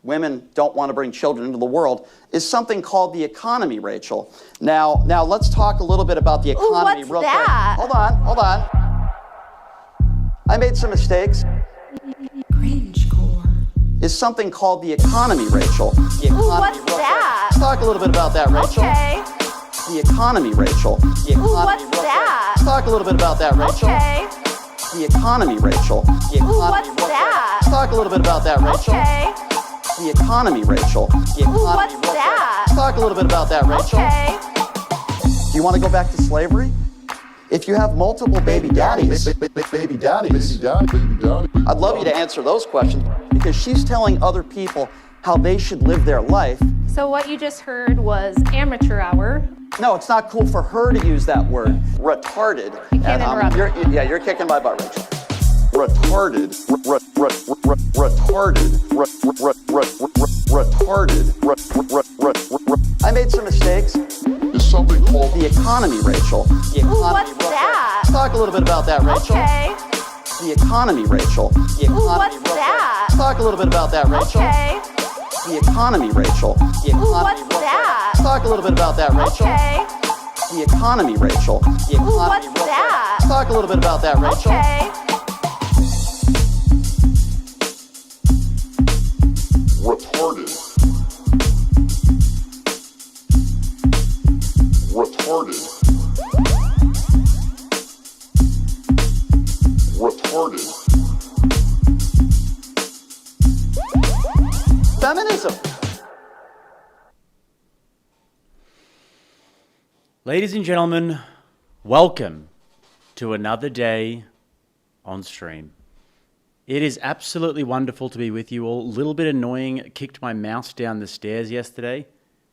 women don't want to bring children into the world, is something called the economy, Rachel. Now let's talk a little bit about the economy real quick. Hold on. I made some mistakes. Cringe core. Is something called the economy, Rachel. The economy, what's that? Let's talk a little bit about that, Rachel. Okay. The economy, Rachel. The economy, what's that? Let's talk a little bit about that, Rachel. Okay. The economy, Rachel. The economy, what's that? Let's talk a little bit about that, Rachel. Okay. The economy, Rachel. The economy, what's that? Let's talk a little bit about that, Rachel. Okay. Do you want to go back to slavery? If you have multiple baby daddies, Baby daddies. I'd love you to answer those questions, because she's telling other people how they should live their life. So what you just heard was amateur hour. No, it's not cool for her to use that word, retarded. You can't interrupt. You're kicking my butt, Rachel. Retarded. I made some mistakes. Is something called The economy, Rachel. The economy. what's that? Let's talk a little bit about that, Rachel. Okay. The economy, Rachel. The economy. what's that? Let's talk a little bit about that, Rachel. Okay. The economy, Rachel. The economy. what's that? Let's talk a little bit about that, Rachel. Okay. The economy, Rachel. The economy. what's that? Let's talk a little bit about that, Rachel. Okay. retarded. Feminism. Ladies and gentlemen, welcome to another day on stream. It is absolutely wonderful to be with you all. A little bit annoying, kicked my mouse down the stairs yesterday.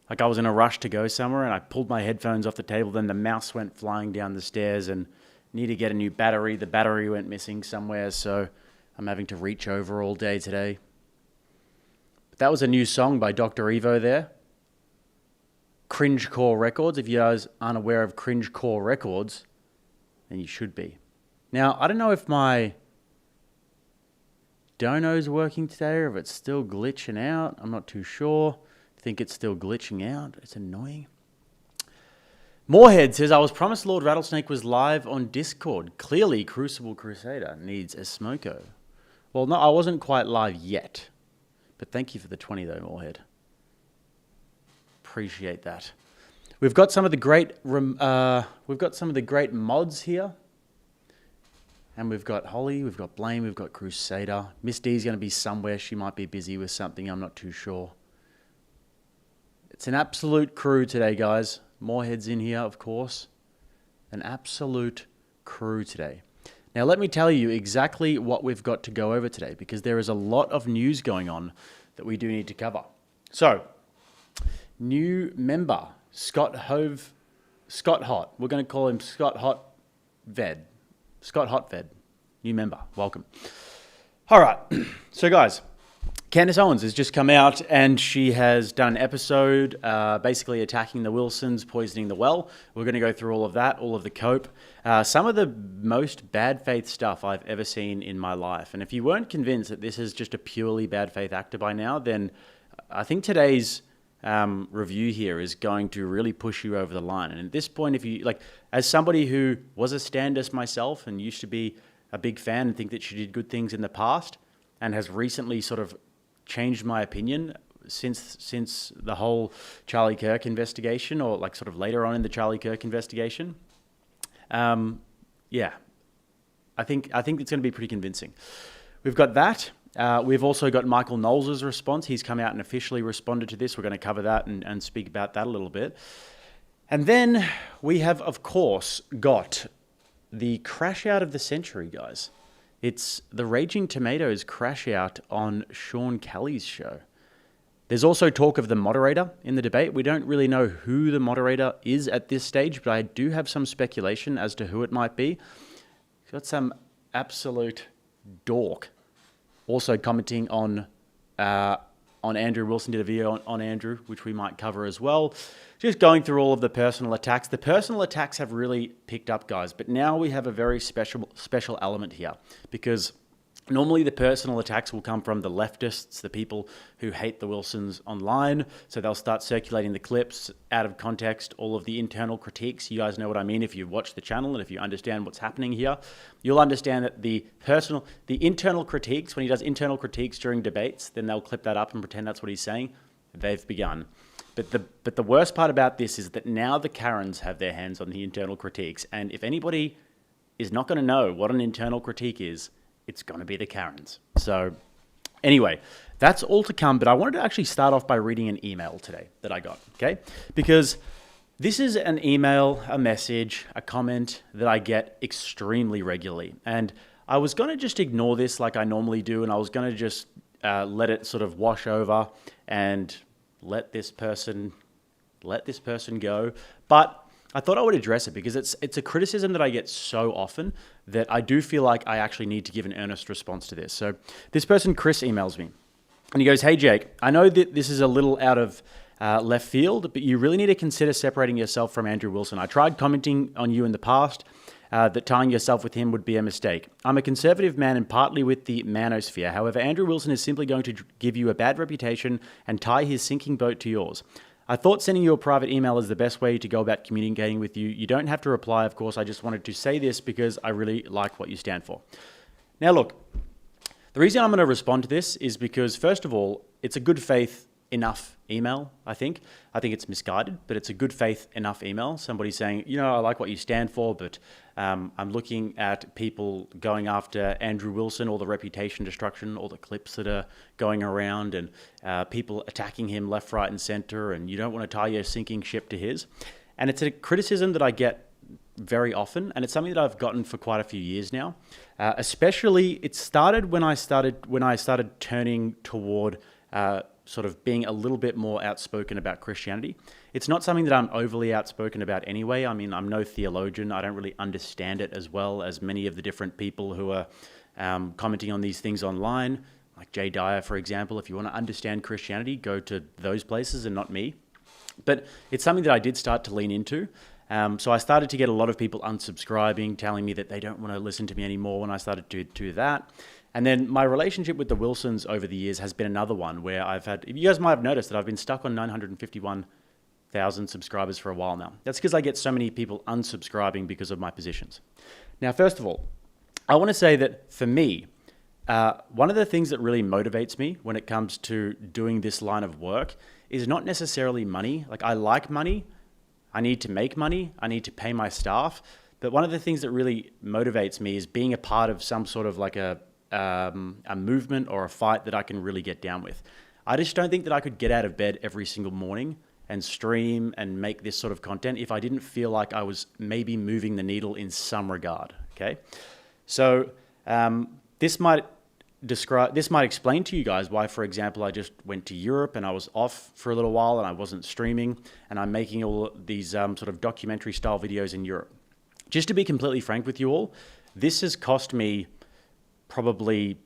Like I was in a rush to go somewhere and I pulled my headphones off the table, then the mouse went flying down the stairs and need to get a new battery. The battery went missing somewhere, so I'm having to reach over all day today. But that was a new song by Dr. Evo there. Cringecore Records. If you guys aren't aware of Cringecore Records, then you should be. Now, I don't know if my dono's working today or if it's still glitching out. I'm not too sure. I think it's still glitching out. It's annoying. Moorhead says, I was promised Lord Rattlesnake was live on Discord. Clearly, Crucible Crusader needs a smoko. Well, no, I wasn't quite live yet. But thank you for the 20 though, Moorhead. Appreciate that. We've got some of the great mods here. And we've got Holly, we've got Blame, we've got Crusader. Miss D's going to be somewhere. She might be busy with something. I'm not too sure. It's an absolute crew today, guys. Moorhead's in here, of course. An absolute crew today. Now, let me tell you exactly what we've got to go over today, because there is a lot of news going on that we do need to cover. So, new member, Scott Hot. We're going to call him Scott Hotved. Scott Hotved, new member. Welcome. All right. So, guys, Candace Owens has just come out and she has done an episode basically attacking the Wilsons, poisoning the well. We're going to go through all of that, all of the cope. Some of the most bad faith stuff I've ever seen in my life. And if you weren't convinced that this is just a purely bad faith actor by now, then I think today's review here is going to really push you over the line. And at this point, if you like, as somebody who was a Standess myself and used to be a big fan and think that she did good things in the past and has recently sort of changed my opinion since the whole Charlie Kirk investigation, or like sort of later on in the Charlie Kirk investigation, yeah, I think it's going to be pretty convincing. We've got that. We've also got Michael Knowles' response. He's come out and officially responded to this. We're going to cover that and speak about that a little bit. And then we have, of course, got the crash out of the century, guys. It's the Raging Tomatoes crash out on Sean Kelly's show. There's also talk of the moderator in the debate. We don't really know who the moderator is at this stage, but I do have some speculation as to who it might be. He's got some absolute dork also commenting on Andrew Wilson. Did a video on Andrew, which we might cover as well. Just going through all of the personal attacks. The personal attacks have really picked up, guys, but now we have a very special element here, because Normally, the personal attacks will come from the leftists, the people who hate the Wilsons online. So they'll start circulating the clips out of context, all of the internal critiques. You guys know what I mean if you watch the channel and if you understand what's happening here. You'll understand that the internal critiques, when he does internal critiques during debates, then they'll clip that up and pretend that's what he's saying. They've begun. But the worst part about this is that now the Karens have their hands on the internal critiques. And if anybody is not going to know what an internal critique is, it's going to be the Karens. So anyway, that's all to come. But I wanted to actually start off by reading an email today that I got, okay? Because this is an email, a message, a comment that I get extremely regularly. And I was going to just ignore this like I normally do, and I was going to just let it sort of wash over and let this person go. But I thought I would address it because it's a criticism that I get so often that I do feel like I actually need to give an earnest response to this. So this person, Chris, emails me and he goes, "Hey Jake, I know that this is a little out of left field, but you really need to consider separating yourself from Andrew Wilson. I tried commenting on you in the past that tying yourself with him would be a mistake. I'm a conservative man and partly with the manosphere. However, Andrew Wilson is simply going to give you a bad reputation and tie his sinking boat to yours. I thought sending you a private email is the best way to go about communicating with you. You don't have to reply, of course. I just wanted to say this because I really like what you stand for." Now, look, the reason I'm going to respond to this is because, first of all, it's a good faith enough email, I think. I think it's misguided, but it's a good faith enough email. Somebody saying, I like what you stand for, but I'm looking at people going after Andrew Wilson, all the reputation destruction, all the clips that are going around, and people attacking him left, right, and center, and you don't want to tie your sinking ship to his. And it's a criticism that I get very often, and it's something that I've gotten for quite a few years now. Especially, it started when I started turning toward sort of being a little bit more outspoken about Christianity. It's not something that I'm overly outspoken about anyway. I mean, I'm no theologian. I don't really understand it as well as many of the different people who are commenting on these things online, like Jay Dyer, for example. If you want to understand Christianity, go to those places and not me. But it's something that I did start to lean into. So I started to get a lot of people unsubscribing, telling me that they don't want to listen to me anymore when I started to do that. And then my relationship with the Wilsons over the years has been another one where you guys might have noticed that I've been stuck on 951,000 subscribers for a while now. That's because I get so many people unsubscribing because of my positions. Now, first of all, I want to say that for me, one of the things that really motivates me when it comes to doing this line of work is not necessarily money. Like, I like money. I need to make money. I need to pay my staff. But one of the things that really motivates me is being a part of some sort of like a movement or a fight that I can really get down with. I just don't think that I could get out of bed every single morning and stream and make this sort of content if I didn't feel like I was maybe moving the needle in some regard, okay? So this might explain to you guys why, for example, I just went to Europe and I was off for a little while and I wasn't streaming, and I'm making all these sort of documentary style videos in Europe. Just to be completely frank with you all, this has cost me probably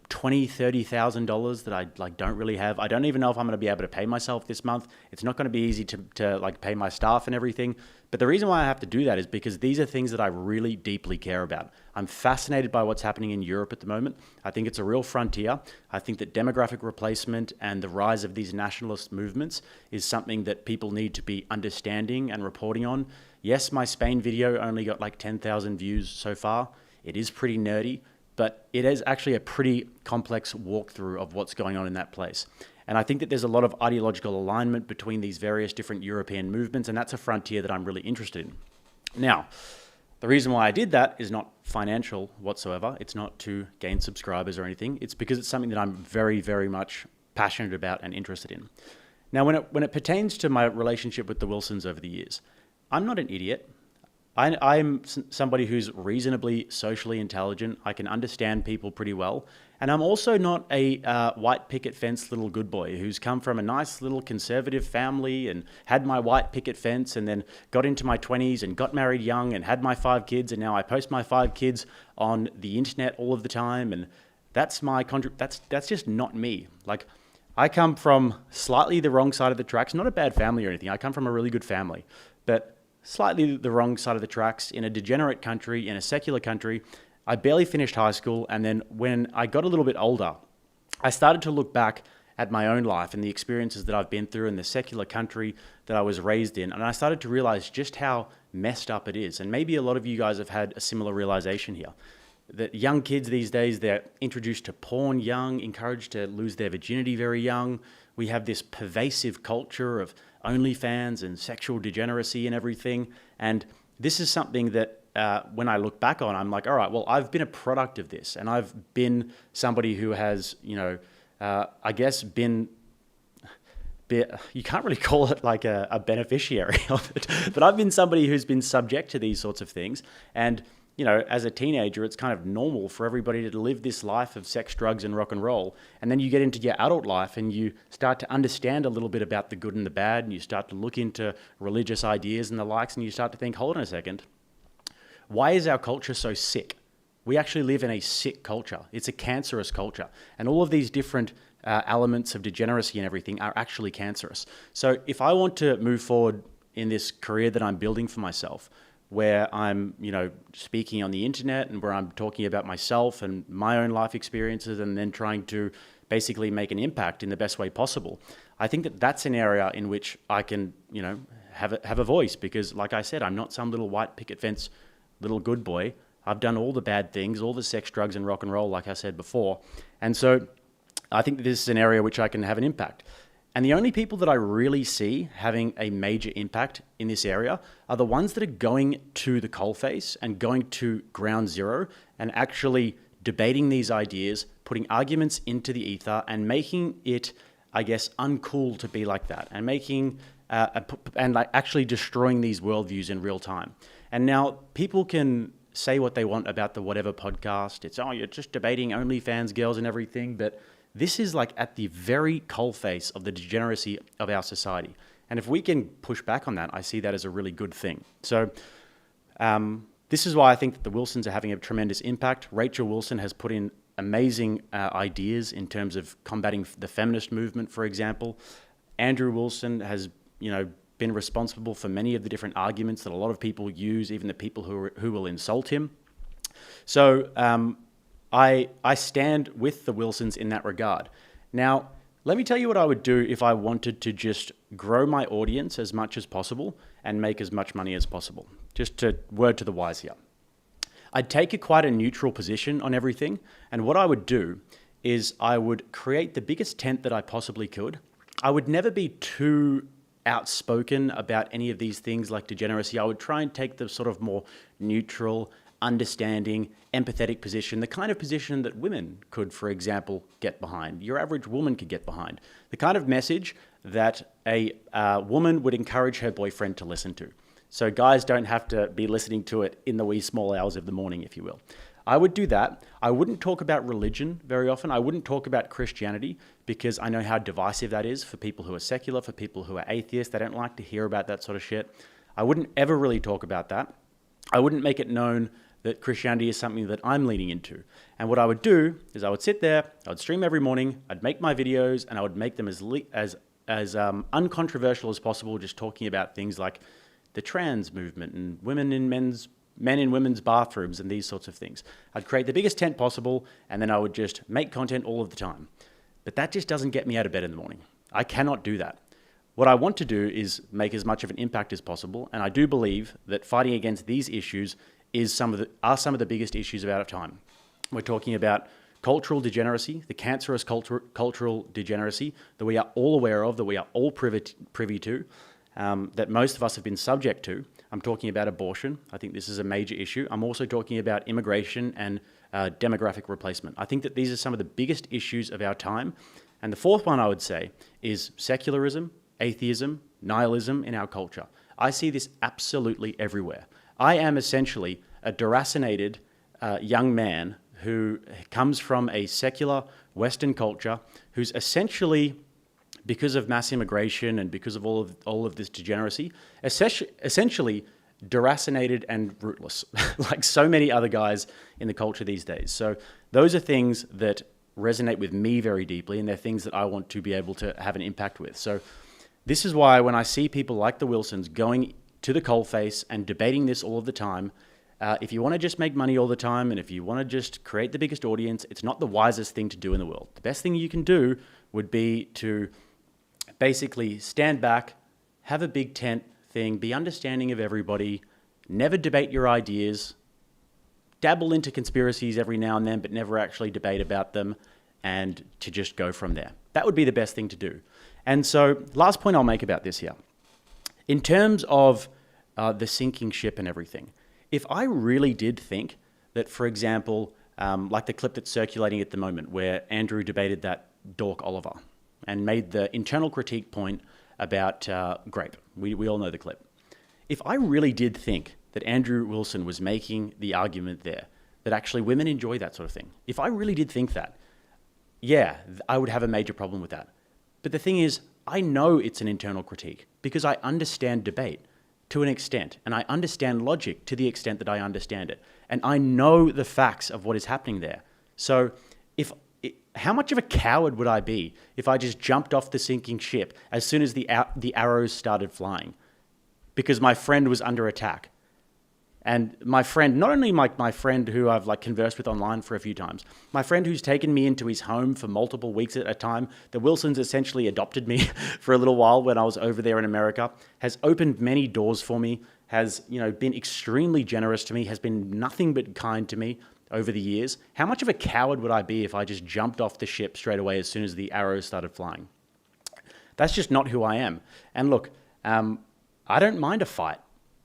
$20,000-$30,000 that I don't really have. I don't even know if I'm going to be able to pay myself this month. It's not going to be easy to pay my staff and everything. But the reason why I have to do that is because these are things that I really deeply care about. I'm fascinated by what's happening in Europe at the moment. I think it's a real frontier. I think that demographic replacement and the rise of these nationalist movements is something that people need to be understanding and reporting on. Yes, my Spain video only got 10,000 views so far. It is pretty nerdy, but it is actually a pretty complex walkthrough of what's going on in that place. And I think that there's a lot of ideological alignment between these various different European movements, and that's a frontier that I'm really interested in. Now, the reason why I did that is not financial whatsoever. It's not to gain subscribers or anything. It's because it's something that I'm very, very much passionate about and interested in. Now, when it pertains to my relationship with the Wilsons over the years, I'm not an idiot. I'm somebody who's reasonably socially intelligent. I can understand people pretty well. And I'm also not a white picket fence little good boy who's come from a nice little conservative family and had my white picket fence and then got into my 20s and got married young and had my 5 kids, and now I post my 5 kids on the internet all of the time, and that's that's just not me. Like, I come from slightly the wrong side of the tracks. Not a bad family or anything. I come from a really good family, but slightly the wrong side of the tracks in a degenerate country, in a secular country. I barely finished high school, and then when I got a little bit older, I started to look back at my own life and the experiences that I've been through in the secular country that I was raised in, and I started to realize just how messed up it is. And maybe a lot of you guys have had a similar realization here. That young kids these days, they're introduced to porn young, encouraged to lose their virginity very young. We have this pervasive culture of OnlyFans and sexual degeneracy and everything. And this is something that when I look back on, I'm like, all right, well, I've been a product of this. And I've been somebody who has, I guess you can't really call it like a beneficiary of it, but I've been somebody who's been subject to these sorts of things. And, as a teenager, it's kind of normal for everybody to live this life of sex, drugs, and rock and roll. And then you get into your adult life and you start to understand a little bit about the good and the bad, and you start to look into religious ideas and the likes, and you start to think, hold on a second, why is our culture so sick? We actually live in a sick culture. It's a cancerous culture. And all of these different elements of degeneracy and everything are actually cancerous. So if I want to move forward in this career that I'm building for myself, where I'm, speaking on the internet and where I'm talking about myself and my own life experiences and then trying to basically make an impact in the best way possible, I think that that's an area in which I can, have a voice, because like I said, I'm not some little white picket fence little good boy. I've done all the bad things, all the sex, drugs, and rock and roll, like I said before. And so I think that this is an area which I can have an impact. And the only people that I really see having a major impact in this area are the ones that are going to the coalface and going to ground zero and actually debating these ideas, putting arguments into the ether and making it, I guess, uncool to be like that, and making actually destroying these worldviews in real time. And now people can say what they want about the whatever podcast. It's, you're just debating OnlyFans girls and everything, but this is like at the very coalface of the degeneracy of our society. And if we can push back on that, I see that as a really good thing. So this is why I think that the Wilsons are having a tremendous impact. Rachel Wilson has put in amazing ideas in terms of combating the feminist movement, for example. Andrew Wilson has, been responsible for many of the different arguments that a lot of people use, even the people who will insult him. So I stand with the Wilsons in that regard. Now, let me tell you what I would do if I wanted to just grow my audience as much as possible and make as much money as possible. Just a word to the wise here. I'd take quite a neutral position on everything, and what I would do is I would create the biggest tent that I possibly could. I would never be too outspoken about any of these things like degeneracy. I would try and take the sort of more neutral, understanding, empathetic position, the kind of position that women could, for example, get behind. Your average woman could get behind. The kind of message that a woman would encourage her boyfriend to listen to. So guys don't have to be listening to it in the wee small hours of the morning, if you will. I would do that. I wouldn't talk about religion very often. I wouldn't talk about Christianity because I know how divisive that is for people who are secular, for people who are atheists. They don't like to hear about that sort of shit. I wouldn't ever really talk about that. I wouldn't make it known that Christianity is something that I'm leaning into. And what I would do is I would sit there, I would stream every morning, I'd make my videos, and I would make them as uncontroversial as possible, just talking about things like the trans movement and men in women's bathrooms and these sorts of things. I'd create the biggest tent possible, and then I would just make content all of the time. But that just doesn't get me out of bed in the morning. I cannot do that. What I want to do is make as much of an impact as possible, and I do believe that fighting against these issues are some of the biggest issues of our time. We're talking about cultural degeneracy, the cancerous cultural degeneracy that we are all aware of, that we are all privy to, that most of us have been subject to. I'm talking about abortion. I think this is a major issue. I'm also talking about immigration and demographic replacement. I think that these are some of the biggest issues of our time. And the fourth one I would say is secularism, atheism, nihilism in our culture. I see this absolutely everywhere. I am essentially a deracinated young man who comes from a secular Western culture, who's essentially, because of mass immigration and because of all of this degeneracy, essentially deracinated and rootless, like so many other guys in the culture these days. So those are things that resonate with me very deeply, and they're things that I want to be able to have an impact with. So this is why when I see people like the Wilsons going to the coalface and debating this all of the time, if you want to just make money all the time and if you want to just create the biggest audience, it's not the wisest thing to do in the world. The best thing you can do would be to basically stand back, have a big tent thing, be understanding of everybody, never debate your ideas, dabble into conspiracies every now and then, but never actually debate about them, and to just go from there. That would be the best thing to do. And so, last point I'll make about this here. In terms of the sinking ship and everything, if I really did think that, for example, like the clip that's circulating at the moment where Andrew debated that dork Oliver and made the internal critique point about grape. We all know the clip. If I really did think that Andrew Wilson was making the argument there, that actually women enjoy that sort of thing, if I really did think that, yeah, I would have a major problem with that. But the thing is, I know it's an internal critique because I understand debate to an extent, and I understand logic to the extent that I understand it. And I know the facts of what is happening there. So how much of a coward would I be if I just jumped off the sinking ship as soon as the arrows started flying? Because my friend was under attack. And my friend, not only my friend who I've conversed with online for a few times, my friend who's taken me into his home for multiple weeks at a time, the Wilsons essentially adopted me for a little while when I was over there in America, has opened many doors for me, has been extremely generous to me, has been nothing but kind to me over the years. How much of a coward would I be if I just jumped off the ship straight away as soon as the arrows started flying? That's just not who I am. And look, I don't mind a fight.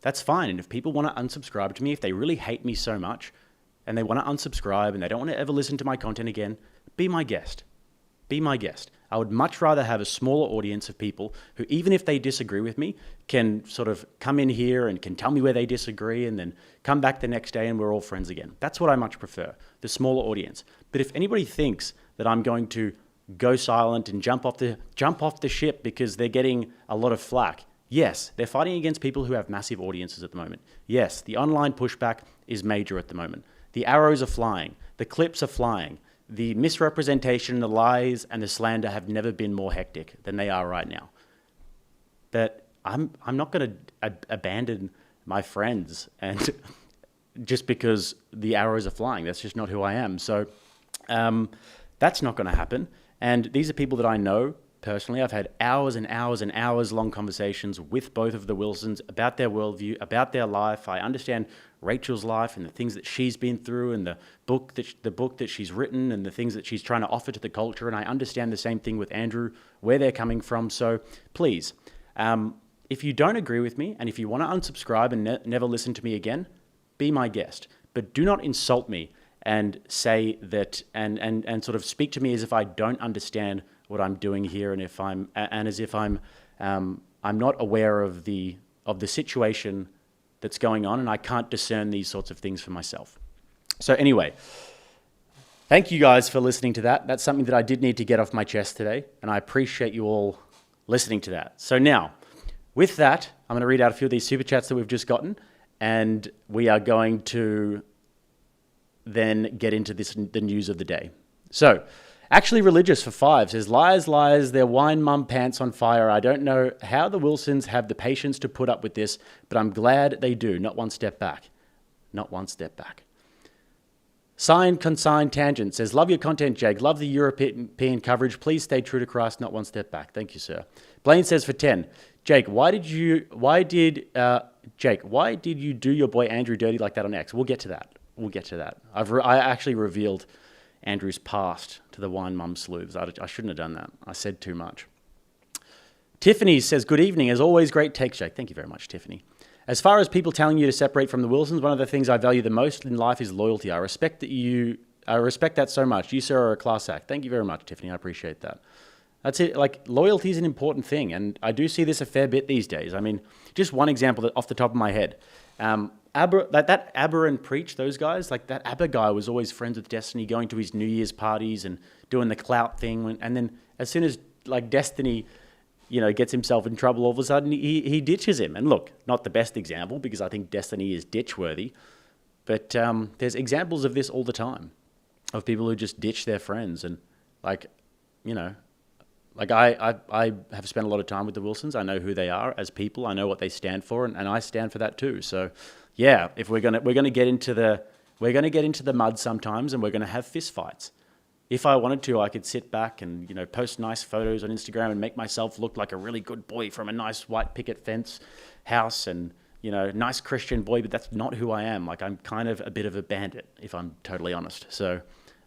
That's fine. And if people want to unsubscribe to me, if they really hate me so much and they want to unsubscribe and they don't want to ever listen to my content again, be my guest. Be my guest. I would much rather have a smaller audience of people who, even if they disagree with me, can sort of come in here and can tell me where they disagree and then come back the next day and we're all friends again. That's what I much prefer, the smaller audience. But if anybody thinks that I'm going to go silent and jump off the ship because they're getting a lot of flack, yes, they're fighting against people who have massive audiences at the moment. Yes, the online pushback is major at the moment. The arrows are flying. The clips are flying. The misrepresentation, the lies, and the slander have never been more hectic than they are right now. But I'm not going to abandon my friends and just because the arrows are flying. That's just not who I am. So that's not going to happen. And these are people that I know personally. I've had hours and hours and hours long conversations with both of the Wilsons about their worldview, about their life. I understand Rachel's life and the things that she's been through and the book that she's written and the things that she's trying to offer to the culture. And I understand the same thing with Andrew, where they're coming from. So please, if you don't agree with me and if you want to unsubscribe and never listen to me again, be my guest. But do not insult me and say that and sort of speak to me as if I don't understand what I'm doing here, and as if I'm not aware of the situation that's going on, and I can't discern these sorts of things for myself. So anyway, thank you guys for listening to that. That's something that I did need to get off my chest today, and I appreciate you all listening to that. So now, with that, I'm going to read out a few of these super chats that we've just gotten, and we are going to then get into the news of the day. So, Actually Religious for 5 says, liars, liars, their wine mum pants on fire. I don't know how the Wilsons have the patience to put up with this, but I'm glad they do. Not one step back. Not one step back. Sign Consign Tangent says, love your content, Jake. Love the European coverage. Please stay true to Christ. Not one step back. Thank you, sir. Blaine says for 10, Jake, why did you do your boy Andrew dirty like that on X? We'll get to that. I actually revealed Andrew's past to the wine mum sleuths. I shouldn't have done that. I said too much. Tiffany says, good evening. As always, great take, Jake. Thank you very much, Tiffany. As far as people telling you to separate from the Wilsons, one of the things I value the most in life is loyalty. I respect that so much. You, sir, are a class act. Thank you very much, Tiffany. I appreciate that. That's it. Loyalty is an important thing, and I do see this a fair bit these days. I mean, just one example off the top of my head. That ABBA and Preach, those guys, that ABBA guy was always friends with Destiny, going to his New Year's parties and doing the clout thing. And then as soon as Destiny, gets himself in trouble, all of a sudden he ditches him. And look, not the best example because I think Destiny is ditch worthy, but there's examples of this all the time, of people who just ditch their friends. And Like I have spent a lot of time with the Wilsons. I know who they are as people. I know what they stand for, and I stand for that too. So, yeah, if we're gonna get into the mud sometimes, and we're gonna have fist fights. If I wanted to, I could sit back and post nice photos on Instagram and make myself look like a really good boy from a nice white picket fence house and nice Christian boy. But that's not who I am. Like I'm kind of a bit of a bandit, if I'm totally honest. So.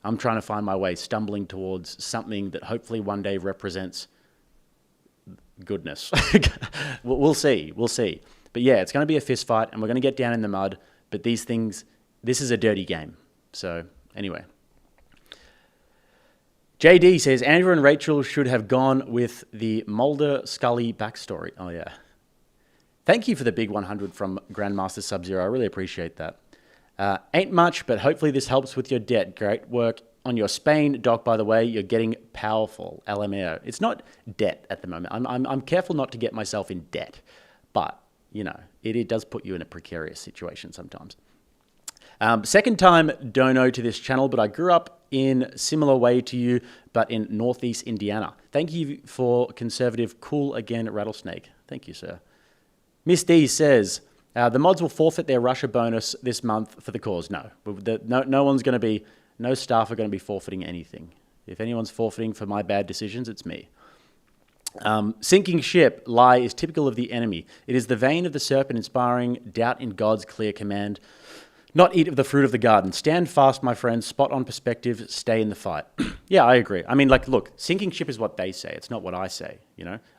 I'm trying to find my way, stumbling towards something that hopefully one day represents goodness. We'll see. But yeah, it's going to be a fist fight, and we're going to get down in the mud. But this is a dirty game. So anyway. JD says, Andrew and Rachel should have gone with the Mulder-Scully backstory. Oh, yeah. Thank you for the big 100 from Grandmaster Sub-Zero. I really appreciate that. Ain't much, but hopefully this helps with your debt. Great work on your Spain doc, by the way. You're getting powerful. LMAO. It's not debt at the moment. I'm careful not to get myself in debt, but it does put you in a precarious situation sometimes. Second time dono to this channel, but I grew up in similar way to you, but in Northeast Indiana. Thank you for conservative cool again rattlesnake. Thank you, sir. Miss D says. The mods will forfeit their Russia bonus this month for the cause. No, no staff are going to be forfeiting anything. If anyone's forfeiting for my bad decisions, it's me. Sinking ship lie is typical of the enemy. It is the vein of the serpent inspiring doubt in God's clear command. Not eat of the fruit of the garden. Stand fast, my friends. Spot on perspective. Stay in the fight. Yeah, I agree. I mean, look, sinking ship is what they say. It's not what I say.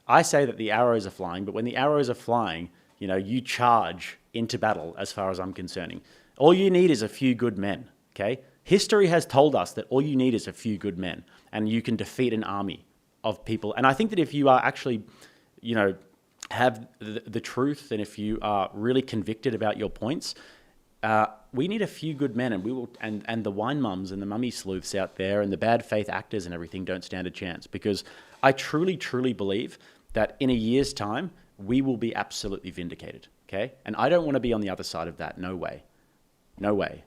I say that the arrows are flying, but when the arrows are flying, you charge into battle as far as I'm concerning. All you need is a few good men, okay? History has told us that all you need is a few good men, and you can defeat an army of people. And I think that if you are actually, have the truth, and if you are really convicted about your points, we need a few good men, and we will. And the wine mums and the mummy sleuths out there, and the bad faith actors and everything don't stand a chance. Because I truly, truly believe that in a year's time, we will be absolutely vindicated, okay? And I don't want to be on the other side of that. No way. No way.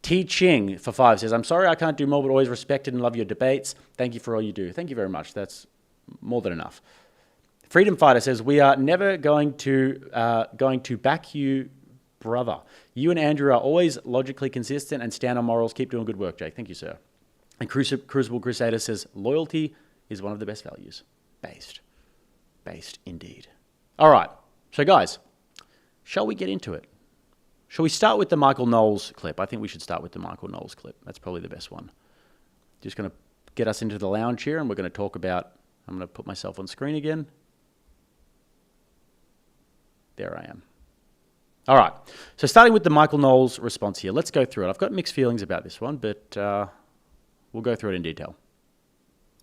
T. Ching for 5 says, I'm sorry I can't do more, but always respected and love your debates. Thank you for all you do. Thank you very much. That's more than enough. Freedom Fighter says, we are never going to back you, brother. You and Andrew are always logically consistent and stand on morals. Keep doing good work, Jake. Thank you, sir. And Crucible Crusader says, loyalty is one of the best values. Based indeed. All right. So guys, shall we get into it? Shall we start with the Michael Knowles clip? I think we should start with the Michael Knowles clip. That's probably the best one. Just going to get us into the lounge here, and we're going to talk about, I'm going to put myself on screen again. There I am. All right. So starting with the Michael Knowles response here. Let's go through it. I've got mixed feelings about this one, but we'll go through it in detail.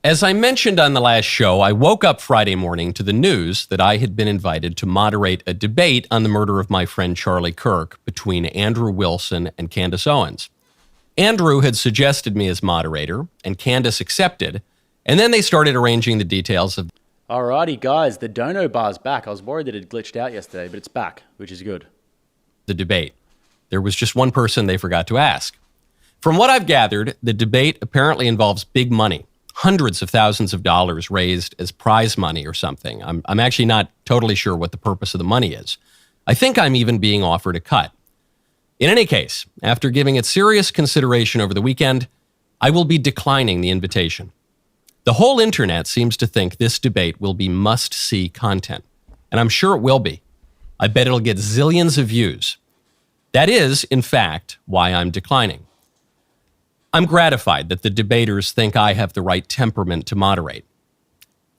As I mentioned on the last show, I woke up Friday morning to the news that I had been invited to moderate a debate on the murder of my friend Charlie Kirk between Andrew Wilson and Candace Owens. Andrew had suggested me as moderator, and Candace accepted, and then they started arranging the details of... Alrighty, guys, the dono bar's back. I was worried that it glitched out yesterday, but it's back, which is good. The debate. There was just one person they forgot to ask. From what I've gathered, the debate apparently involves big money. Hundreds of thousands of dollars raised as prize money or something. I'm actually not totally sure what the purpose of the money is. I think I'm even being offered a cut. In any case, after giving it serious consideration over the weekend, I will be declining the invitation. The whole internet seems to think this debate will be must-see content, and I'm sure it will be. I bet it'll get zillions of views. That is, in fact, why I'm declining. I'm gratified that the debaters think I have the right temperament to moderate.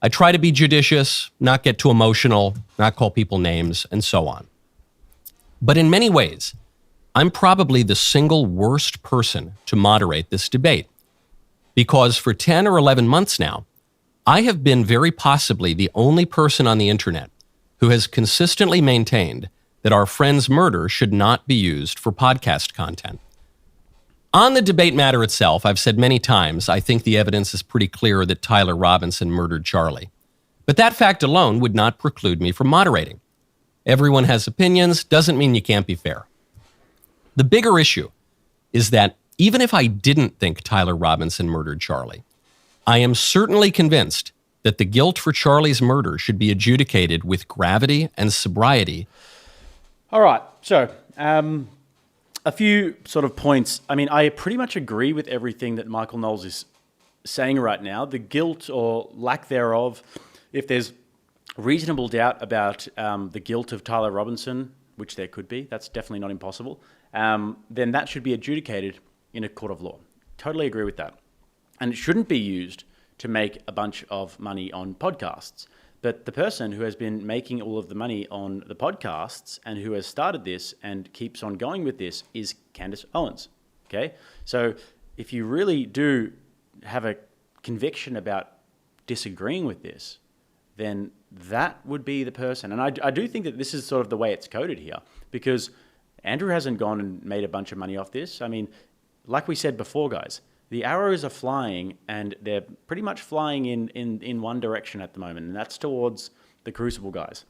I try to be judicious, not get too emotional, not call people names, and so on. But in many ways, I'm probably the single worst person to moderate this debate, because for 10 or 11 months now, I have been very possibly the only person on the internet who has consistently maintained that our friend's murder should not be used for podcast content. On the debate matter itself, I've said many times I think the evidence is pretty clear that Tyler Robinson murdered Charlie. But that fact alone would not preclude me from moderating. Everyone has opinions, doesn't mean you can't be fair. The bigger issue is that even if I didn't think Tyler Robinson murdered Charlie, I am certainly convinced that the guilt for Charlie's murder should be adjudicated with gravity and sobriety. All right, so a few sort of points. I mean, I pretty much agree with everything that Michael Knowles is saying right now. The guilt or lack thereof, if there's reasonable doubt about the guilt of Tyler Robinson, which there could be, that's definitely not impossible, then that should be adjudicated in a court of law. Totally agree with that. And it shouldn't be used to make a bunch of money on podcasts. But the person who has been making all of the money on the podcasts and who has started this and keeps on going with this is Candace Owens, okay? So if you really do have a conviction about disagreeing with this, then that would be the person. And I do think that this is sort of the way it's coded here, because Andrew hasn't gone and made a bunch of money off this. I mean, like we said before, guys, the arrows are flying, and they're pretty much flying in one direction at the moment, and that's towards the Crucible guys.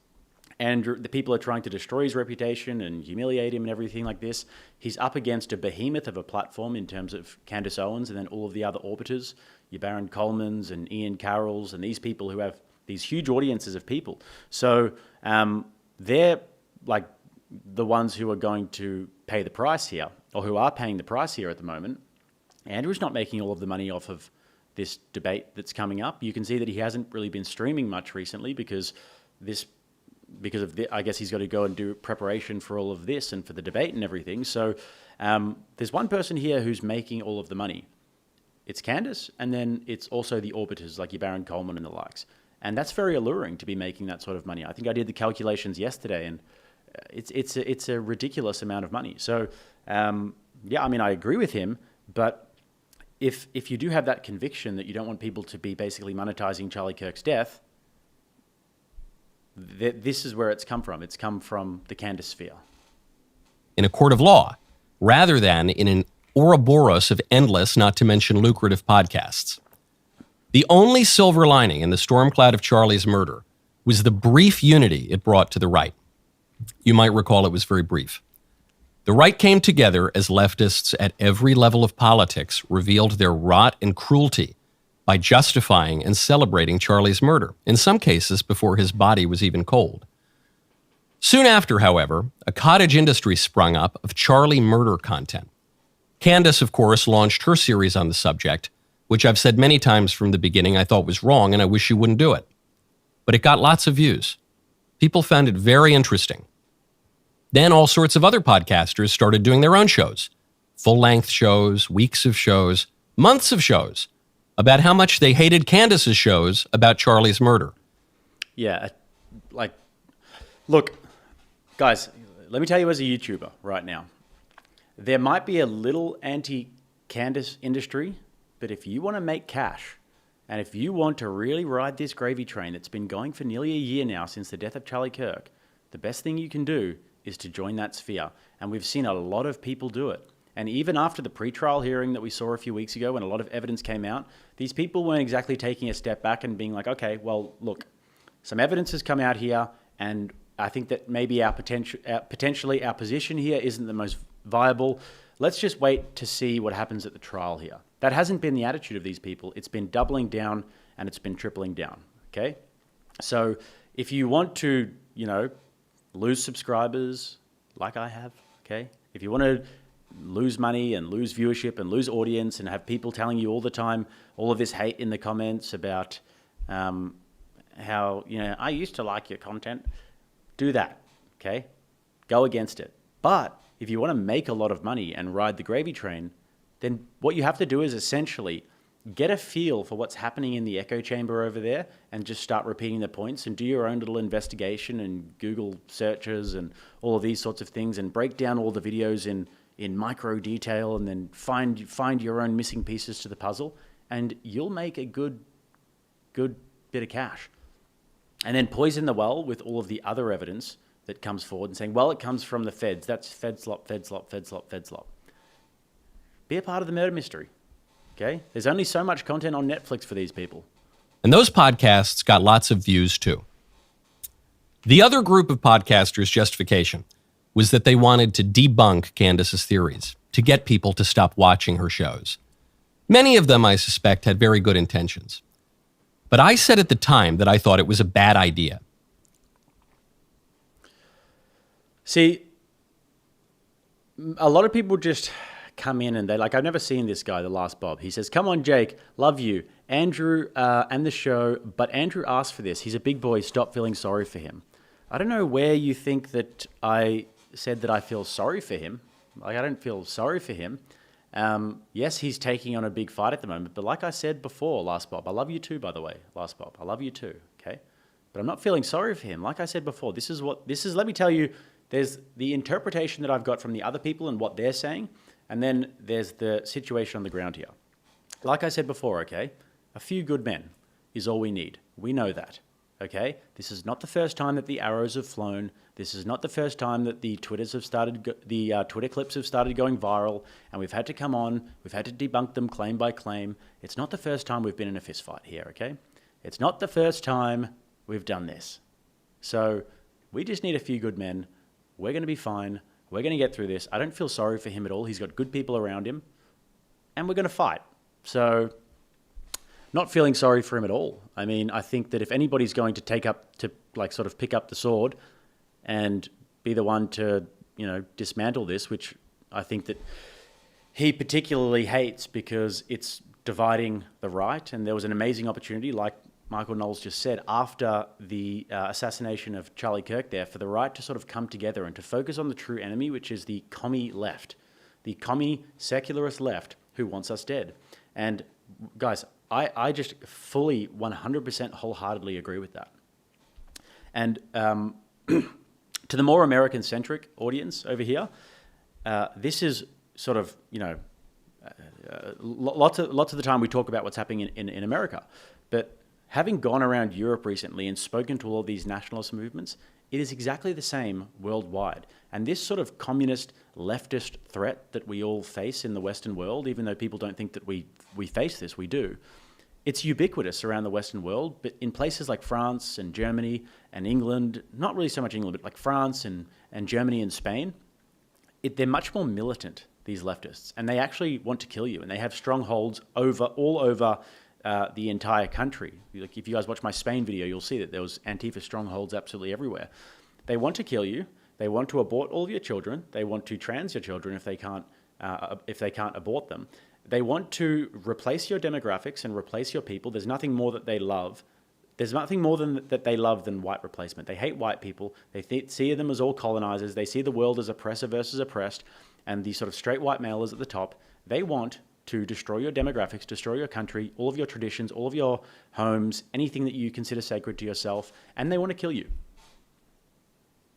And the people are trying to destroy his reputation and humiliate him and everything like this. He's up against a behemoth of a platform in terms of Candace Owens and then all of the other orbiters, your Baron Colemans and Ian Carrolls and these people who have these huge audiences of people. So they're like the ones who are going to pay the price here, or who are paying the price here at the moment. Andrew's not making all of the money off of this debate that's coming up. You can see that he hasn't really been streaming much recently because of the, I guess he's got to go and do preparation for all of this and for the debate and everything. So there's one person here who's making all of the money. It's Candace, and then it's also the orbiters like your Baron Coleman and the likes. And that's very alluring to be making that sort of money. I think I did the calculations yesterday, and it's a ridiculous amount of money. So yeah, I mean, I agree with him, but if you do have that conviction that you don't want people to be basically monetizing Charlie Kirk's death, this is where it's come from. It's come from the Candace sphere. In a court of law, rather than in an Ouroboros of endless, not to mention lucrative podcasts. The only silver lining in the storm cloud of Charlie's murder was the brief unity it brought to the right. You might recall it was very brief. The right came together as leftists at every level of politics revealed their rot and cruelty by justifying and celebrating Charlie's murder, in some cases before his body was even cold. Soon after, however, a cottage industry sprung up of Charlie murder content. Candace, of course, launched her series on the subject, which I've said many times from the beginning I thought was wrong and I wish she wouldn't do it. But it got lots of views. People found it very interesting. Then all sorts of other podcasters started doing their own shows. Full-length shows, weeks of shows, months of shows, about how much they hated Candace's shows about Charlie's murder. Yeah, like, look, guys, let me tell you as a YouTuber right now, there might be a little anti-Candace industry, but if you want to make cash, and if you want to really ride this gravy train that's been going for nearly a year now since the death of Charlie Kirk, the best thing you can do is to join that sphere. And we've seen a lot of people do it. And even after the pretrial hearing that we saw a few weeks ago when a lot of evidence came out, these people weren't exactly taking a step back and being like, okay, well, look, some evidence has come out here, and I think that maybe potentially our position here isn't the most viable. Let's just wait to see what happens at the trial here. That hasn't been the attitude of these people. It's been doubling down and it's been tripling down, okay? So if you want to, lose subscribers like I have, okay? If you want to lose money and lose viewership and lose audience and have people telling you all the time all of this hate in the comments about how, I used to like your content, do that, okay? Go against it. But if you want to make a lot of money and ride the gravy train, then what you have to do is essentially get a feel for what's happening in the echo chamber over there and just start repeating the points and do your own little investigation and Google searches and all of these sorts of things and break down all the videos in micro detail and then find your own missing pieces to the puzzle, and you'll make a good bit of cash. And then poison the well with all of the other evidence that comes forward and saying, well, it comes from the feds. That's fed slop. Be a part of the murder mystery, okay? There's only so much content on Netflix for these people. And those podcasts got lots of views too. The other group of podcasters' justification was that they wanted to debunk Candace's theories, to get people to stop watching her shows. Many of them, I suspect, had very good intentions. But I said at the time that I thought it was a bad idea. See, a lot of people just come in and I've never seen this guy, the last Bob. He says, come on, Jake, love you. Andrew and the show, but Andrew asked for this. He's a big boy, stop feeling sorry for him. I don't know where you think that I said that I feel sorry for him. I don't feel sorry for him. Yes, he's taking on a big fight at the moment, but like I said before, last Bob, I love you too, by the way, last Bob. I love you too, okay? But I'm not feeling sorry for him. Like I said before, let me tell you, there's the interpretation that I've got from the other people and what they're saying, and then there's the situation on the ground here. Like I said before, okay, a few good men is all we need. We know that, okay? This is not the first time that the arrows have flown. This is not the first time that the Twitter clips have started going viral, and we've had to come on, we've had to debunk them claim by claim. It's not the first time we've been in a fist fight here, okay? It's not the first time we've done this. So we just need a few good men. We're going to be fine. We're going to get through this. I don't feel sorry for him at all. He's got good people around him, and we're going to fight. So not feeling sorry for him at all. I mean, I think that if anybody's going to pick up the sword and be the one to, dismantle this, which I think that he particularly hates because it's dividing the right. And there was an amazing opportunity, like Michael Knowles just said, after the assassination of Charlie Kirk there, for the right to sort of come together and to focus on the true enemy, which is the commie left, the commie secularist left who wants us dead. And guys, I just fully 100% wholeheartedly agree with that. And to the more American-centric audience over here, this is sort of, lots of the time we talk about what's happening in America. But having gone around Europe recently and spoken to all these nationalist movements, it is exactly the same worldwide. And this sort of communist leftist threat that we all face in the Western world, even though people don't think that we face this, we do. It's ubiquitous around the Western world, but in places like France and Germany and England, not really so much England, but like France and Germany and Spain, they're much more militant, these leftists, and they actually want to kill you, and they have strongholds all over the entire country. Like if you guys watch my Spain video, you'll see that there was Antifa strongholds absolutely everywhere. They want to kill you. They want to abort all of your children. They want to trans your children if they can't abort them. They want to replace your demographics and replace your people. There's nothing more that they love. There's nothing more that they love than white replacement. They hate white people. They see them as all colonizers. They see the world as oppressor versus oppressed, and the sort of straight white male is at the top. They want to destroy your demographics, destroy your country, all of your traditions, all of your homes, anything that you consider sacred to yourself, and they want to kill you.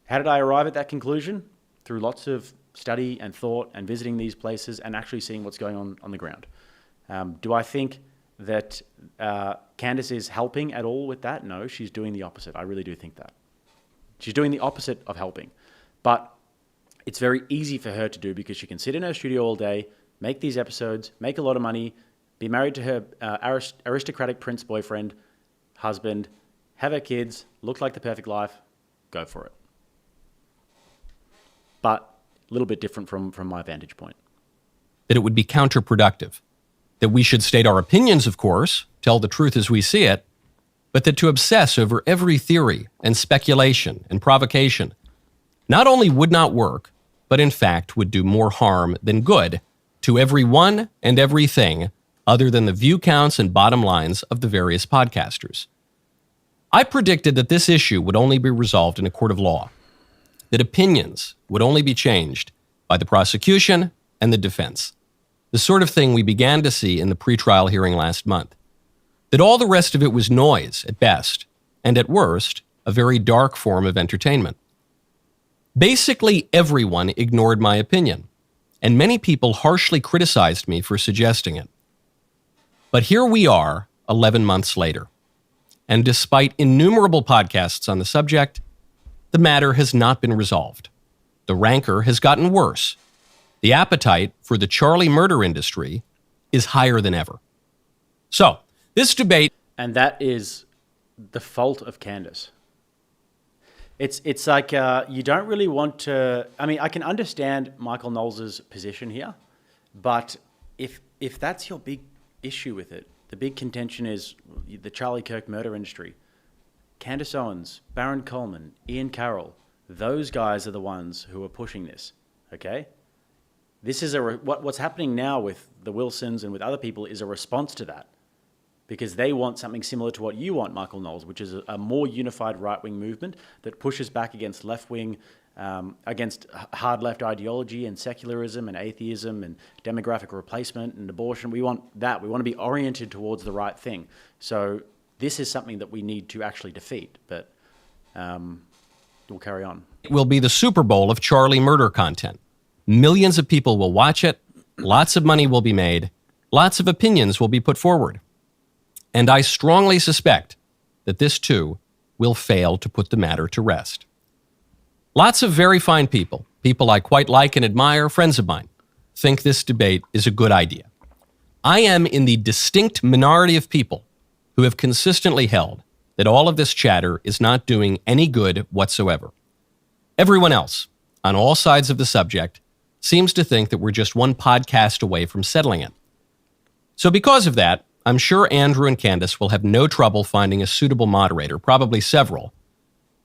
How did I arrive at that conclusion? Through lots of study and thought and visiting these places and actually seeing what's going on the ground. Do I think that Candace is helping at all with that? No, she's doing the opposite. I really do think that. She's doing the opposite of helping. But it's very easy for her to do because she can sit in her studio all day, make these episodes, make a lot of money, be married to her aristocratic prince boyfriend, husband, have her kids, look like the perfect life, go for it. But a little bit different from my vantage point. That it would be counterproductive. That we should state our opinions, of course, tell the truth as we see it, but that to obsess over every theory and speculation and provocation not only would not work, but in fact would do more harm than good to everyone and everything other than the view counts and bottom lines of the various podcasters. I predicted that this issue would only be resolved in a court of law, that opinions would only be changed by the prosecution and the defense, the sort of thing we began to see in the pretrial hearing last month, that all the rest of it was noise at best, and at worst, a very dark form of entertainment. Basically, everyone ignored my opinion, and many people harshly criticized me for suggesting it. But here we are, 11 months later, and despite innumerable podcasts on the subject, the matter has not been resolved. The rancor has gotten worse. The appetite for the Charlie murder industry is higher than ever. So, this debate... And that is the fault of Candace. It's like you don't really want to... I mean, I can understand Michael Knowles' position here, but if that's your big issue with it. The big contention is the Charlie Kirk murder industry. Candace Owens, Baron Coleman, Ian Carroll, those guys are the ones who are pushing this, okay? This is what's happening now with the Wilsons and with other people is a response to that, because they want something similar to what you want, Michael Knowles, which is a more unified right-wing movement that pushes back against left-wing, against hard left ideology and secularism and atheism and demographic replacement and abortion. We want that. We want to be oriented towards the right thing. So this is something that we need to actually defeat, but we'll carry on. It will be the Super Bowl of Charlie murder content. Millions of people will watch it. Lots of money will be made. Lots of opinions will be put forward. And I strongly suspect that this, too, will fail to put the matter to rest. Lots of very fine people, people I quite like and admire, friends of mine, think this debate is a good idea. I am in the distinct minority of people who have consistently held that all of this chatter is not doing any good whatsoever. Everyone else, on all sides of the subject, seems to think that we're just one podcast away from settling it. So because of that, I'm sure Andrew and Candace will have no trouble finding a suitable moderator, probably several,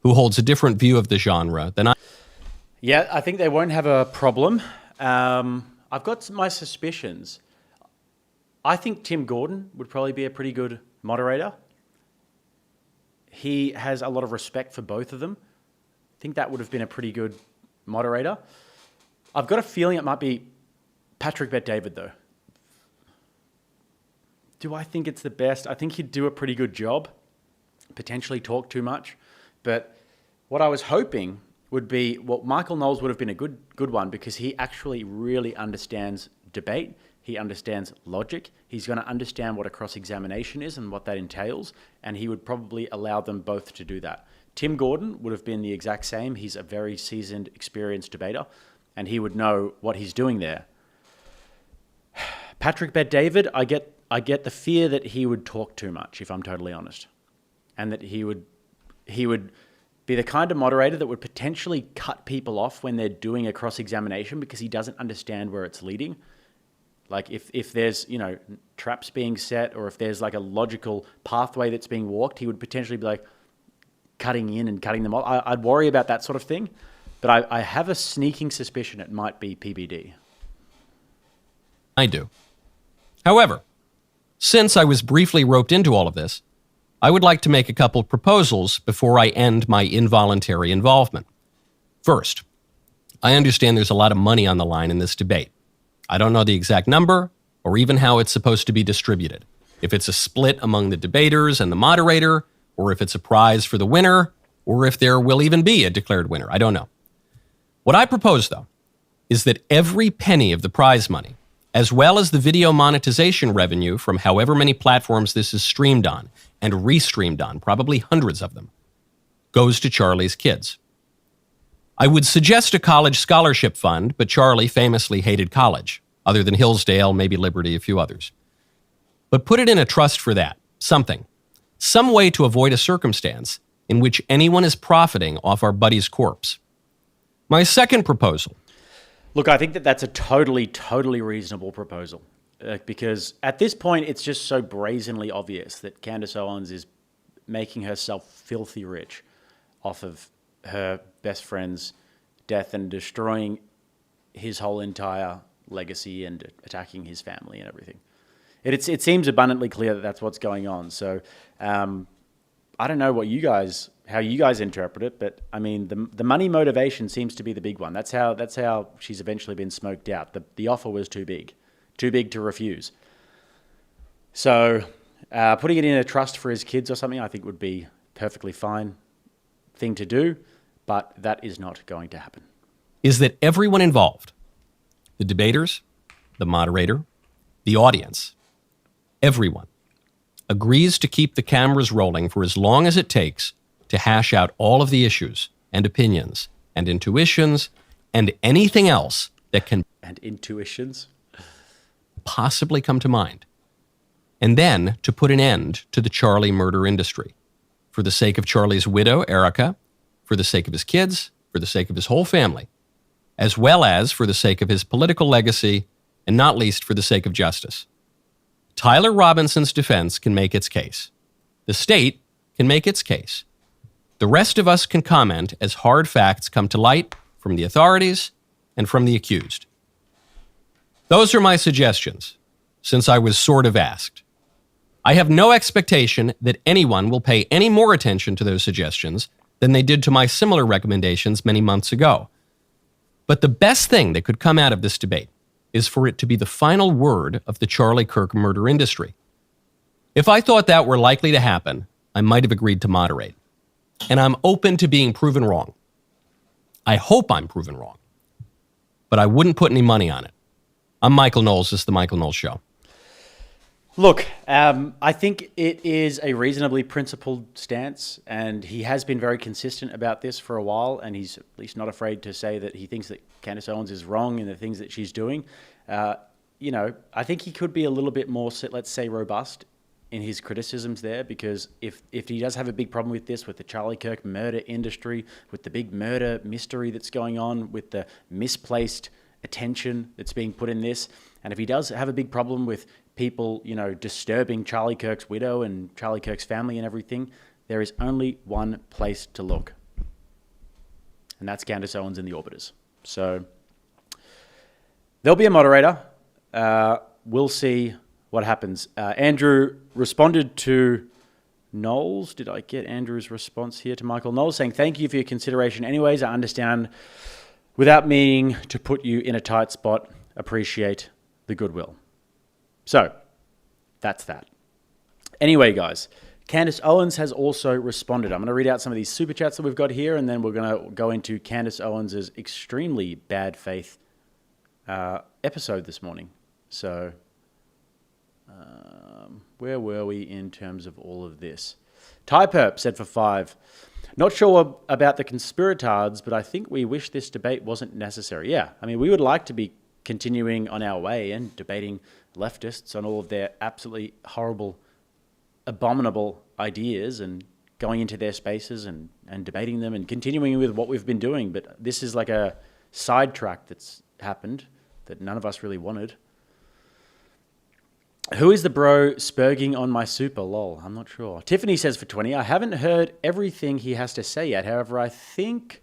who holds a different view of the genre than I. Yeah, I think they won't have a problem. I've got my suspicions. I think Tim Gordon would probably be a pretty good moderator. He has a lot of respect for both of them. I think that would have been a pretty good moderator. I've got a feeling it might be Patrick Bet-David, though. Do I think it's the best? I think he'd do a pretty good job, potentially talk too much. But what I was hoping would be, well, Michael Knowles would have been a good one because he actually really understands debate. He understands logic. He's going to understand what a cross-examination is and what that entails, and he would probably allow them both to do that. Tim Gordon would have been the exact same. He's a very seasoned, experienced debater, and he would know what he's doing there. Patrick Bet-David, I get the fear that he would talk too much, if I'm totally honest, and that he would be the kind of moderator that would potentially cut people off when they're doing a cross-examination because he doesn't understand where it's leading. Like if there's, traps being set or if there's like a logical pathway that's being walked, he would potentially be like cutting in and cutting them off. I'd worry about that sort of thing, but I have a sneaking suspicion it might be PBD. I do. However, since I was briefly roped into all of this, I would like to make a couple of proposals before I end my involuntary involvement. First, I understand there's a lot of money on the line in this debate. I don't know the exact number or even how it's supposed to be distributed. If it's a split among the debaters and the moderator, or if it's a prize for the winner, or if there will even be a declared winner. I don't know. What I propose, though, is that every penny of the prize money, as well as the video monetization revenue from however many platforms this is streamed on and restreamed on, probably hundreds of them, goes to Charlie's kids. I would suggest a college scholarship fund, but Charlie famously hated college, other than Hillsdale, maybe Liberty, a few others. But put it in a trust for that, something, some way to avoid a circumstance in which anyone is profiting off our buddy's corpse. My second proposal. Look, I think that's a totally reasonable proposal because at this point, it's just so brazenly obvious that Candace Owens is making herself filthy rich off of her best friend's death and destroying his whole entire legacy and attacking his family and everything. It seems abundantly clear that that's what's going on. So I don't know how you guys interpret it, but I mean the money motivation seems to be the big one. That's how she's eventually been smoked out. The offer was too big to refuse. So putting it in a trust for his kids or something, I think would be perfectly fine thing to do, but that is not going to happen. Is that everyone involved, the debaters, the moderator, the audience, everyone, agrees to keep the cameras rolling for as long as it takes to hash out all of the issues and opinions and intuitions and anything else that can possibly come to mind. And then to put an end to the Charlie murder industry for the sake of Charlie's widow, Erica, for the sake of his kids, for the sake of his whole family, as well as for the sake of his political legacy, and not least for the sake of justice. Tyler Robinson's defense can make its case. The state can make its case. The rest of us can comment as hard facts come to light from the authorities and from the accused. Those are my suggestions, since I was sort of asked. I have no expectation that anyone will pay any more attention to those suggestions than they did to my similar recommendations many months ago. But the best thing that could come out of this debate is for it to be the final word of the Charlie Kirk murder industry. If I thought that were likely to happen, I might have agreed to moderate. And I'm open to being proven wrong. I hope I'm proven wrong. But I wouldn't put any money on it. I'm Michael Knowles. This is The Michael Knowles Show. Look, I think it is a reasonably principled stance, and he has been very consistent about this for a while, and he's at least not afraid to say that he thinks that Candace Owens is wrong in the things that she's doing. I think he could be a little bit more, let's say, robust in his criticisms there, because if he does have a big problem with this, with the Charlie Kirk murder industry, with the big murder mystery that's going on, with the misplaced attention that's being put in this, and if he does have a big problem with people, disturbing Charlie Kirk's widow and Charlie Kirk's family and everything, there is only one place to look. And that's Candace Owens in the Orbiters. So there'll be a moderator. We'll see what happens. Andrew responded to Knowles. Did I get Andrew's response here to Michael Knowles saying, thank you for your consideration anyways. I understand without meaning to put you in a tight spot. Appreciate the goodwill. So that's that. Anyway, guys, Candace Owens has also responded. I'm going to read out some of these super chats that we've got here, and then we're going to go into Candace Owens' extremely bad faith episode this morning. So where were we in terms of all of this? Typerp said for 5, not sure about the conspiratards, but I think we wish this debate wasn't necessary. Yeah, I mean, we would like to be continuing on our way and debating leftists on all of their absolutely horrible, abominable ideas and going into their spaces and debating them and continuing with what we've been doing. But this is like a sidetrack that's happened that none of us really wanted. Who is the bro spurging on my super? Lol, I'm not sure. Tiffany says for 20, I haven't heard everything he has to say yet. However, I think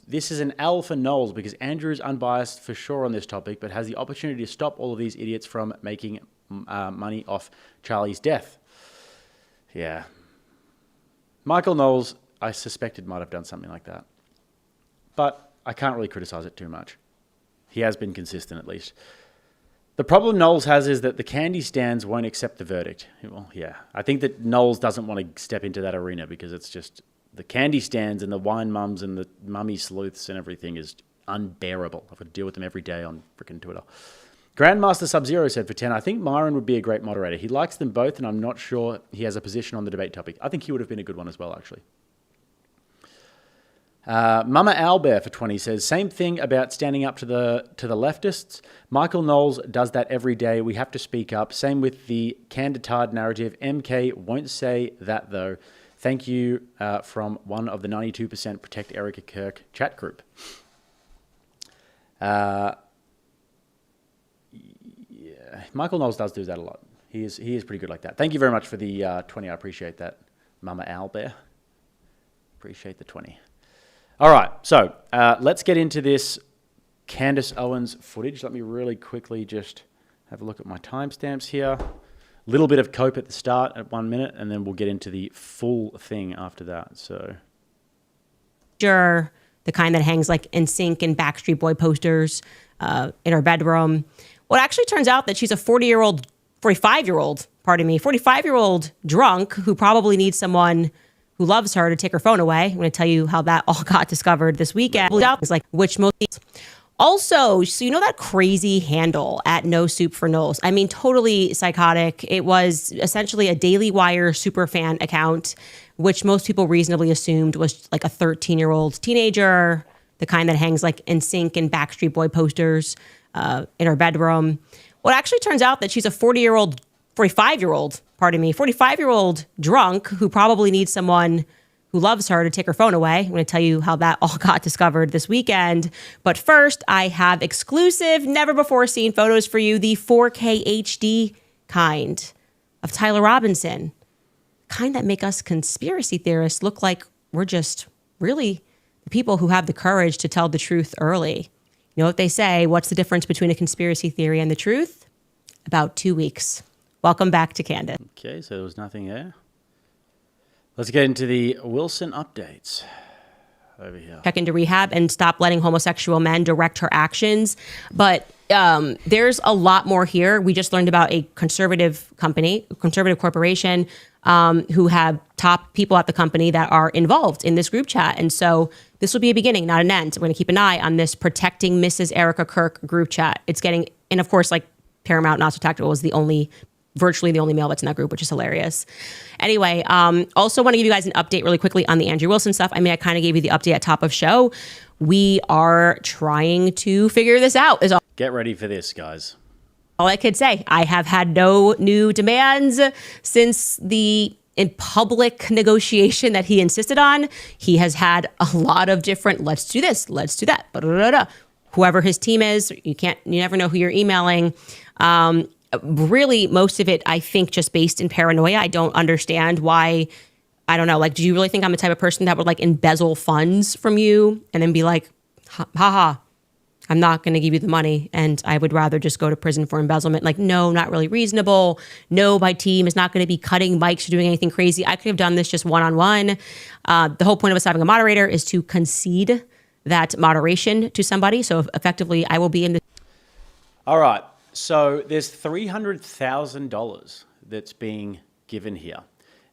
this is an L for Knowles because Andrew is unbiased for sure on this topic, but has the opportunity to stop all of these idiots from making money off Charlie's death. Yeah. Michael Knowles, I suspected, might have done something like that. But I can't really criticize it too much. He has been consistent, at least. The problem Knowles has is that the candy stands won't accept the verdict. Well, yeah. I think that Knowles doesn't want to step into that arena because it's just the candy stands and the wine mums and the mummy sleuths and everything is unbearable. I've got to deal with them every day on freaking Twitter. Grandmaster Sub-Zero said for 10, I think Myron would be a great moderator. He likes them both, and I'm not sure he has a position on the debate topic. I think he would have been a good one as well, actually. Mama Owlbear for 20 says, same thing about standing up to the leftists. Michael Knowles does that every day. We have to speak up. Same with the Canditard narrative. MK won't say that, though. Thank you from one of the 92% Protect Erica Kirk chat group. Yeah, Michael Knowles does do that a lot. He is pretty good like that. Thank you very much for the 20. I appreciate that, Mama Owlbear. Appreciate the 20. All right, so let's get into this Candace Owens footage. Let me really quickly just have a look at my timestamps here. Little bit of cope at the start at 1 minute, and then we'll get into the full thing after that. So, the kind that hangs like NSYNC and Backstreet Boy posters in her bedroom. Well, it actually turns out that she's a 45-year-old drunk who probably needs someone who loves her to take her phone away. I'm going to tell you how that all got discovered this weekend. It's like which most. Also, so you know that crazy handle at No Soup for Knowles? I mean, totally psychotic. It was essentially a Daily Wire superfan account, which most people reasonably assumed was like a 13-year-old teenager, the kind that hangs like NSYNC and Backstreet Boy posters in her bedroom. Well, it actually turns out that she's a 45-year-old drunk who probably needs someone who loves her to take her phone away. I'm going to tell you how that all got discovered this weekend. But first, I have exclusive, never before seen photos for you, the 4K HD kind of Tyler Robinson, kind that make us conspiracy theorists look like we're just really the people who have the courage to tell the truth early. You know what they say, what's the difference between a conspiracy theory and the truth? About 2 weeks. Welcome back to Candace. Okay, so there was nothing there. Let's get into the Wilson updates over here. Check into rehab and stop letting homosexual men direct her actions. But there's a lot more here. We just learned about a conservative corporation who have top people at the company that are involved in this group chat. And so this will be a beginning, not an end. We're going to keep an eye on this Protecting Mrs. Erica Kirk group chat. It's getting, and of course, like Paramount Not So Tactical is virtually the only male that's in that group, which is hilarious. Anyway, also want to give you guys an update really quickly on the Andrew Wilson stuff. I mean, I kind of gave you the update at top of show. We are trying to figure this out. Get ready for this, guys. All I could say. I have had no new demands since the in public negotiation that he insisted on. He has had a lot of different, let's do this, let's do that, whoever his team is, you never know who you're emailing. Really, most of it, I think, just based in paranoia. I don't understand why. I don't know. Like, do you really think I'm the type of person that would like embezzle funds from you and then be like, haha, I'm not going to give you the money and I would rather just go to prison for embezzlement? Like, no, not really reasonable. No, my team is not going to be cutting mics or doing anything crazy. I could have done this just one-on-one. The whole point of us having a moderator is to concede that moderation to somebody. So effectively, I will be in the... All right. So there's $300,000 that's being given here.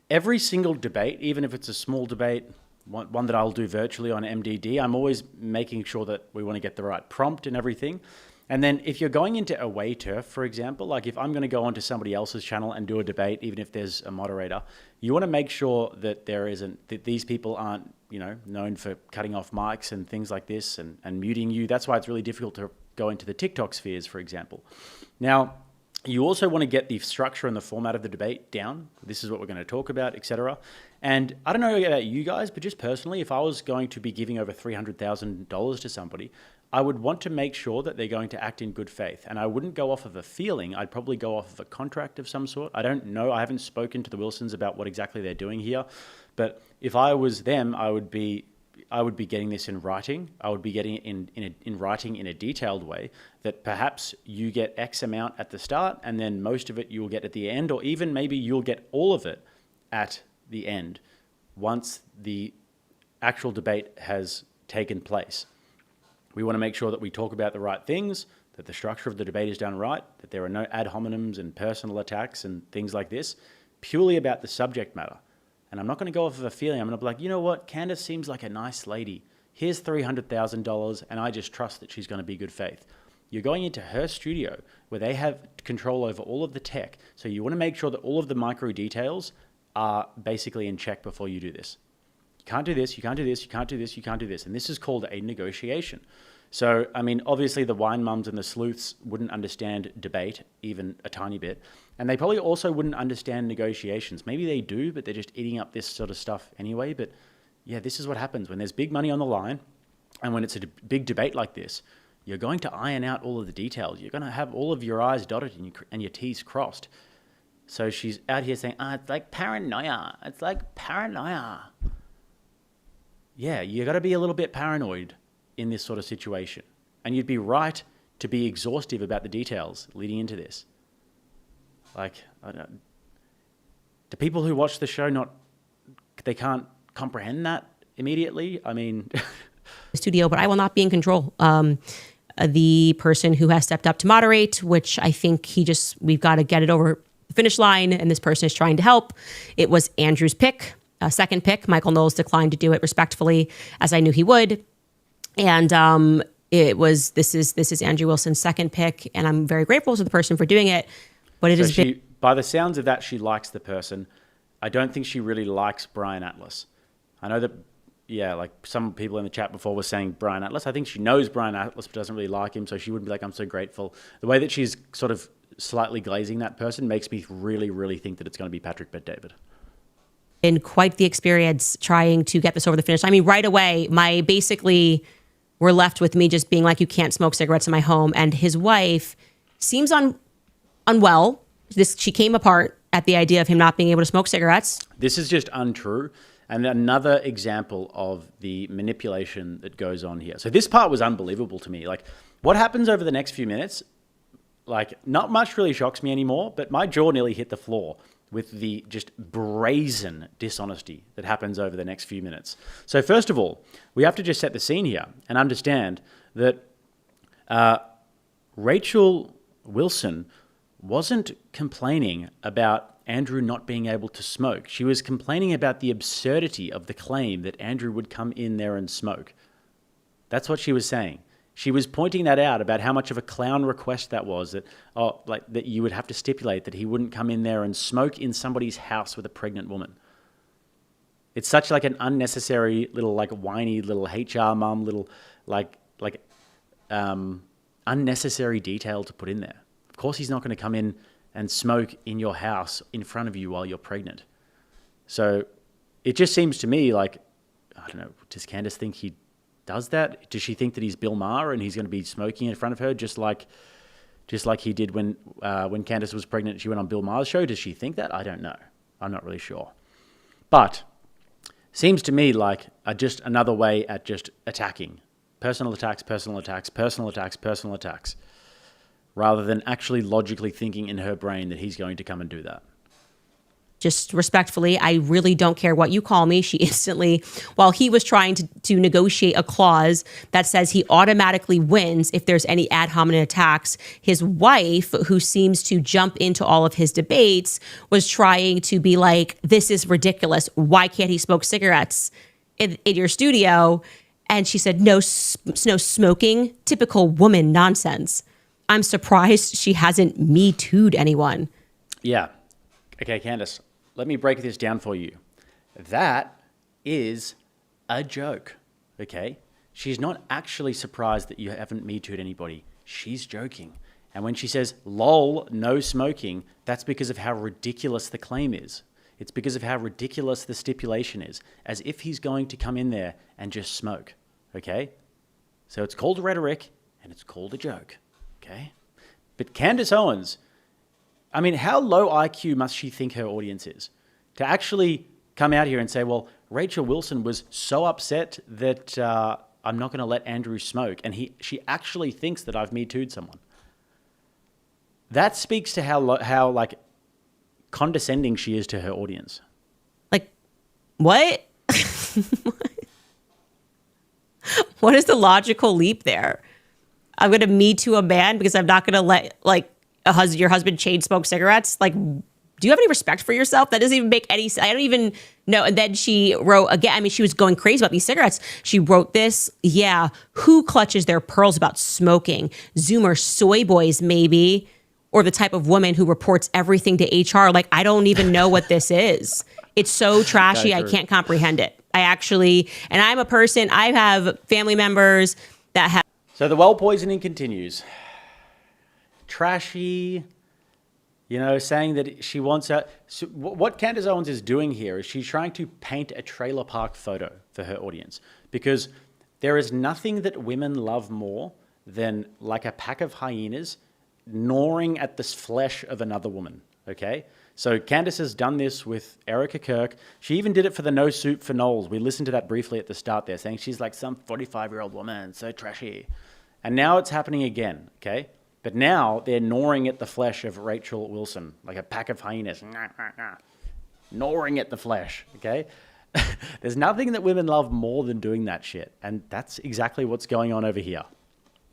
Every single debate, even if it's a small debate, one that I'll do virtually on MDD, I'm always making sure that we want to get the right prompt and everything. And then if you're going into away turf, for example, like if I'm going to go onto somebody else's channel and do a debate, even if there's a moderator, you want to make sure that that these people aren't, known for cutting off mics and things like this and muting you. That's why it's really difficult to go into the TikTok spheres, for example. Now, you also want to get the structure and the format of the debate down. This is what we're going to talk about, etc. And I don't know about you guys, but just personally, if I was going to be giving over $300,000 to somebody, I would want to make sure that they're going to act in good faith. And I wouldn't go off of a feeling. I'd probably go off of a contract of some sort. I don't know. I haven't spoken to the Wilsons about what exactly they're doing here. But if I was them, I would be getting this in writing. I would be getting it in writing in a detailed way that perhaps you get X amount at the start and then most of it you'll get at the end, or even maybe you'll get all of it at the end once the actual debate has taken place. We want to make sure that we talk about the right things, that the structure of the debate is done right, that there are no ad hominems and personal attacks and things like this, purely about the subject matter. And I'm not going to go off of a feeling. I'm going to be like, you know what? Candace seems like a nice lady. Here's $300,000, and I just trust that she's going to be good faith. You're going into her studio where they have control over all of the tech. So you want to make sure that all of the micro details are basically in check before you do this. You can't do this, you can't do this, you can't do this, you can't do this. And this is called a negotiation. So, I mean, obviously the wine mums and the sleuths wouldn't understand debate, even a tiny bit. And they probably also wouldn't understand negotiations. Maybe they do, but they're just eating up this sort of stuff anyway. But yeah, this is what happens when there's big money on the line and when it's a big debate like this. You're going to iron out all of the details. You're going to have all of your I's dotted and your T's crossed. So she's out here saying, it's like paranoia. It's like paranoia. Yeah, you got to be a little bit paranoid in this sort of situation. And you'd be right to be exhaustive about the details leading into this. Like, do people who watch the show they can't comprehend that immediately? I mean... studio, but I will not be in control. The person who has stepped up to moderate, which I think we've got to get it over the finish line, and this person is trying to help. It was Andrew's pick, second pick. Michael Knowles declined to do it respectfully, as I knew he would. And this is Andrew Wilson's second pick, and I'm very grateful to the person for doing it. But it has been... By the sounds of that, she likes the person. I don't think she really likes Brian Atlas. I know that, like some people in the chat before were saying Brian Atlas. I think she knows Brian Atlas but doesn't really like him, so she wouldn't be like, I'm so grateful. The way that she's sort of slightly glazing that person makes me really, really think that it's going to be Patrick Bet-David. in quite the experience trying to get this over the finish. I mean, right away, we're left with me just being like, you can't smoke cigarettes in my home. And his wife seems unwell. She came apart at the idea of him not being able to smoke cigarettes. This is just untrue. And another example of the manipulation that goes on here. So this part was unbelievable to me. Like, what happens over the next few minutes, like, not much really shocks me anymore, but my jaw nearly hit the floor with the just brazen dishonesty that happens over the next few minutes. So first of all, we have to just set the scene here and understand that Rachel Wilson wasn't complaining about Andrew not being able to smoke. She was complaining about the absurdity of the claim that Andrew would come in there and smoke. That's what she was saying. She was pointing that out about how much of a clown request that was, that that you would have to stipulate that he wouldn't come in there and smoke in somebody's house with a pregnant woman. It's such like an unnecessary little like whiny little HR mom little unnecessary detail to put in there. Of course he's not going to come in and smoke in your house in front of you while you're pregnant. So it just seems to me like, I don't know, does Candace think he does that? Does she think that he's Bill Maher and he's going to be smoking in front of her just like he did when Candace was pregnant and she went on Bill Maher's show? Does she think that? I don't know. I'm not really sure. But seems to me like just another way at just attacking. Personal attacks, personal attacks, personal attacks, personal attacks. Rather than actually logically thinking in her brain that he's going to come and do that. Just respectfully, I really don't care what you call me. She instantly, while he was trying to negotiate a clause that says he automatically wins if there's any ad hominem attacks, his wife, who seems to jump into all of his debates, was trying to be like, this is ridiculous. Why can't he smoke cigarettes in your studio? And she said, no smoking, typical woman nonsense. I'm surprised she hasn't Me Too'd anyone. Yeah. Okay, Candace, let me break this down for you. That is a joke, okay? She's not actually surprised that you haven't Me Too'd anybody. She's joking. And when she says, lol, no smoking, that's because of how ridiculous the claim is. It's because of how ridiculous the stipulation is, as if he's going to come in there and just smoke, okay? So it's called rhetoric and it's called a joke. Okay, but Candace Owens, I mean, how low IQ must she think her audience is to actually come out here and say, well, Rachel Wilson was so upset that I'm not going to let Andrew smoke, and she actually thinks that I've Me Too'd someone. That speaks to how like condescending she is to her audience. Like, what? What is the logical leap there? I'm going to Me Too a man because I'm not going to let like your husband chain smoke cigarettes. Like, do you have any respect for yourself? That doesn't even make any sense. I don't even know. And then she wrote again. I mean, she was going crazy about these cigarettes. She wrote this. Yeah. Who clutches their pearls about smoking? Zoomer soy boys, maybe. Or the type of woman who reports everything to HR. Like, I don't even know what this is. It's so trashy. I can't comprehend it. And I'm a person, I have family members that have. So the well poisoning continues. Trashy, saying that she wants her. So what Candace Owens is doing here is she's trying to paint a trailer park photo for her audience, because there is nothing that women love more than like a pack of hyenas gnawing at the flesh of another woman, okay? So Candace has done this with Erica Kirk. She even did it for the No Soup for Knowles. We listened to that briefly at the start there, saying she's like some 45-year-old woman, so trashy. And now it's happening again, okay? But now they're gnawing at the flesh of Rachel Wilson, like a pack of hyenas. Gnawing at the flesh, okay? There's nothing that women love more than doing that shit. And that's exactly what's going on over here.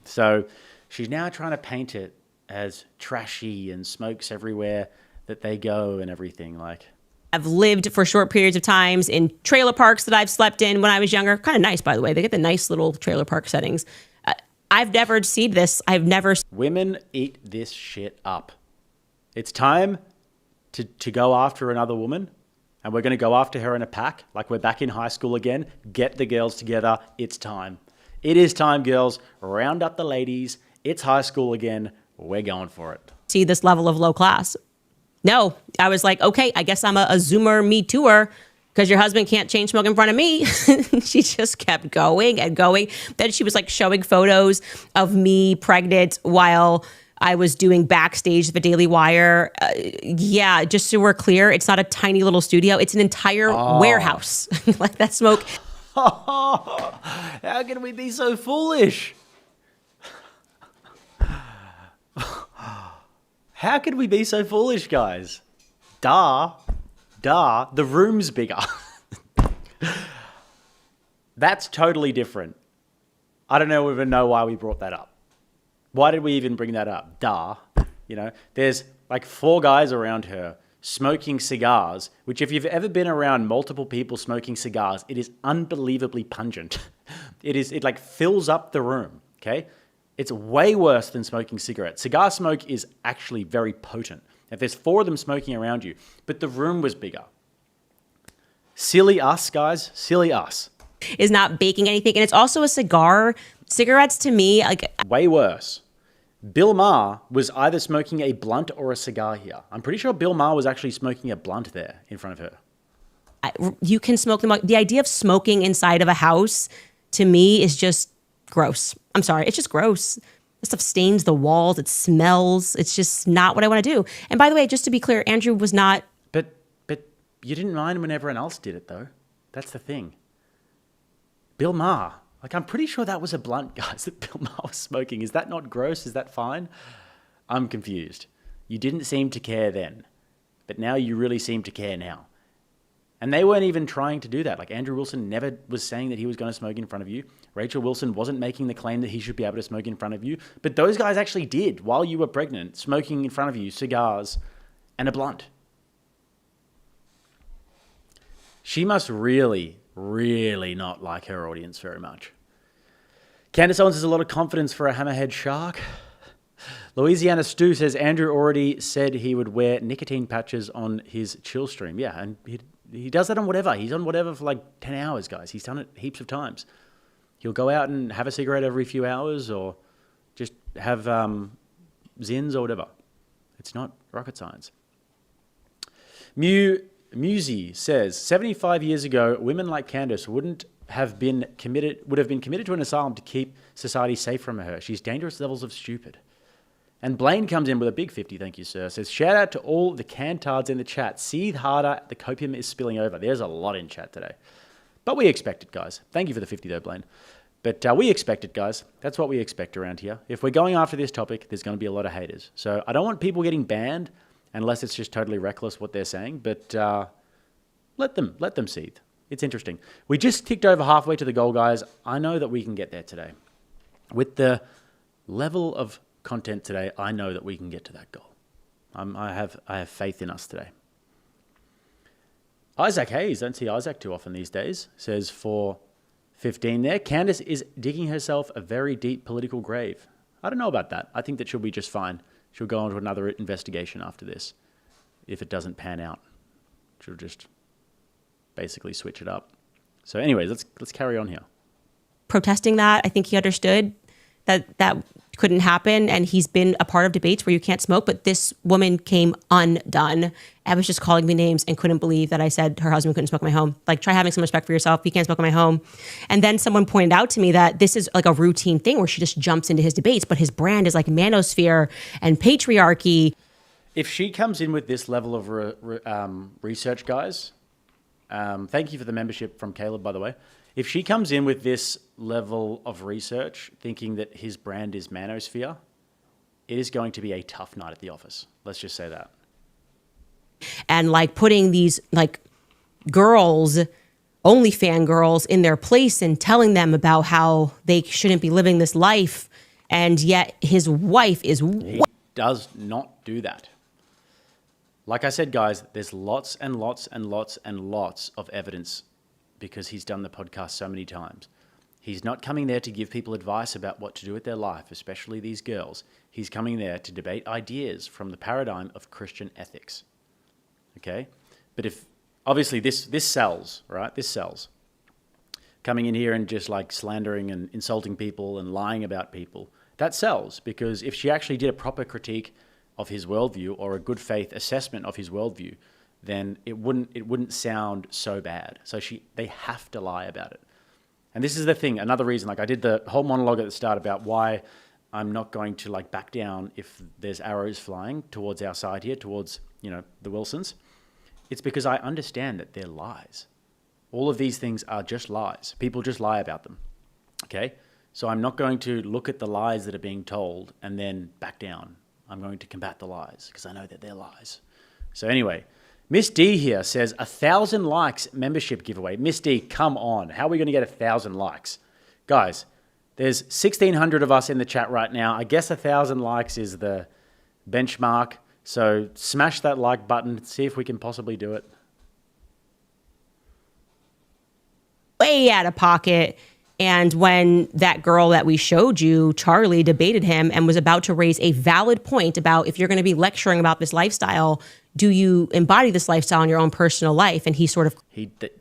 So she's now trying to paint it as trashy and smokes everywhere that they go and everything. Like, I've lived for short periods of times in trailer parks that I've slept in when I was younger. Kind of nice, by the way. They get the nice little trailer park settings. I've never seen this. Women eat this shit up. It's time to go after another woman, and we're going to go after her in a pack, like we're back in high school again. Get the girls together. It's time. It is time, girls. Round up the ladies. It's high school again. We're going for it. See this level of low class. No, I was like, okay, I guess I'm a Zoomer Me Too'er. because your husband can't chain smoke in front of me. She just kept going and going. Then she was like showing photos of me pregnant while I was doing backstage at the Daily Wire. Yeah, just so we're clear, it's not a tiny little studio. It's an entire warehouse. Like that smoke. How can we be so foolish? How could we be so foolish, guys? The room's bigger. That's totally different. I don't even know why we brought that up. Why did we even bring that up? There's like 4 guys around her smoking cigars, which if you've ever been around multiple people smoking cigars, it is unbelievably pungent. It like fills up the room, okay? It's way worse than smoking cigarettes. Cigar smoke is actually very potent. If there's 4 of them smoking around you, but the room was bigger. Silly us, guys. Silly us. Is not baking anything. And it's also a cigar. Cigarettes to me, like... Way worse. Bill Maher was either smoking a blunt or a cigar here. I'm pretty sure Bill Maher was actually smoking a blunt there in front of her. You can smoke them. The idea of smoking inside of a house, to me, is just gross. I'm sorry. It's just gross. This stuff stains the walls. It smells. It's just not what I want to do. And by the way, just to be clear, Andrew was not... But you didn't mind when everyone else did it, though. That's the thing. Bill Maher. Like, I'm pretty sure that was a blunt, guys, that Bill Maher was smoking. Is that not gross? Is that fine? I'm confused. You didn't seem to care then, but now you really seem to care now. And they weren't even trying to do that. Like, Andrew Wilson never was saying that he was going to smoke in front of you. Rachel Wilson wasn't making the claim that he should be able to smoke in front of you. But those guys actually did, while you were pregnant, smoking in front of you, cigars and a blunt. She must really not like her audience very much. Candace Owens has a lot of confidence for a hammerhead shark. Louisiana Stu says Andrew already said he would wear nicotine patches on his chill stream. Yeah, and he does that on whatever. He's on whatever for like 10 hours, guys. He's done it heaps of times. He'll go out and have a cigarette every few hours or just have Zins or whatever. It's not rocket science. Musey says 75 years ago, women like Candace would have been committed to an asylum to keep society safe from her. She's dangerous levels of stupid. And Blaine comes in with a big 50, thank you, sir. Says, shout out to all the cantards in the chat. Seethe harder, the copium is spilling over. There's a lot in chat today. But we expect it, guys. Thank you for the 50 though, Blaine. But we expect it, guys. That's what we expect around here. If we're going after this topic, there's going to be a lot of haters. So I don't want people getting banned unless it's just totally reckless what they're saying. But let them seethe. It's interesting. We just ticked over halfway to the goal, guys. I know that we can get there today. With the level of content today, I know that we can get to that goal. I have faith in us today. Isaac Hayes, don't see Isaac too often these days, says for 15 there, Candace is digging herself a very deep political grave. I don't know about that. I think that she'll be just fine. She'll go on to another investigation after this. If it doesn't pan out, she'll just basically switch it up. So anyways, let's carry on here. Protesting that, I think he understood that couldn't happen, and he's been a part of debates where you can't smoke, but this woman came undone. I was just calling me names and couldn't believe that I said her husband couldn't smoke in my home. Like, try having some respect for yourself. You can't smoke in my home. And then someone pointed out to me that this is like a routine thing where she just jumps into his debates, but his brand is like manosphere and patriarchy. If she comes in with this level of research, guys, thank you for the membership from Caleb, by the way. If she comes in with this level of research, thinking that his brand is manosphere, it is going to be a tough night at the office. Let's just say that. And like putting these like girls, OnlyFans girls, in their place and telling them about how they shouldn't be living this life. And yet his wife is... He does not do that. Like I said, guys, there's lots and lots and lots and lots of evidence because he's done the podcast so many times. He's not coming there to give people advice about what to do with their life, especially these girls. He's coming there to debate ideas from the paradigm of Christian ethics. Okay? But if, obviously this sells, right? This sells. Coming in here and just like slandering and insulting people and lying about people, that sells, because if she actually did a proper critique of his worldview or a good faith assessment of his worldview, then it wouldn't sound so bad. So they have to lie about it. And this is the thing, another reason, like I did the whole monologue at the start about why I'm not going to like back down if there's arrows flying towards our side here, towards, the Wilsons. It's because I understand that they're lies. All of these things are just lies. People just lie about them. Okay? So I'm not going to look at the lies that are being told and then back down. I'm going to combat the lies because I know that they're lies. So anyway, Miss D here says 1,000 likes membership giveaway. Miss D, come on. How are we going to get 1,000 likes? Guys, there's 1,600 of us in the chat right now. I guess 1,000 likes is the benchmark. So smash that like button. See if we can possibly do it. Way out of pocket. And when that girl that we showed you, Charlie, debated him and was about to raise a valid point about if you're going to be lecturing about this lifestyle, do you embody this lifestyle in your own personal life? And he sort of...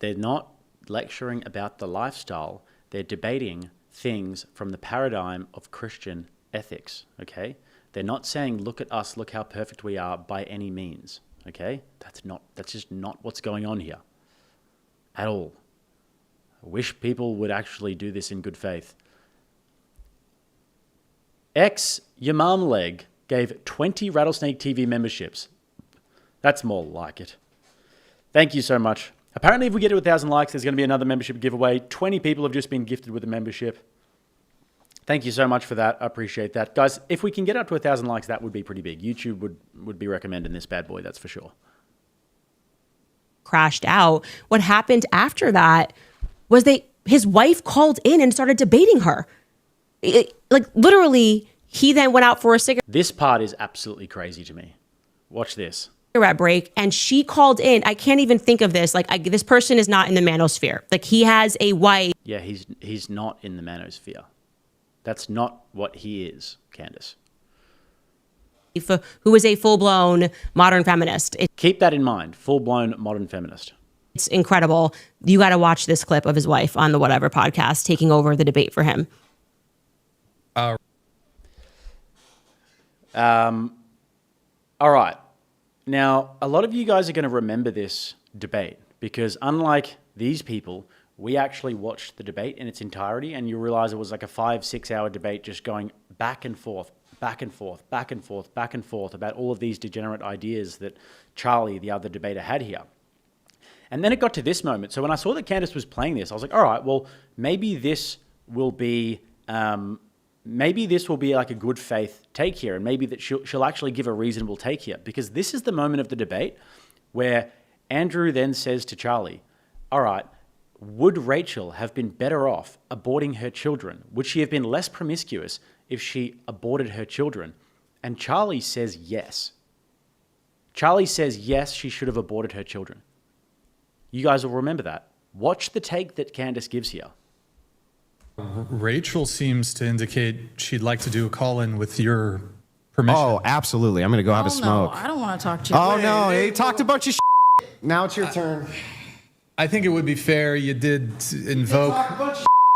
They're not lecturing about the lifestyle. They're debating things from the paradigm of Christian ethics, okay? They're not saying, look at us, look how perfect we are by any means, okay? That's just not what's going on here at all. I wish people would actually do this in good faith. Your mom leg gave 20 Rattlesnake TV memberships. That's more like it. Thank you so much. Apparently, if we get to 1,000 likes, there's going to be another membership giveaway. 20 people have just been gifted with a membership. Thank you so much for that. I appreciate that. Guys, if we can get up to 1,000 likes, that would be pretty big. YouTube would be recommending this bad boy, that's for sure. Crashed out. What happened after that was his wife called in and started debating her. Literally, he then went out for a cigarette. This part is absolutely crazy to me. Watch this. Cigarette break, and she called in. I can't even think of this. This person is not in the manosphere. He has a wife. Yeah, he's not in the manosphere. That's not what he is, Candace. Who is a full-blown modern feminist. Keep that in mind. Full-blown modern feminist. It's incredible. You got to watch this clip of his wife on the Whatever podcast taking over the debate for him. All right. Now, a lot of you guys are going to remember this debate because unlike these people, we actually watched the debate in its entirety, and you realize it was like a 5-6 hour debate just going back and forth, back and forth, back and forth, back and forth about all of these degenerate ideas that Charlie, the other debater, had here. And then it got to this moment. So when I saw that Candace was playing this, I was like, all right, well, maybe this will be like a good faith take here, and maybe that she'll actually give a reasonable take here, because this is the moment of the debate where Andrew then says to Charlie, all right, would Rachel have been better off aborting her children? Would she have been less promiscuous if she aborted her children? And Charlie says yes. Charlie says yes, she should have aborted her children. You guys will remember that. Watch the take that Candace gives here. Rachel seems to indicate she'd like to do a call-in with your permission. Oh, absolutely. I'm going to go have a smoke. No, I don't want to talk to you. Oh, no. He talked a bunch of Now it's your turn. I think it would be fair. You did invoke...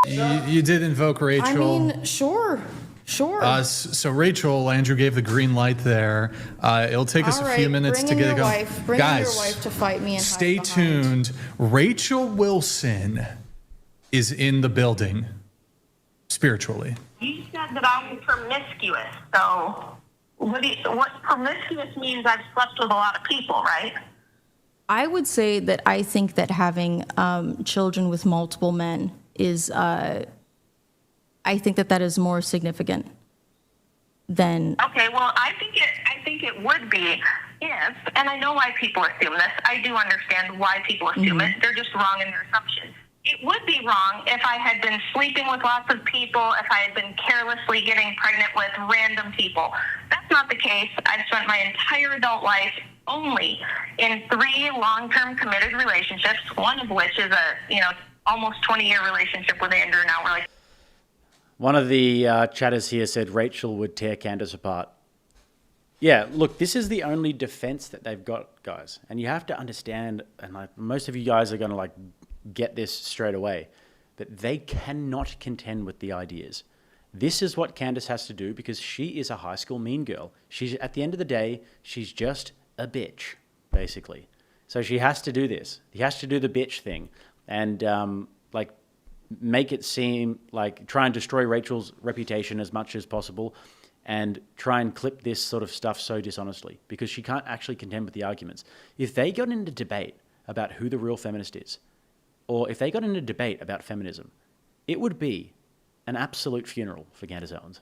You did invoke Rachel. I mean, sure. So Rachel, Andrew gave the green light there. It'll take us a few minutes to get it going. Bring in your wife to fight me. And stay tuned. Rachel Wilson is in the building spiritually. You said that I'm promiscuous. So what promiscuous means? I've slept with a lot of people, right? I would say that I think that having children with multiple men is... I think that is more significant than... Okay, well, I think it would be if, and I know why people assume this. I do understand why people assume it. They're just wrong in their assumptions. It would be wrong if I had been sleeping with lots of people, if I had been carelessly getting pregnant with random people. That's not the case. I've spent my entire adult life only in 3 long-term committed relationships, one of which is a, almost 20-year relationship with Andrew. Now we're like... One of the chatters here said Rachel would tear Candace apart. Yeah, look, this is the only defense that they've got, guys. And you have to understand, and most of you guys are going to get this straight away, that they cannot contend with the ideas. This is what Candace has to do because she is a high school mean girl. She's, at the end of the day, she's just a bitch, basically. So she has to do this. He has to do the bitch thing and like make it seem like try and destroy Rachel's reputation as much as possible and try and clip this sort of stuff so dishonestly because she can't actually contend with the arguments. If they got into debate about who the real feminist is, or if they got into debate about feminism, it would be an absolute funeral for Candace Owens.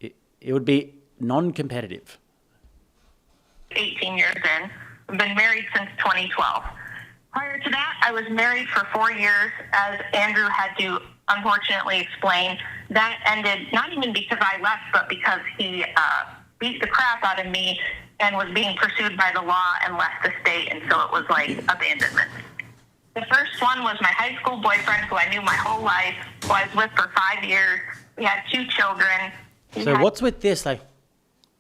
It would be non-competitive. 18 years in. I've been married since 2012. Prior to that, I was married for 4 years, as Andrew had to unfortunately explain. That ended not even because I left, but because he beat the crap out of me and was being pursued by the law and left the state, and so it was like abandonment. The first one was my high school boyfriend, who I knew my whole life, who I was with for 5 years. We had 2 children. So what's with this? Like,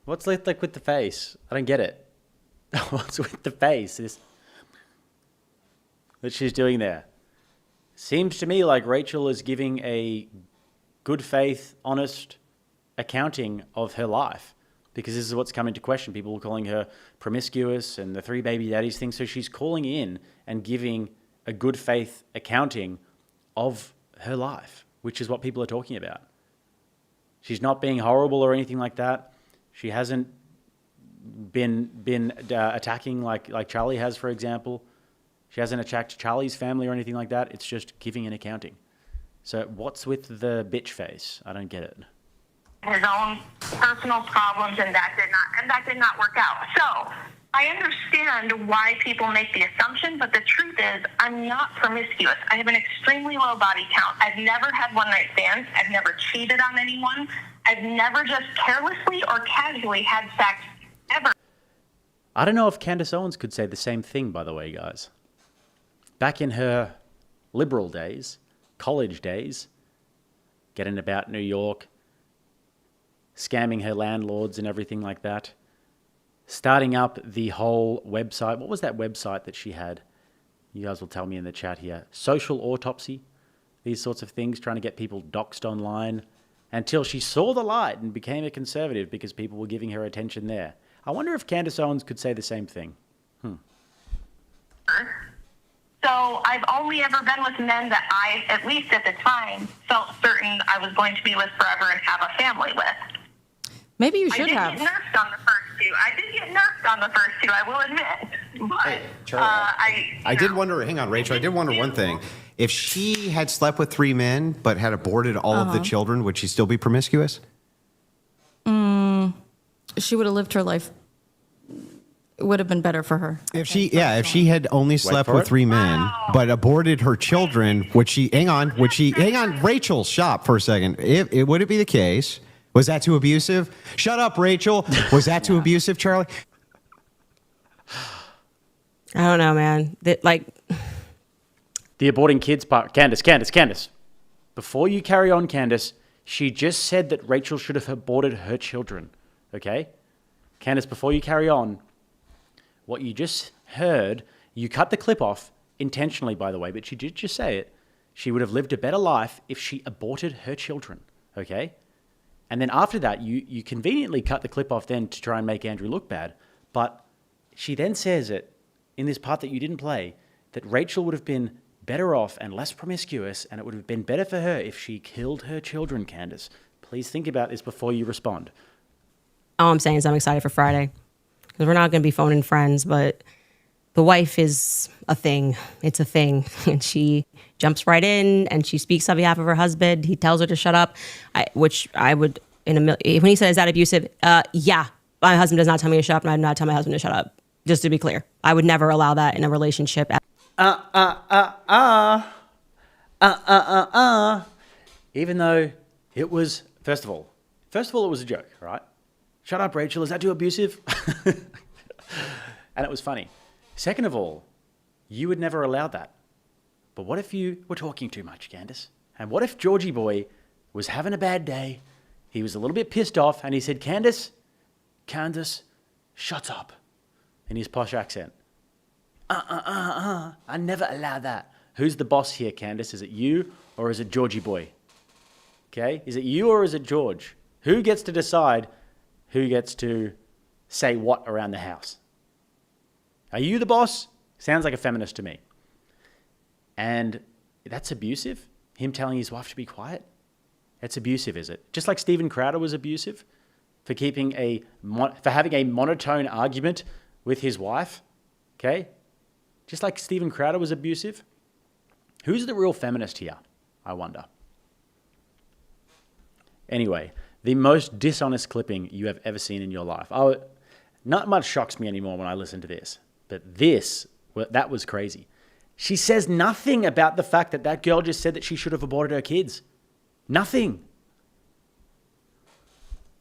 what's like with the face? I don't get it. What's with the face? This that she's doing there. Seems to me like Rachel is giving a good faith, honest accounting of her life because this is what's come into question. People are calling her promiscuous and the 3 baby daddies thing. So she's calling in and giving a good faith accounting of her life, which is what people are talking about. She's not being horrible or anything like that. She hasn't been attacking like Charlie has, for example. She hasn't attacked Charlie's family or anything like that. It's just giving an accounting. So what's with the bitch face? I don't get it. His own personal problems, and that did not work out. So I understand why people make the assumption, but the truth is I'm not promiscuous. I have an extremely low body count. I've never had one-night stands. I've never cheated on anyone. I've never just carelessly or casually had sex ever. I don't know if Candace Owens could say the same thing, by the way, guys. Back in her liberal days, college days, getting about New York, scamming her landlords and everything like that, starting up the whole website. What was that website that she had? You guys will tell me in the chat here. Social autopsy, these sorts of things, trying to get people doxxed online until she saw the light and became a conservative because people were giving her attention there. I wonder if Candace Owens could say the same thing. So I've only ever been with men that I, at least at the time, felt certain I was going to be with forever and have a family with. Maybe you should I have. did get nerfed on the first 2. I did get nerfed on the first 2, I will admit. But Hey, Charlie, I did wonder, hang on, Rachel, I did wonder one thing. If she had slept with 3 men but had aborted all of the children, would she still be promiscuous? She would have lived her life. It would have been better for her. If she had only slept with 3 men but aborted her children, would she, Rachel, stop for a second. Would it be the case? Was that too abusive? Shut up, Rachel. Was that too abusive, Charlie? I don't know, man. The aborting kids part. Candace. Before you carry on, Candace, she just said that Rachel should have aborted her children. Okay? Candace, before you carry on, what you just heard, you cut the clip off intentionally, by the way, but she did just say it. She would have lived a better life if she aborted her children. Okay? And then after that, you conveniently cut the clip off then to try and make Andrew look bad. But she then says it in this part that you didn't play, that Rachel would have been better off and less promiscuous, and it would have been better for her if she killed her children, Candace. Please think about this before you respond. all I'm saying is I'm excited for Friday because we're not going to be phoning friends, but the wife is a thing. It's a thing. And she jumps right in and she speaks on behalf of her husband. He tells her to shut up, which I would, when he says, is that abusive? Yeah, my husband does not tell me to shut up, and I do not tell my husband to shut up. Just to be clear, I would never allow that in a relationship. Even though it was, first of all, it was a joke, right? Shut up, Rachel. Is that too abusive? And it was funny. Second of all, you would never allow that. But what if you were talking too much, Candace? And what if Georgie boy was having a bad day? He was a little bit pissed off and he said, Candace, shut up, in his posh accent. I never allow that. Who's the boss here, Candace? Is it you or is it Georgie boy? Okay? Is it you or is it George? Who gets to decide who gets to say what around the house? Are you the boss? Sounds like a feminist to me. And that's abusive? Him telling his wife to be quiet? It's abusive, is it? Just like Steven Crowder was abusive for having a monotone argument with his wife, okay? Just like Steven Crowder was abusive. Who's the real feminist here, I wonder? Anyway, the most dishonest clipping you have ever seen in your life. Not much shocks me anymore when I listen to this, but that was crazy. She says nothing about the fact that girl just said that she should have aborted her kids. Nothing.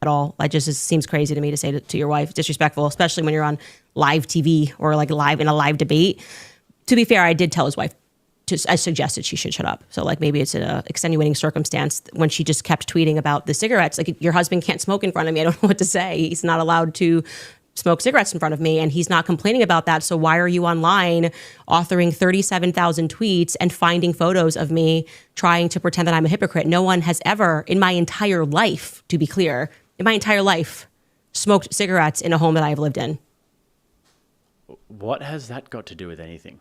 At all. It seems crazy to me to say to your wife, disrespectful, especially when you're on live TV or like live in a live debate. To be fair, I did tell his wife, I suggested she should shut up. So like maybe it's an extenuating circumstance when she just kept tweeting about the cigarettes. Like, your husband can't smoke in front of me. I don't know what to say. He's not allowed to smoke cigarettes in front of me, and he's not complaining about that. So why are you online authoring 37,000 tweets and finding photos of me trying to pretend that I'm a hypocrite? No one has ever in my entire life, to be clear, in my entire life, smoked cigarettes in a home that I've lived in. What has that got to do with anything?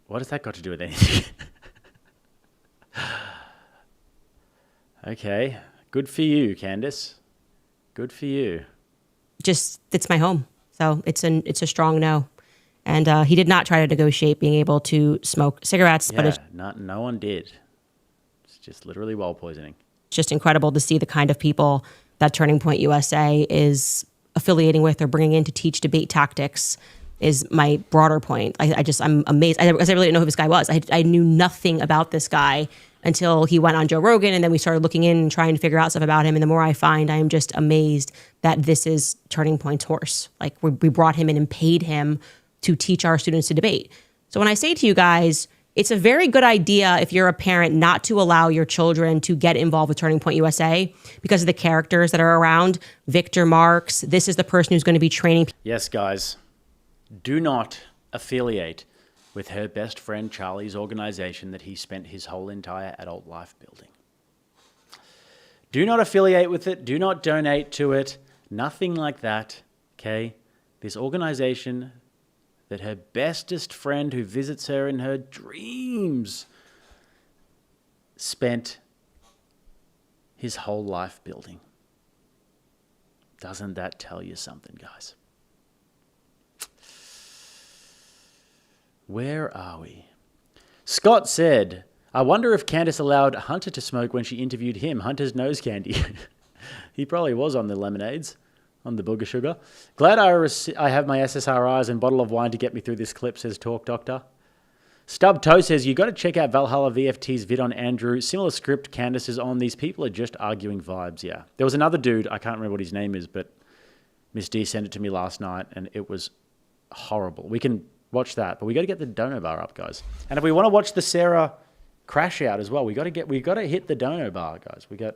What has that got to do with anything? Okay. Good for you, Candace. Good for you. It's my home. So it's a strong no. And he did not try to negotiate being able to smoke cigarettes. Yeah, but no one did. It's just literally well poisoning. It's just incredible to see the kind of people that Turning Point USA is affiliating with or bringing in to teach debate tactics is my broader point. I'm amazed. I really didn't know who this guy was. I knew nothing about this guy until he went on Joe Rogan, and then we started looking in and trying to figure out stuff about him. And the more I find, I am just amazed that this is Turning Point's horse. Like, we brought him in and paid him to teach our students to debate. So when I say to you guys, it's a very good idea if you're a parent not to allow your children to get involved with Turning Point USA because of the characters that are around. Victor Marx, this is the person who's going to be training. Yes, guys, do not affiliate with her best friend Charlie's organization that he spent his whole entire adult life building. Do not affiliate with it. Do not donate to it. Nothing like that, okay? This organization that her bestest friend who visits her in her dreams spent his whole life building. Doesn't that tell you something, guys? Where are we? Scott said, I wonder if Candace allowed Hunter to smoke when she interviewed him. Hunter's nose candy. He probably was on the lemonades, on the booger sugar. Glad I have my SSRIs and bottle of wine to get me through this clip, says Talk Doctor. Stub Toe says, you got to check out Valhalla VFT's vid on Andrew. Similar script Candace is on. These people are just arguing vibes, yeah. There was another dude, I can't remember what his name is, but Miss D sent it to me last night, and it was horrible. We can watch that, but we got to get the dono bar up, guys. And if we want to watch the Sarah crash out as well, we got to hit the dono bar, guys. We got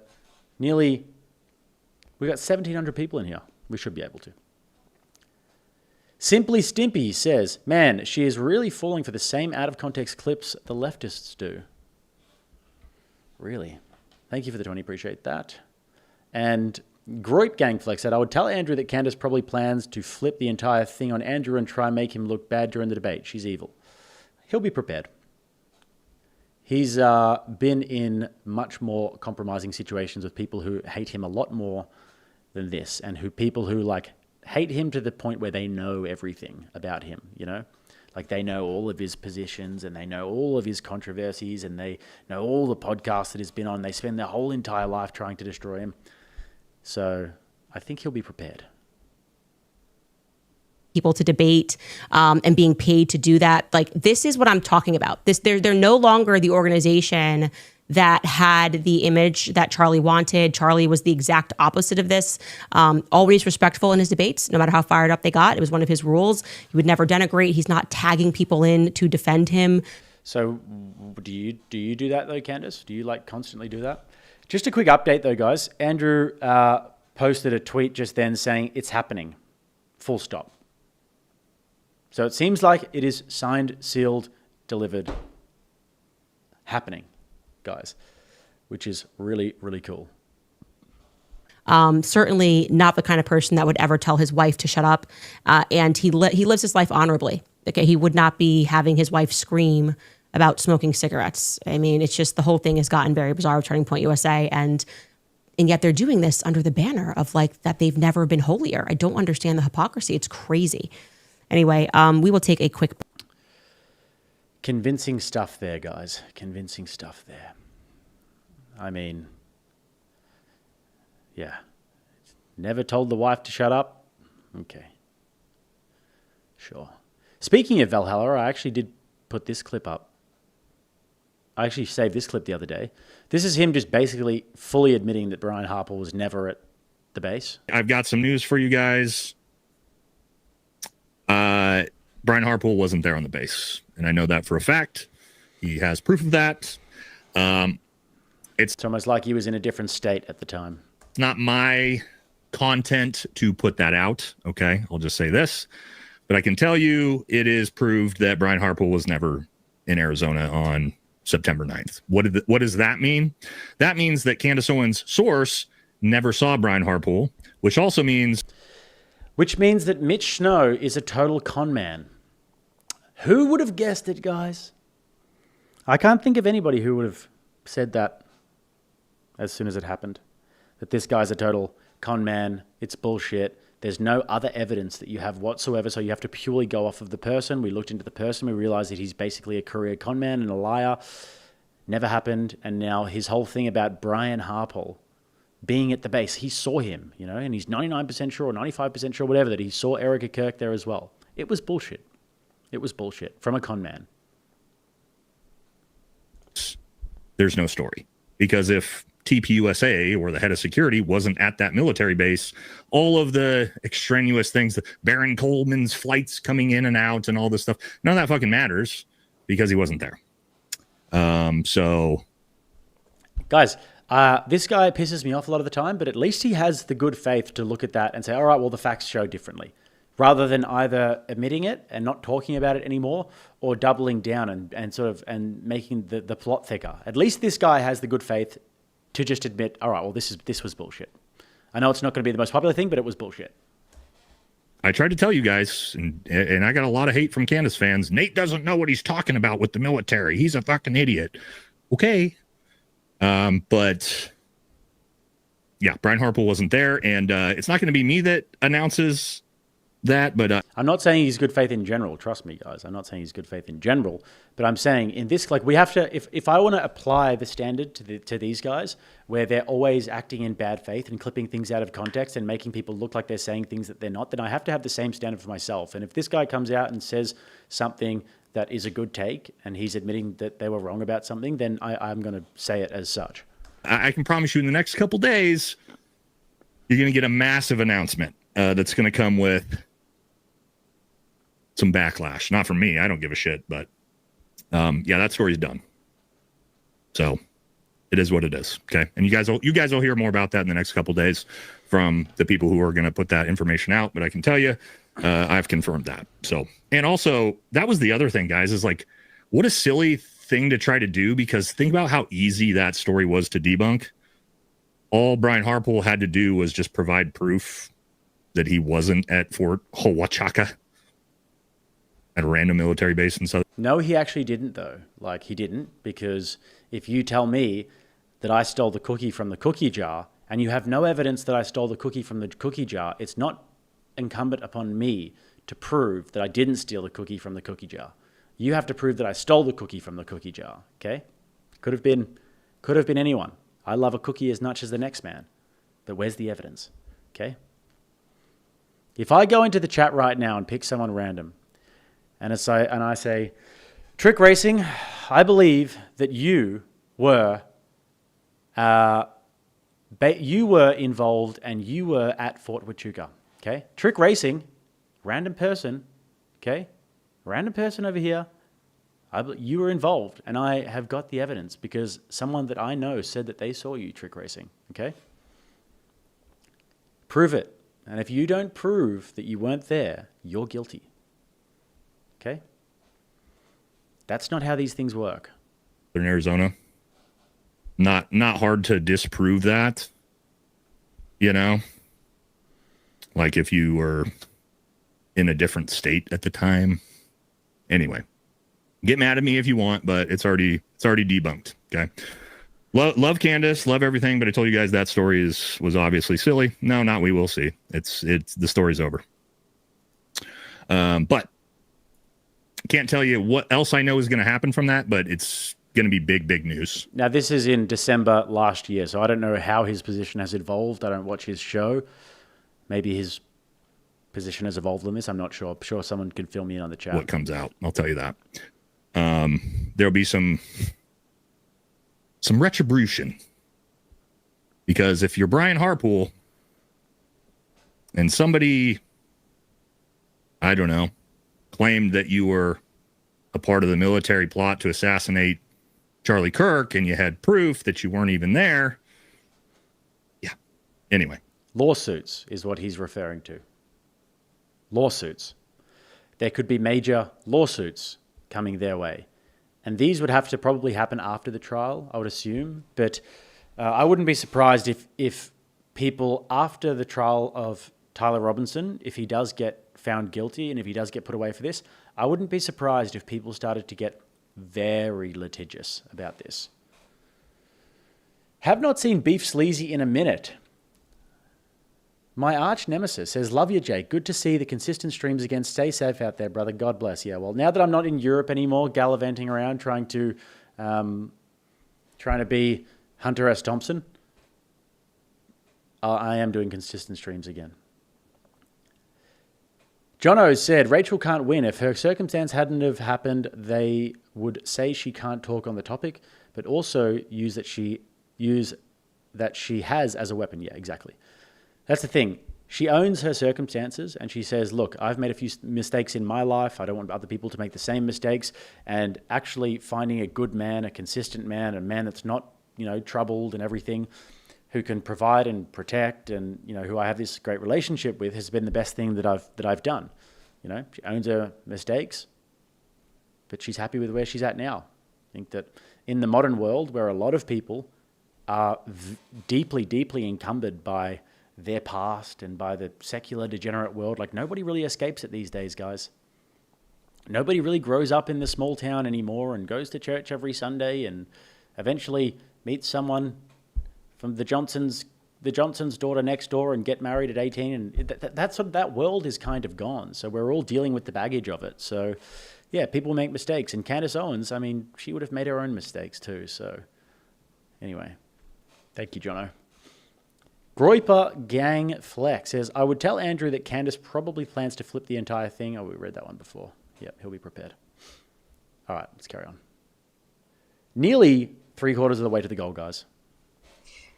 1,700 people in here. We should be able to. Simply Stimpy says, man, she is really falling for the same out of context clips the leftists do. Really? Thank you for the 20, appreciate that. And Groip Gangflex said, I would tell Andrew that Candace probably plans to flip the entire thing on Andrew and try and make him look bad during the debate. She's evil. He'll be prepared. He's been in much more compromising situations with people who hate him a lot more than this, and people who like hate him to the point where they know everything about him, you know? Like, they know all of his positions, and they know all of his controversies, and they know all the podcasts that he's been on. They spend their whole entire life trying to destroy him. So I think he'll be prepared. People to debate and being paid to do that. Like, this is what I'm talking about. They're no longer the organization that had the image that Charlie wanted. Charlie was the exact opposite of this. Always respectful in his debates, no matter how fired up they got. It was one of his rules. He would never denigrate. He's not tagging people in to defend him. So do you do that though, Candace? Do you like constantly do that? Just a quick update though, guys. Andrew posted a tweet just then saying it's happening. Full stop. So it seems like it is signed, sealed, delivered, happening, guys, which is really, really cool. Certainly not the kind of person that would ever tell his wife to shut up. And he lives his life honorably. Okay, he would not be having his wife scream about smoking cigarettes. I mean, it's just the whole thing has gotten very bizarre with Turning Point USA, and yet they're doing this under the banner of like that they've never been holier. I don't understand the hypocrisy. It's crazy. Anyway, we will take a quick. Convincing stuff there, guys. Convincing stuff there. I mean, yeah. Never told the wife to shut up? Okay. Sure. Speaking of Valhalla, I actually did put this clip up. I actually saved this clip the other day. This is him just basically fully admitting that Brian Harper was never at the base. I've got some news for you guys. Brian Harper wasn't there on the base, and I know that for a fact. He has proof of that. It's almost like he was in a different state at the time. It's not my content to put that out, okay? I'll just say this. But I can tell you it is proved that Brian Harper was never in Arizona on September 9th. What does that mean? That means that Candace Owens' source never saw Brian Harper, which also means... Which means that Mitch Snow is a total con man. Who would have guessed it, guys? I can't think of anybody who would have said that as soon as it happened. That this guy's a total con man. It's bullshit. There's no other evidence that you have whatsoever, so you have to purely go off of the person. We looked into the person. We realized that he's basically a career con man and a liar. Never happened. And now his whole thing about Brian Harper being at the base, he saw him, you know, and he's 99% sure or 95% sure, whatever, that he saw Erica Kirk there as well. It was bullshit. It was bullshit from a con man. There's no story. Because if TPUSA or the head of security wasn't at that military base, all of the extraneous things, the Baron Coleman's flights coming in and out and all this stuff, none of that fucking matters because he wasn't there. So guys, this guy pisses me off a lot of the time, but at least he has the good faith to look at that and say, all right, well, the facts show differently, rather than either admitting it and not talking about it anymore or doubling down and making the plot thicker. At least this guy has the good faith to just admit, all right, well, this was bullshit. I know it's not going to be the most popular thing, but it was bullshit. I tried to tell you guys, and I got a lot of hate from Candace fans. Nate doesn't know what he's talking about with the military. He's a fucking idiot. Okay. But yeah, Brian Harper wasn't there, and it's not going to be me that announces that, but I'm not saying he's good faith in general. Trust me, guys. I'm not saying he's good faith in general, but I'm saying in this, like, we have to, if I want to apply the standard to these guys, where they're always acting in bad faith and clipping things out of context and making people look like they're saying things that they're not, then I have to have the same standard for myself. And if this guy comes out and says something that is a good take and he's admitting that they were wrong about something, then I'm going to say it as such. I can promise you in the next couple days, you're going to get a massive announcement that's going to come with some backlash. Not from me. I don't give a shit. But yeah, that story's done. So it is what it is. Okay. And you guys will hear more about that in the next couple days from the people who are going to put that information out. But I can tell you, I've confirmed that. So, and also that was the other thing, guys, is like, what a silly thing to try to do, because think about how easy that story was to debunk. All Brian Harper had to do was just provide proof that he wasn't at Fort Huachaka, at a random military base in Southern. No, he actually didn't, though. Like, he didn't, because if you tell me that I stole the cookie from the cookie jar and you have no evidence that I stole the cookie from the cookie jar, it's not incumbent upon me to prove that I didn't steal the cookie from the cookie jar. You have to prove that I stole the cookie from the cookie jar, okay? Could have been anyone. I love a cookie as much as the next man. But where's the evidence, okay? If I go into the chat right now and pick someone random, and I say, Trick Racing, I believe that you were involved and you were at Fort Huachuca, okay? Trick Racing, random person, okay? Random person over here, you were involved, and I have got the evidence because someone that I know said that they saw you Trick Racing, okay? Prove it. And if you don't prove that you weren't there, you're guilty. Okay? That's not how these things work. In Arizona. Not hard to disprove that. you know? Like if you were in a different state at the time. Anyway, get mad at me if you want, but it's already debunked. Okay. Love Candace, love everything, but I told you guys that story was obviously silly. No, not we will see. It's the story's over. But can't tell you what else I know is going to happen from that, but it's going to be big news. Now, this is in December last year, so I don't know how his position has evolved. I don't watch his show. Maybe his position has evolved on this. I'm not sure. I'm sure someone can fill me in on the chat. What comes out, I'll tell you that. There'll be some retribution, because if you're Brian Harpool and somebody, I don't know, claimed that you were a part of the military plot to assassinate Charlie Kirk and you had proof that you weren't even there. Yeah. Anyway. Lawsuits is what he's referring to. Lawsuits. There could be major lawsuits coming their way. And these would have to probably happen after the trial, I would assume. But I wouldn't be surprised if people after the trial of Tyler Robinson, if he does get found guilty and if he does get put away for this, I wouldn't be surprised if people started to get very litigious about this. Have not seen Beef Sleazy in a minute. My arch nemesis says, love you, Jake. Good to see the consistent streams again. Stay safe out there, brother. God bless. Yeah, well, now that I'm not in Europe anymore, gallivanting around, trying to be Hunter S. Thompson, I am doing consistent streams again. Jono said, Rachel can't win. If her circumstance hadn't have happened, they would say she can't talk on the topic, but also use that she has as a weapon. Yeah, exactly. That's the thing. She owns her circumstances and she says, look, I've made a few mistakes in my life. I don't want other people to make the same mistakes. And actually finding a good man, a consistent man, a man that's not, troubled and everything, who can provide and protect and, who I have this great relationship with, has been the best thing that I've done. She owns her mistakes, but she's happy with where she's at now. I think that in the modern world where a lot of people are deeply, deeply encumbered by their past and by the secular degenerate world, like nobody really escapes it these days, guys. Nobody really grows up in the small town anymore and goes to church every Sunday and eventually meets someone from the Johnson's daughter next door and get married at 18. And that world is kind of gone. So we're all dealing with the baggage of it. So yeah, people make mistakes. And Candace Owens, I mean, she would have made her own mistakes too. So anyway, thank you, Jono. Groiper Gang Flex says, I would tell Andrew that Candace probably plans to flip the entire thing. Oh, we read that one before. Yep, he'll be prepared. All right, let's carry on. Nearly 3/4 of the way to the goal, guys.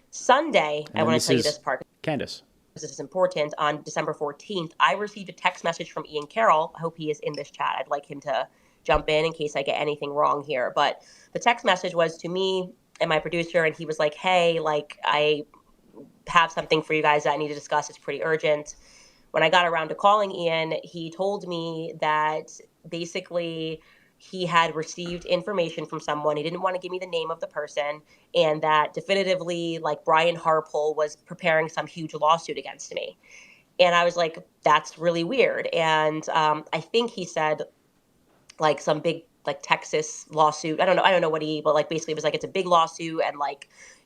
Sunday, I want to tell you this part. Candace. This is important. On December 14th, I received a text message from Ian Carroll. I hope he is in this chat. I'd like him to jump in case I get anything wrong here. But the text message was to me and my producer, and he was like, hey, I have something for you guys that I need to discuss. It's pretty urgent. When I got around to calling Ian, he told me that basically he had received information from someone. He didn't want to give me the name of the person, and that definitively, Brian Harpool was preparing some huge lawsuit against me. And I was like, that's really weird. And I think he said some big Texas lawsuit. I don't know what but basically it was it's a big lawsuit and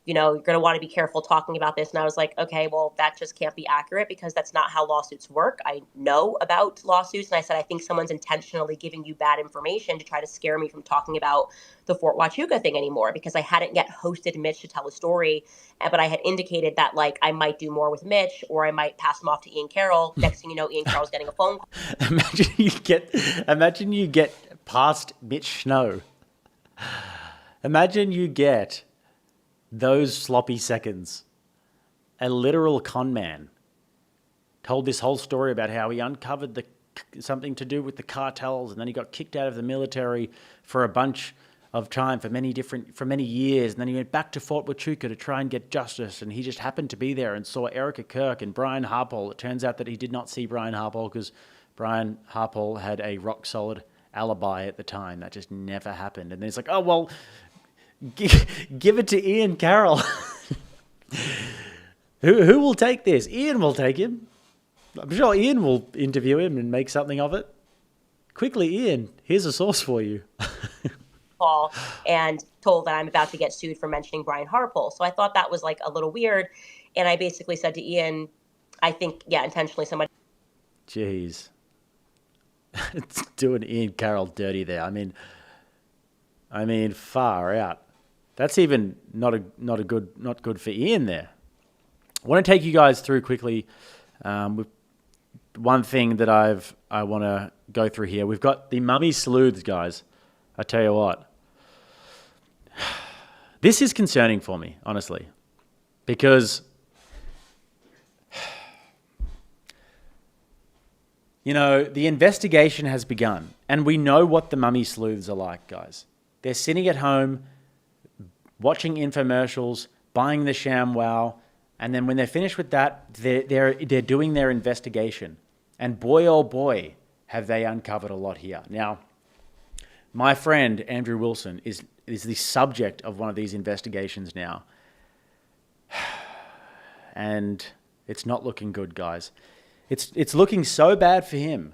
you're going to want to be careful talking about this. And I was like, okay, well, that just can't be accurate because that's not how lawsuits work. I know about lawsuits. And I said, I think someone's intentionally giving you bad information to try to scare me from talking about the Fort Huachuca thing anymore, because I hadn't yet hosted Mitch to tell a story. But I had indicated that I might do more with Mitch, or I might pass him off to Ian Carroll. Next thing you know, Ian Carroll's getting a phone call. Imagine you get past Mitch Snow. Imagine you get those sloppy seconds. A literal con man told this whole story about how he uncovered something to do with the cartels, and then he got kicked out of the military for a bunch of time for many years, and then he went back to Fort Huachuca to try and get justice, and he just happened to be there and saw Erica Kirk and Brian Harpool. It turns out that he did not see Brian Harpool because Brian Harpool had a rock solid alibi at the time. That just never happened. And then it's like, oh well, give it to Ian Carroll. Who will take this? Ian will take him. I'm sure Ian will interview him and make something of it. Quickly, Ian, here's a source for you. Call and told that I'm about to get sued for mentioning Brian Harpole. So I thought that was like a little weird. And I basically said to Ian, I think, intentionally somebody. Jeez. It's doing Ian Carroll dirty there. I mean, far out. That's even not good for Ian there. I want to take you guys through quickly with one thing that I want to go through here. We've got the mummy sleuths, guys. I tell you what. This is concerning for me, honestly, because the investigation has begun, and we know what the mummy sleuths are like, guys. They're sitting at home, watching infomercials, buying the ShamWow, and then when they're finished with that, they're doing their investigation. And boy, oh boy, have they uncovered a lot here. Now, my friend Andrew Wilson is the subject of one of these investigations now, and it's not looking good, guys. It's looking so bad for him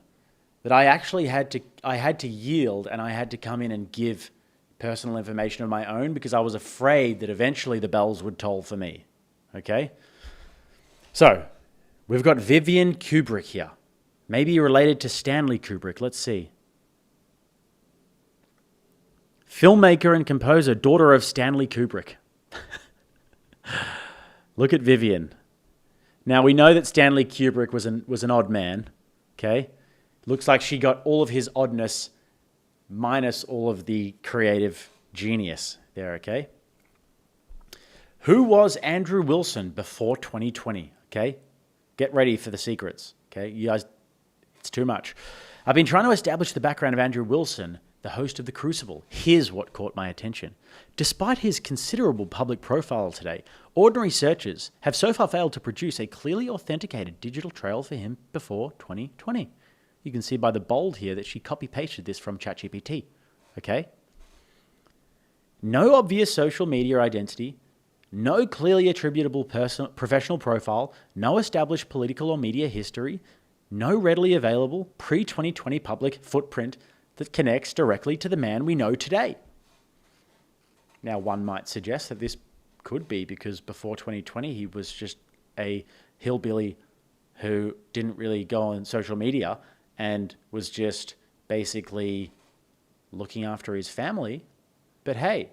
that I actually had to yield, and I had to come in and give personal information of my own because I was afraid that eventually the bells would toll for me. Okay? So, we've got Vivian Kubrick here. Maybe related to Stanley Kubrick. Let's see. Filmmaker and composer, daughter of Stanley Kubrick. Look at Vivian. Now, we know that Stanley Kubrick was an odd man, okay? Looks like she got all of his oddness minus all of the creative genius there, okay? Who was Andrew Wilson before 2020, okay? Get ready for the secrets, okay? You guys, it's too much. I've been trying to establish the background of Andrew Wilson, the host of The Crucible. Here's what caught my attention. Despite his considerable public profile today, ordinary searchers have so far failed to produce a clearly authenticated digital trail for him before 2020. You can see by the bold here that she copy-pasted this from ChatGPT, okay? No obvious social media identity, no clearly attributable professional profile, no established political or media history, no readily available pre-2020 public footprint that connects directly to the man we know today. Now, one might suggest that this could be because before 2020, he was just a hillbilly who didn't really go on social media and was just basically looking after his family. But hey,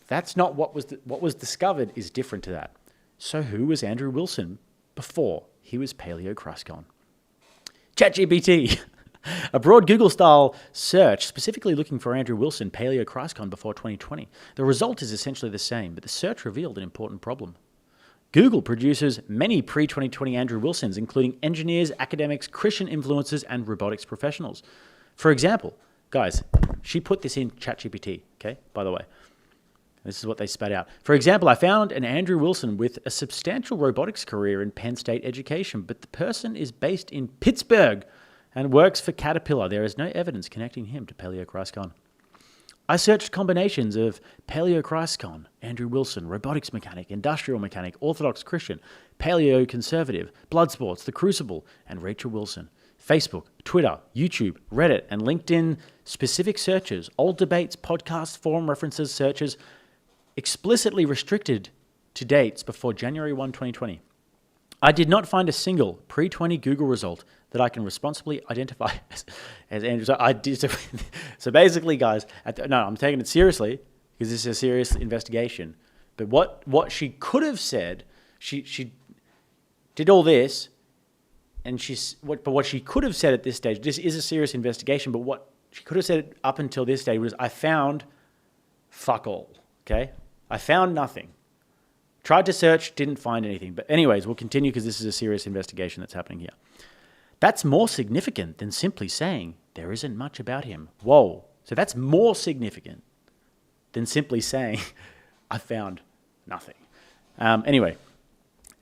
that's not what was discovered is different to that. So who was Andrew Wilson before he was Paleo Cruscon? ChatGPT. A broad Google-style search specifically looking for Andrew Wilson, Paleo Cruscon before 2020. The result is essentially the same, but the search revealed an important problem. Google produces many pre-2020 Andrew Wilsons, including engineers, academics, Christian influencers, and robotics professionals. For example, guys, she put this in ChatGPT, okay, by the way. This is what they spat out. For example, I found an Andrew Wilson with a substantial robotics career in Penn State education, but the person is based in Pittsburgh and works for Caterpillar. There is no evidence connecting him to Paleo Cruscon. I searched combinations of Paleo Cruscon, Andrew Wilson, robotics mechanic, industrial mechanic, Orthodox Christian, Paleo conservative, blood sports, The Crucible, and Rachel Wilson. Facebook, Twitter, YouTube, Reddit, and LinkedIn specific searches, old debates, podcasts, forum references, searches, explicitly restricted to dates before January 1, 2020. I did not find a single pre-20 Google result that I can responsibly identify as Andrew. So basically, guys, I'm taking it seriously because this is a serious investigation. But what she could have said, she did all this, and what she could have said at this stage, this is a serious investigation, but what she could have said up until this stage was, I found fuck all, okay? I found nothing. Tried to search, didn't find anything. But anyways, we'll continue because this is a serious investigation that's happening here. That's more significant than simply saying there isn't much about him. Whoa. So that's more significant than simply saying I found nothing. Anyway,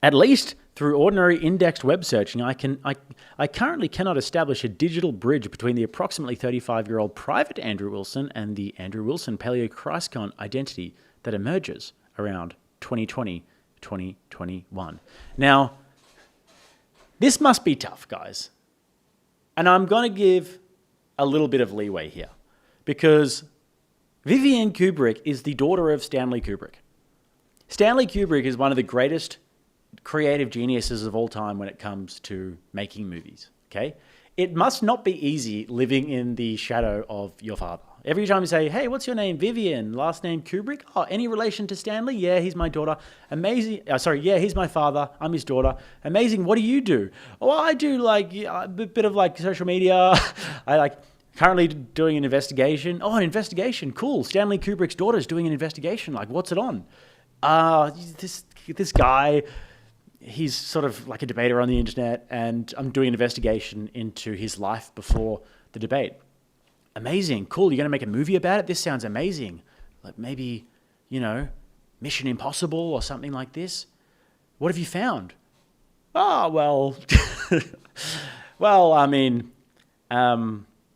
at least through ordinary indexed web searching, I currently cannot establish a digital bridge between the approximately 35-year-old private Andrew Wilson and the Andrew Wilson Paleo Cruscon identity that emerges around 2020 2021. Now, this must be tough, guys. And I'm going to give a little bit of leeway here because Vivienne Kubrick is the daughter of Stanley Kubrick. Stanley Kubrick is one of the greatest creative geniuses of all time when it comes to making movies, okay? It must not be easy living in the shadow of your father. Every time you say, hey, what's your name? Vivienne, last name Kubrick? Oh, any relation to Stanley? Yeah, he's my daughter. Amazing. Yeah, he's my father. I'm his daughter. Amazing. What do you do? Oh, I do like a bit of like social media. I like currently doing an investigation. Oh, an investigation. Cool. Stanley Kubrick's daughter's doing an investigation. Like, what's it on? This guy, he's sort of like a debater on the internet, and I'm doing an investigation into his life before the debate. Amazing, cool. You're going to make a movie about it? This sounds amazing. Like maybe, Mission Impossible or something like this. What have you found? Oh, well,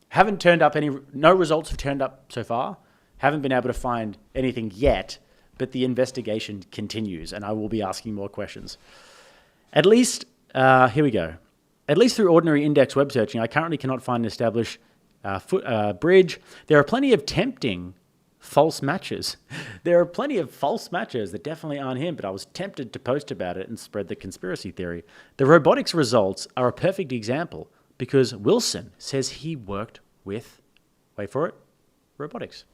haven't turned up no results have turned up so far. Haven't been able to find anything yet, but the investigation continues and I will be asking more questions. At least, here we go. At least through ordinary index web searching, I currently cannot find an established bridge. There are plenty of tempting false matches. There are plenty of false matches that definitely aren't him, but I was tempted to post about it and spread the conspiracy theory. The robotics results are a perfect example because Wilson says he worked with, wait for it, robotics.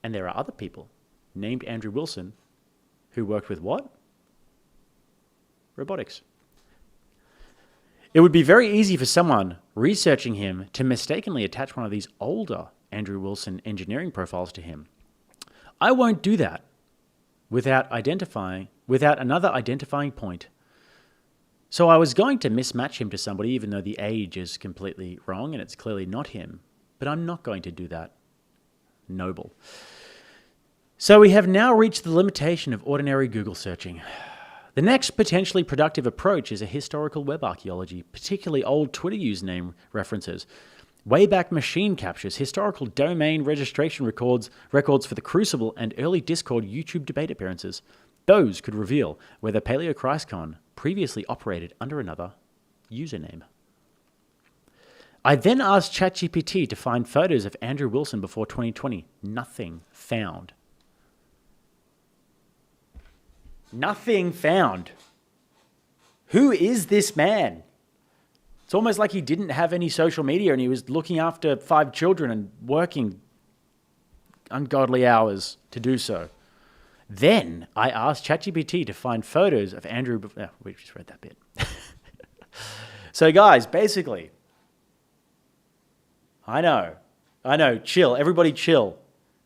And there are other people named Andrew Wilson who worked with what? Robotics. It would be very easy for someone researching him to mistakenly attach one of these older Andrew Wilson engineering profiles to him. I won't do that without another identifying point. So I was going to mismatch him to somebody even though the age is completely wrong and it's clearly not him, but I'm not going to do that. Noble. So we have now reached the limitation of ordinary Google searching. The next potentially productive approach is a historical web archaeology, particularly old Twitter username references, Wayback Machine captures, historical domain registration records for the Crucible and early Discord YouTube debate appearances. Those could reveal whether PaleoChristCon previously operated under another username. I then asked ChatGPT to find photos of Andrew Wilson before 2020. Nothing found. Nothing found. Who is this man? It's almost like he didn't have any social media and he was looking after 5 children and working ungodly hours to do so. Then I asked ChatGPT to find photos of Andrew. We just read that bit. So guys, basically, I know, chill. Everybody chill.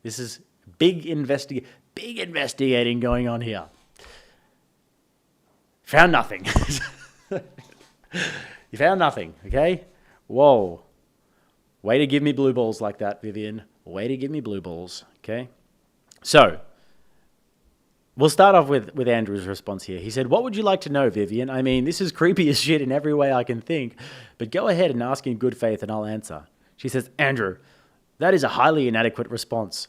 This is big investigating going on here. Found nothing. You found nothing, okay? Whoa. Way to give me blue balls like that, Vivienne. Way to give me blue balls, okay? So, we'll start off with Andrew's response here. He said, what would you like to know, Vivienne? I mean, this is creepy as shit in every way I can think, but go ahead and ask in good faith and I'll answer. She says, Andrew, that is a highly inadequate response.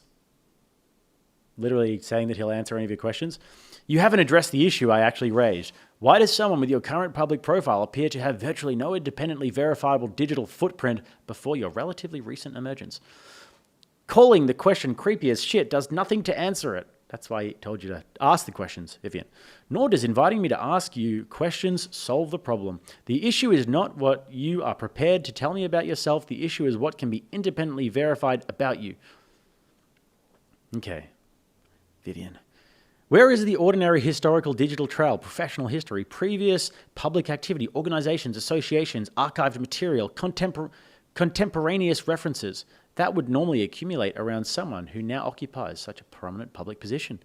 Literally saying that he'll answer any of your questions. You haven't addressed the issue I actually raised. Why does someone with your current public profile appear to have virtually no independently verifiable digital footprint before your relatively recent emergence? Calling the question creepy as shit does nothing to answer it. That's why he told you to ask the questions, Vivienne. Nor does inviting me to ask you questions solve the problem. The issue is not what you are prepared to tell me about yourself. The issue is what can be independently verified about you. Okay, Vivienne. Where is the ordinary historical digital trail, professional history, previous public activity, organizations, associations, archived material, contemporaneous references that would normally accumulate around someone who now occupies such a prominent public position?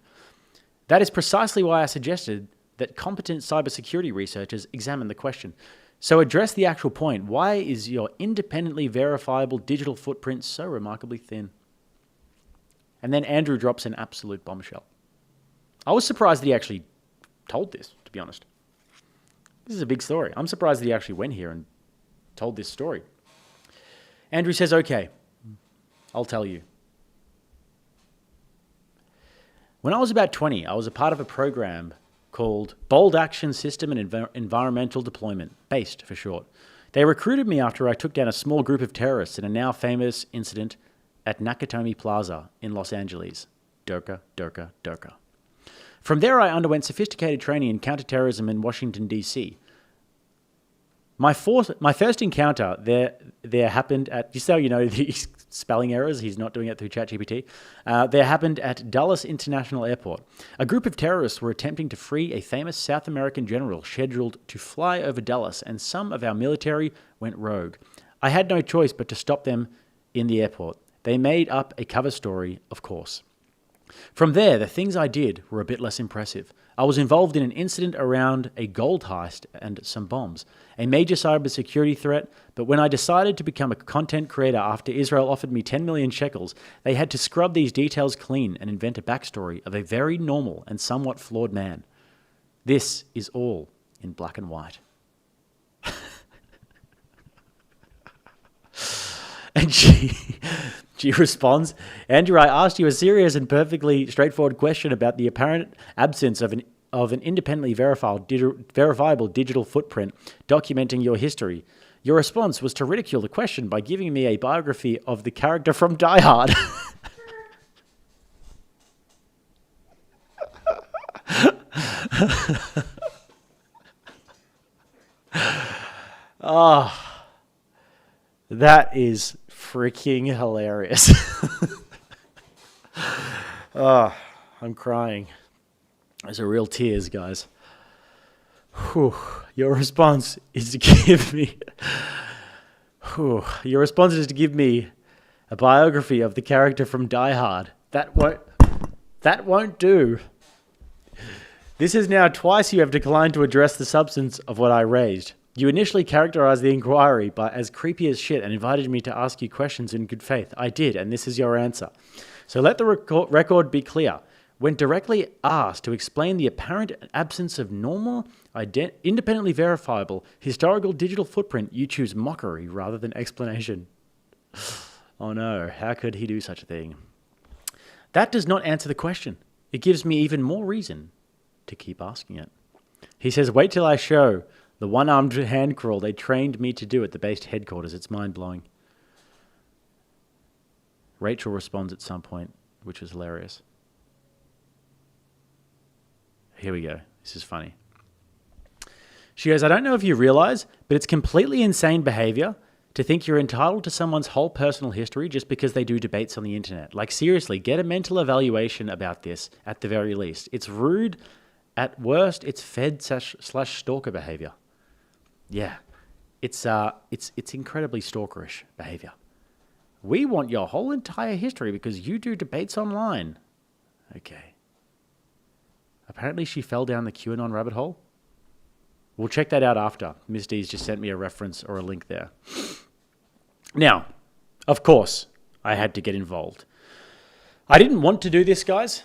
That is precisely why I suggested that competent cybersecurity researchers examine the question. So address the actual point. Why is your independently verifiable digital footprint so remarkably thin? And then Andrew drops an absolute bombshell. I was surprised that he actually told this, to be honest. This is a big story. I'm surprised that he actually went here and told this story. Andrew says, okay, I'll tell you. When I was about 20, I was a part of a program called Bold Action System and Environmental Deployment, BAST for short. They recruited me after I took down a small group of terrorists in a now famous incident at Nakatomi Plaza in Los Angeles. Durka, Durka, Durka. From there, I underwent sophisticated training in counterterrorism in Washington, D.C. My first encounter there happened at, just so you know, these spelling errors, he's not doing it through ChatGPT, there happened at Dulles International Airport. A group of terrorists were attempting to free a famous South American general scheduled to fly over Dulles, and some of our military went rogue. I had no choice but to stop them in the airport. They made up a cover story, of course. From there, the things I did were a bit less impressive. I was involved in an incident around a gold heist and some bombs, a major cybersecurity threat, but when I decided to become a content creator after Israel offered me 10 million shekels, they had to scrub these details clean and invent a backstory of a very normal and somewhat flawed man. This is all in black and white. And she responds, Andrew, I asked you a serious and perfectly straightforward question about the apparent absence of an independently verifiable digital footprint documenting your history. Your response was to ridicule the question by giving me a biography of the character from Die Hard. Oh, that is freaking hilarious. Oh, I'm crying. Those are real tears, guys. Whew. Your response is to give me... Your response is to give me a biography of the character from Die Hard. That won't do. This is now twice you have declined to address the substance of what I raised. You initially characterized the inquiry as creepy as shit and invited me to ask you questions in good faith. I did, and this is your answer. So let the record be clear. When directly asked to explain the apparent absence of normal, independently verifiable, historical digital footprint, you choose mockery rather than explanation. Oh no, how could he do such a thing? That does not answer the question. It gives me even more reason to keep asking it. He says, wait till I show the one-armed hand crawl they trained me to do at the base headquarters. It's mind-blowing. Rachel responds at some point, which was hilarious. Here we go. This is funny. She goes, I don't know if you realize, but it's completely insane behavior to think you're entitled to someone's whole personal history just because they do debates on the internet. Like, seriously, get a mental evaluation about this at the very least. It's rude. At worst, it's fed/stalker behavior. Yeah, it's incredibly stalkerish behavior. We want your whole entire history because you do debates online. Okay. Apparently she fell down the QAnon rabbit hole. We'll check that out after. Miss D's just sent me a reference or a link there. Now, of course, I had to get involved. I didn't want to do this, guys,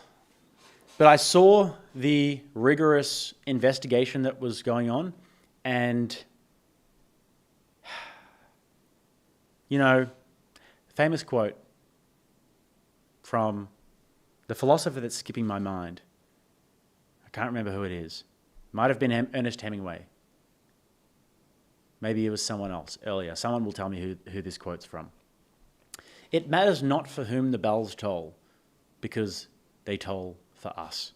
but I saw the rigorous investigation that was going on, and you know, famous quote from the philosopher that's skipping my mind. I can't remember who it is. Might have been Ernest Hemingway. Maybe it was someone else earlier. Someone will tell me who this quote's from. It matters not for whom the bells toll, because they toll for us.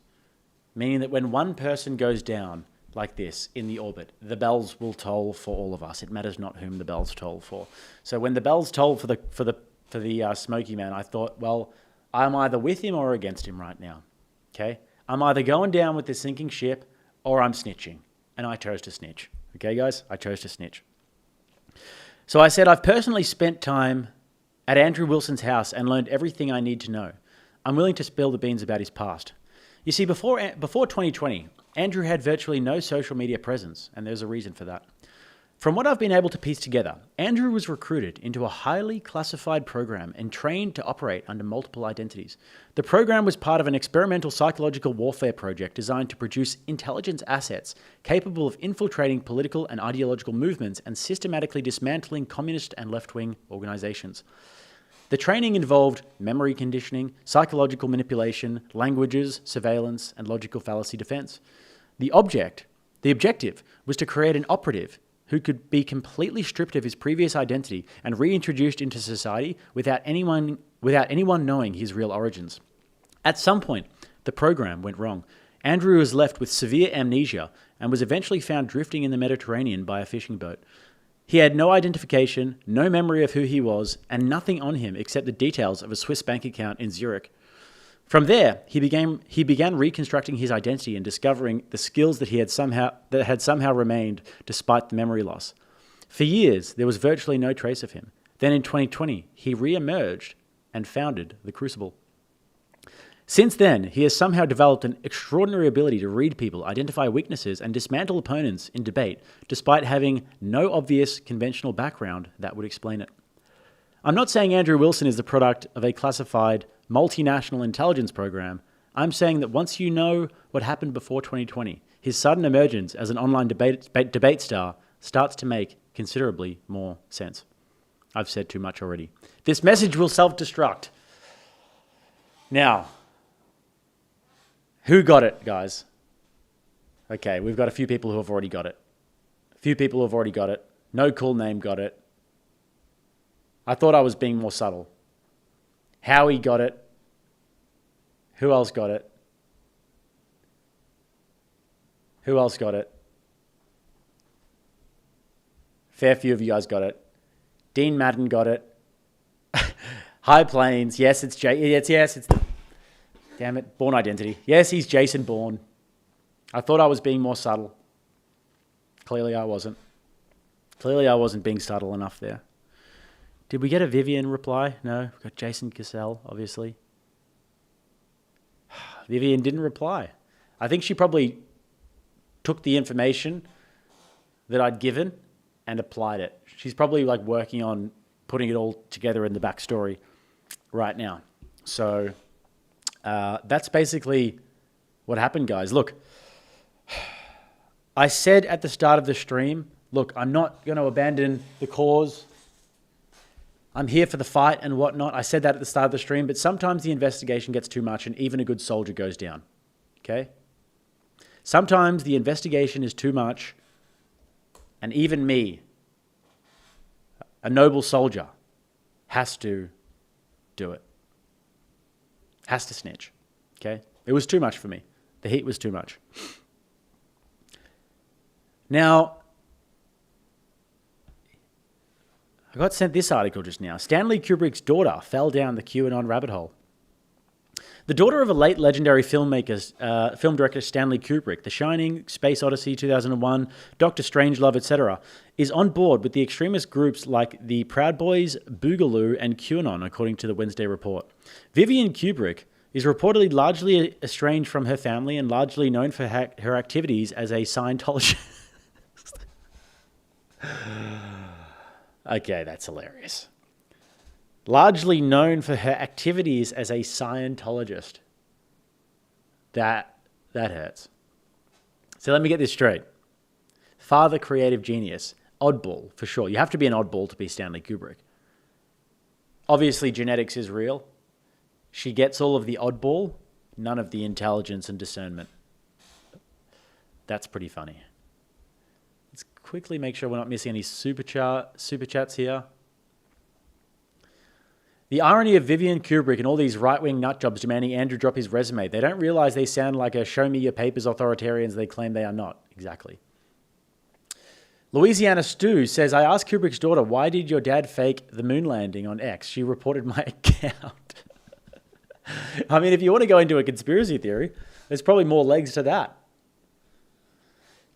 Meaning that when one person goes down like this in the orbit, the bells will toll for all of us. It matters not whom the bells toll for. So when the bells toll for the Smoky Man, I thought, well, I'm either with him or against him right now. Okay, I'm either going down with this sinking ship or I'm snitching, and I chose to snitch. Okay, guys, I chose to snitch. So I said I've personally spent time at Andrew Wilson's house and learned everything I need to know. I'm willing to spill the beans about his past. You see, before 2020, Andrew had virtually no social media presence, and there's a reason for that. From what I've been able to piece together, Andrew was recruited into a highly classified program and trained to operate under multiple identities. The program was part of an experimental psychological warfare project designed to produce intelligence assets capable of infiltrating political and ideological movements and systematically dismantling communist and left-wing organizations. The training involved memory conditioning, psychological manipulation, languages, surveillance, and logical fallacy defense. The objective was to create an operative who could be completely stripped of his previous identity and reintroduced into society without anyone knowing his real origins. At some point, the program went wrong. Andrew was left with severe amnesia and was eventually found drifting in the Mediterranean by a fishing boat. He had no identification, no memory of who he was, and nothing on him except the details of a Swiss bank account in Zurich. From there, he began reconstructing his identity and discovering the skills that had somehow remained despite the memory loss. For years, there was virtually no trace of him. Then in 2020, he re-emerged and founded The Crucible. Since then, he has somehow developed an extraordinary ability to read people, identify weaknesses, and dismantle opponents in debate, despite having no obvious conventional background that would explain it. I'm not saying Andrew Wilson is the product of a classified multinational intelligence program. I'm saying that once you know what happened before 2020, his sudden emergence as an online debate star starts to make considerably more sense. I've said too much already. This message will self-destruct. Now, who got it, guys? Okay, we've got a few people who have already got it. A few people who have already got it. No cool name got it. I thought I was being more subtle. Howie got it. Who else got it? Who else got it? Fair few of you guys got it. Dean Madden got it. High Plains. Yes, it's it's damn it, Bourne Identity. Yes, he's Jason Bourne. I thought I was being more subtle. Clearly I wasn't. Clearly I wasn't being subtle enough there. Did we get a Vivian reply? No. We got Jason Cassell, obviously. Vivian didn't reply. I think she probably took the information that I'd given and applied it. She's probably like working on putting it all together in the backstory right now. So that's basically what happened, guys. Look, I said at the start of the stream, look, I'm not going to abandon the cause. I'm here for the fight and whatnot. I said that at the start of the stream, but sometimes the investigation gets too much and even a good soldier goes down. Okay? Sometimes the investigation is too much and even me, a noble soldier, has to do it. Has to snitch. Okay? It was too much for me. The heat was too much. Now, I got sent this article just now. Stanley Kubrick's daughter fell down the QAnon rabbit hole. The daughter of a late legendary film director Stanley Kubrick, The Shining, Space Odyssey 2001, Dr. Strangelove, etc., is on board with the extremist groups like the Proud Boys, Boogaloo, and QAnon, according to the Wednesday Report. Vivian Kubrick is reportedly largely estranged from her family and largely known for her activities as a Scientologist. Okay, that's hilarious. Largely known for her activities as a Scientologist. That hurts. So let me get this straight. Father, creative genius. Oddball, for sure. You have to be an oddball to be Stanley Kubrick. Obviously, genetics is real. She gets all of the oddball, none of the intelligence and discernment. That's pretty funny. Let's quickly make sure we're not missing any super chats here. The irony of Vivian Kubrick and all these right-wing nutjobs demanding Andrew drop his resume. They don't realize they sound like a show me your papers authoritarians they claim they are not. Exactly. Louisiana Stu says, I asked Kubrick's daughter, why did your dad fake the moon landing on X? She reported my account. I mean, if you want to go into a conspiracy theory, there's probably more legs to that.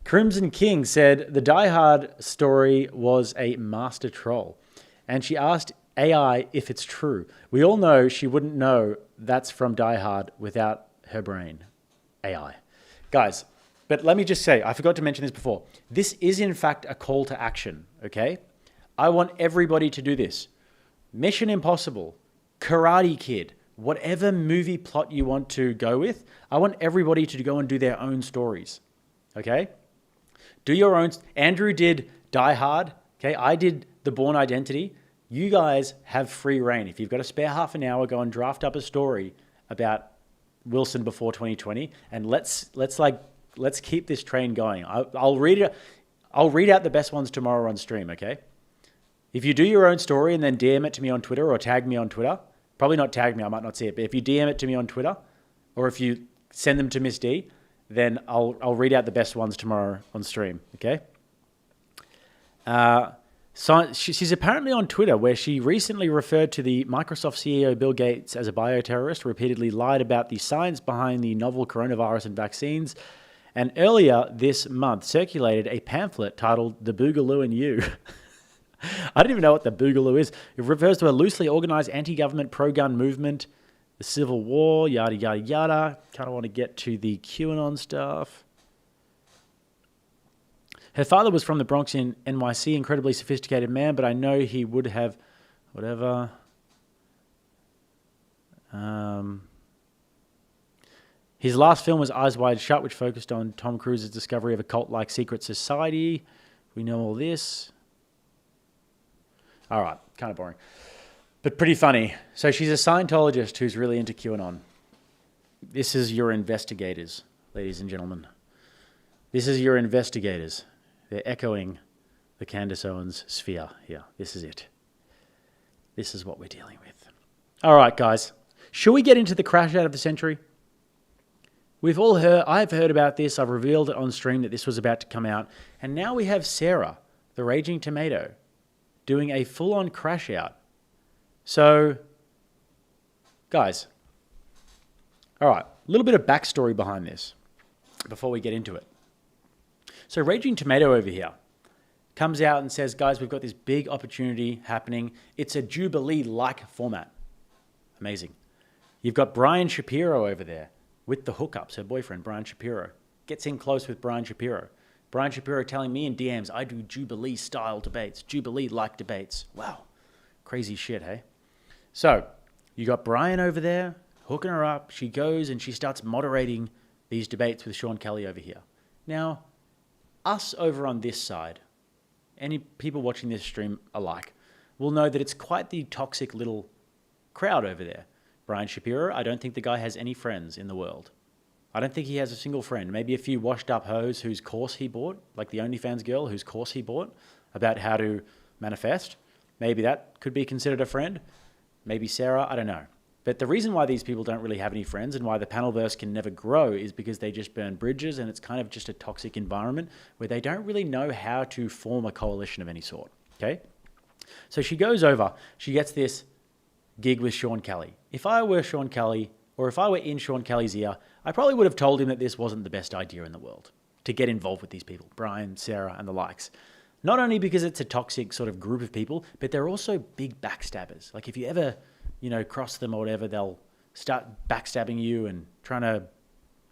Crimson King said, the Die Hard story was a master troll. And she asked AI if it's true. We all know she wouldn't know that's from Die Hard without her brain. AI. Guys, but let me just say, I forgot to mention this before. This is in fact a call to action, okay? I want everybody to do this. Mission Impossible, Karate Kid, whatever movie plot you want to go with, I want everybody to go and do their own stories, okay? Do your own. Andrew did Die Hard, okay? I did The Bourne Identity. You guys have free reign. If you've got a spare half an hour, go and draft up a story about Wilson before 2020, and let's let's keep this train going. I'll read it. I'll read out the best ones tomorrow on stream, okay? If you do your own story and then DM it to me on Twitter or tag me on Twitter, probably not tag me, I might not see it, but if you DM it to me on Twitter or if you send them to Miss D, then I'll read out the best ones tomorrow on stream, okay? So she's apparently on Twitter, where she recently referred to the Microsoft CEO Bill Gates as a bioterrorist, repeatedly lied about the science behind the novel coronavirus and vaccines, and earlier this month circulated a pamphlet titled The Boogaloo and You. I don't even know what the Boogaloo is. It refers to a loosely organized anti-government pro-gun movement, the Civil War, yada, yada, yada. Kind of want to get to the QAnon stuff. Her father was from the Bronx in NYC, incredibly sophisticated man, but I know he would have whatever. His last film was Eyes Wide Shut, which focused on Tom Cruise's discovery of a cult-like secret society. We know all this. All right, kind of boring, but pretty funny. So she's a Scientologist who's really into QAnon. This is your investigators, ladies and gentlemen. This is your investigators. They're echoing the Candace Owens sphere here. This is it. This is what we're dealing with. All right, guys. Should we get into the crash out of the century? We've all heard, I've heard about this. I've revealed it on stream that this was about to come out. And now we have Sarah, the Raging Tomato, doing a full-on crash out. So, guys, all right, a little bit of backstory behind this before we get into it. So Raging Tomato over here comes out and says, guys, we've got this big opportunity happening. It's a Jubilee-like format. Amazing. You've got Brian Shapiro over there with the hookups. Her boyfriend, Brian Shapiro, gets in close with Brian Shapiro. Brian Shapiro telling me in DMs, I do Jubilee-style debates, Jubilee-like debates. Wow. Crazy shit, hey? So you got Brian over there hooking her up. She goes and she starts moderating these debates with Sean Kelly over here. Now, us over on this side, any people watching this stream alike, will know that it's quite the toxic little crowd over there. Brian Shapiro, I don't think the guy has any friends in the world. I don't think he has a single friend. Maybe a few washed up hoes whose course he bought, like the OnlyFans girl whose course he bought about how to manifest. Maybe that could be considered a friend. Maybe Sarah, I don't know. But the reason why these people don't really have any friends and why the panelverse can never grow is because they just burn bridges, and it's kind of just a toxic environment where they don't really know how to form a coalition of any sort, okay? So she goes over, she gets this gig with Sean Kelly. If I were Sean Kelly, or if I were in Sean Kelly's ear, I probably would have told him that this wasn't the best idea in the world to get involved with these people, Brian, Sarah, and the likes. Not only because it's a toxic sort of group of people, but they're also big backstabbers. Like if you ever, cross them or whatever, they'll start backstabbing you and trying to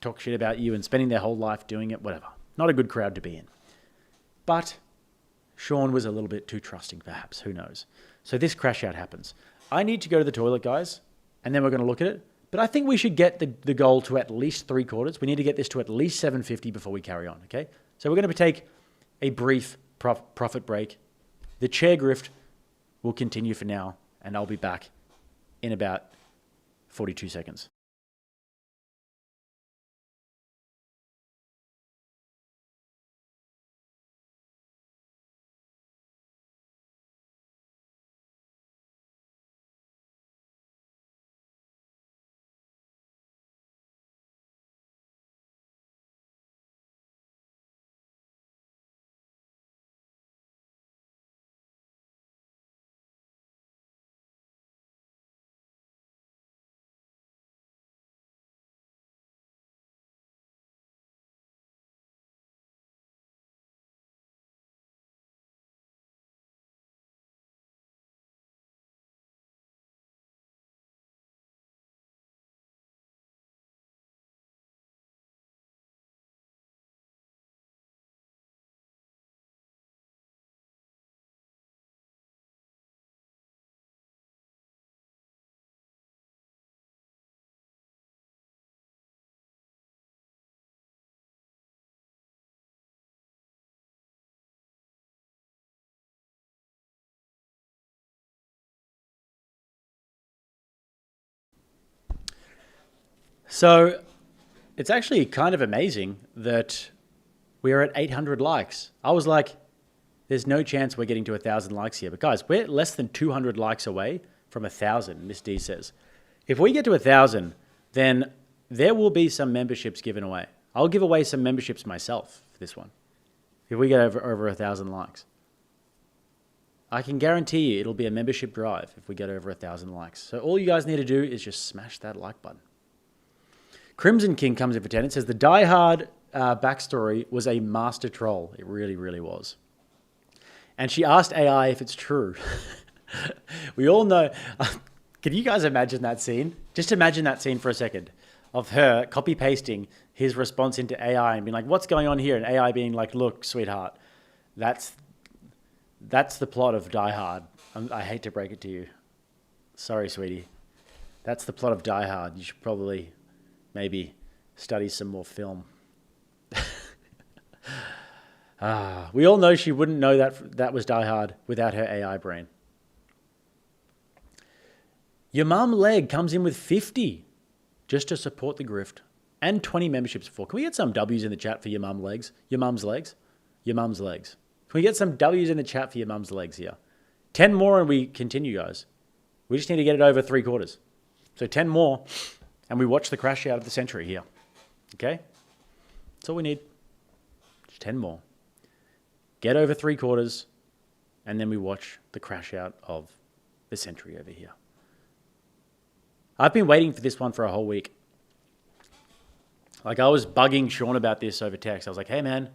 talk shit about you and spending their whole life doing it, whatever. Not a good crowd to be in. But Sean was a little bit too trusting, perhaps. Who knows? So this crash out happens. I need to go to the toilet, guys, and then we're going to look at it. But I think we should get the goal to at least 3/4. We need to get this to at least 750 before we carry on, okay? So we're going to take a brief profit break. The chair grift will continue for now, and I'll be back in about 42 seconds. So it's actually kind of amazing that we're at 800 likes. I was like, there's no chance we're getting to 1,000 likes here. But guys, we're less than 200 likes away from 1,000, Miss D says. If we get to 1,000, then there will be some memberships given away. I'll give away some memberships myself for this one. If we get over 1,000 likes. I can guarantee you it'll be a membership drive if we get over 1,000 likes. So all you guys need to do is just smash that like button. Crimson King comes in for 10. It says the Die Hard backstory was a master troll. It really, really was. And she asked AI if it's true. We all know. Can you guys imagine that scene? Just imagine that scene for a second of her copy-pasting his response into AI and being like, what's going on here? And AI being like, look, sweetheart, that's the plot of Die Hard. I hate to break it to you. Sorry, sweetie. That's the plot of Die Hard. You should probably maybe study some more film. We all know she wouldn't know that was Die Hard without her AI brain. Your mum leg comes in with 50 just to support the grift and 20 memberships for. Can we get some W's in the chat for your mum legs? Your mum's legs? Your mum's legs. Can we get some W's in the chat for your mum's legs here? 10 more and we continue, guys. We just need to get it over 3/4. So 10 more and we watch the crash out of the century here. Okay? That's all we need. Just 10 more. Get over 3/4 and then we watch the crash out of the century over here. I've been waiting for this one for a whole week. Like I was bugging Sean about this over text. I was like, hey man,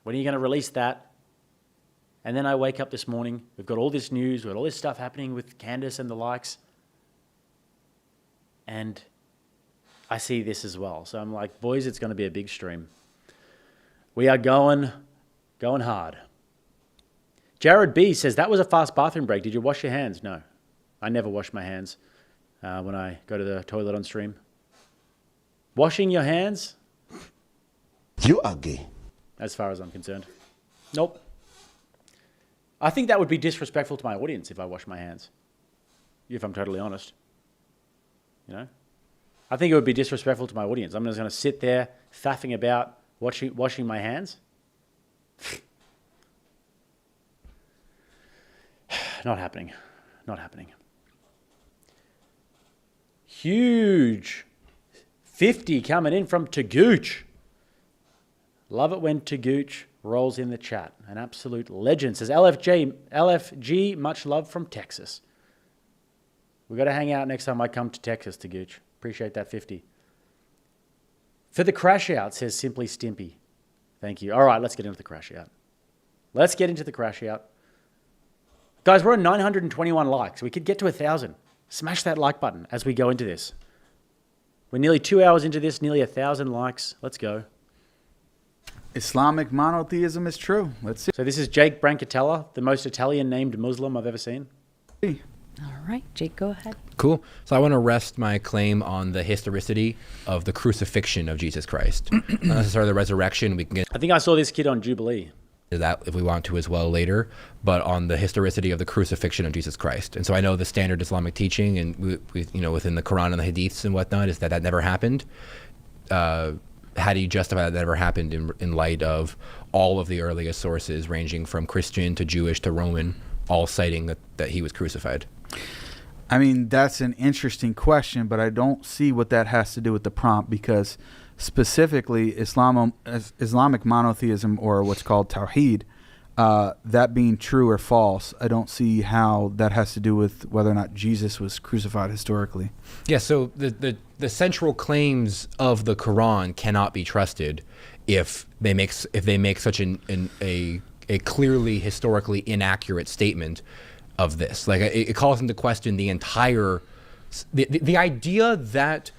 when are you going to release that? And then I wake up this morning. We've got all this news. We've got all this stuff happening with Candace and the likes. And I see this as well. So I'm like, boys, it's going to be a big stream. We are going hard. Jared B says, that was a fast bathroom break. Did you wash your hands? No, I never wash my hands when I go to the toilet on stream. Washing your hands? You are gay. As far as I'm concerned. Nope. I think that would be disrespectful to my audience if I wash my hands. If I'm totally honest. You know? I think it would be disrespectful to my audience. I'm just going to sit there faffing about washing my hands. Not happening. Not happening. Huge 50 coming in from Tagooch. Love it when Tagooch rolls in the chat. An absolute legend. Says LFG, much love from Texas. We've got to hang out next time I come to Texas, Tagooch. Appreciate that 50. For the crash out, says Simply Stimpy. Thank you. All right, let's get into the crash out. Let's get into the crash out. Guys, we're on 921 likes. We could get to 1,000. Smash that like button as we go into this. We're nearly 2 hours into this, nearly 1,000 likes. Let's go. Islamic monotheism is true. Let's see. So this is Jake Brancatella, the most Italian named Muslim I've ever seen. All right, Jake, go ahead. Cool. So I want to rest my claim on the historicity of the crucifixion of Jesus Christ. Not necessarily the resurrection. We can get I think I saw this kid on Jubilee. That if we want to as well later, but on the historicity of the crucifixion of Jesus Christ. And so I know the standard Islamic teaching and we within the Quran and the Hadiths and whatnot is that never happened. How do you justify that never happened in light of all of the earliest sources ranging from Christian to Jewish to Roman, all citing that he was crucified? I mean, that's an interesting question, but I don't see what that has to do with the prompt because specifically Islamic monotheism or what's called Tawheed, that being true or false, I don't see how that has to do with whether or not Jesus was crucified historically. Yeah, so the central claims of the Quran cannot be trusted if they make such a clearly historically inaccurate statement of this. Like it calls into question the entire the idea that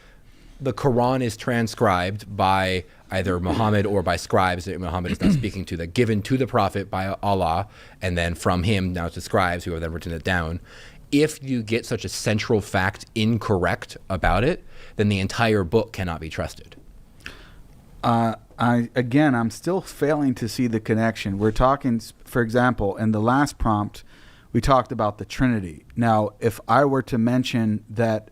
the Quran is transcribed by either Muhammad or by scribes that Muhammad is not speaking to, that given to the Prophet by Allah, and then from him now to scribes who have then written it down. If you get such a central fact incorrect about it, then the entire book cannot be trusted. I'm still failing to see the connection. We're talking, for example, in the last prompt, we talked about the Trinity. Now, if I were to mention that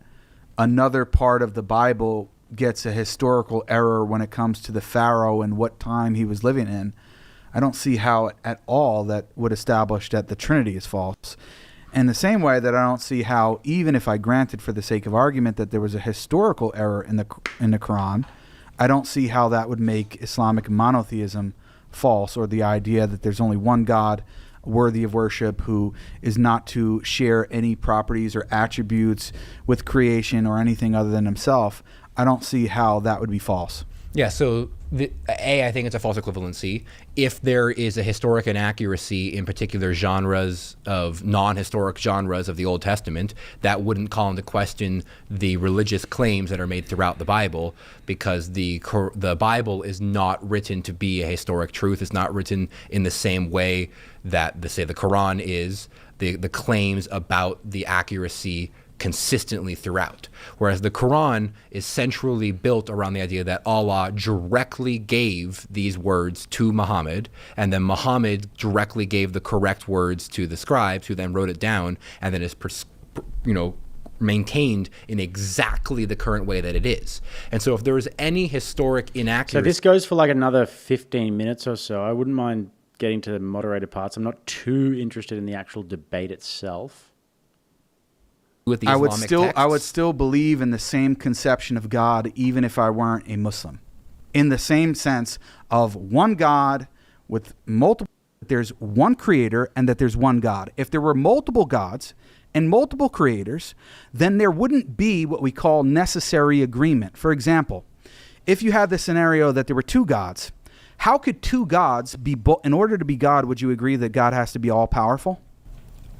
another part of the Bible gets a historical error when it comes to the Pharaoh and what time he was living in, I don't see how at all that would establish that the Trinity is false. In the same way that I don't see how, even if I granted for the sake of argument that there was a historical error in the Quran, I don't see how that would make Islamic monotheism false, or the idea that there's only one God worthy of worship who is not to share any properties or attributes with creation or anything other than himself. I don't see how that would be false. Yeah, so I think it's a false equivalency. If there is a historic inaccuracy in particular genres of non-historic genres of the Old Testament, that wouldn't call into question the religious claims that are made throughout the Bible, because the Bible is not written to be a historic truth. It's not written in the same way that the Quran is. The claims about the accuracy consistently throughout. Whereas the Quran is centrally built around the idea that Allah directly gave these words to Muhammad, and then Muhammad directly gave the correct words to the scribes, who then wrote it down, and then is maintained in exactly the current way that it is. And so if there is any historic inaccuracy... So this goes for like another 15 minutes or so. I wouldn't mind getting to the moderated parts. I'm not too interested in the actual debate itself. With the I Islamic would still believe in the same conception of God, even if I weren't a Muslim, in the same sense of one God with multiple. There's one creator, and that there's one God. If there were multiple gods and multiple creators, then there wouldn't be what we call necessary agreement. For example, if you had the scenario that there were two gods, how could two gods be? In order to be God, would you agree that God has to be all powerful?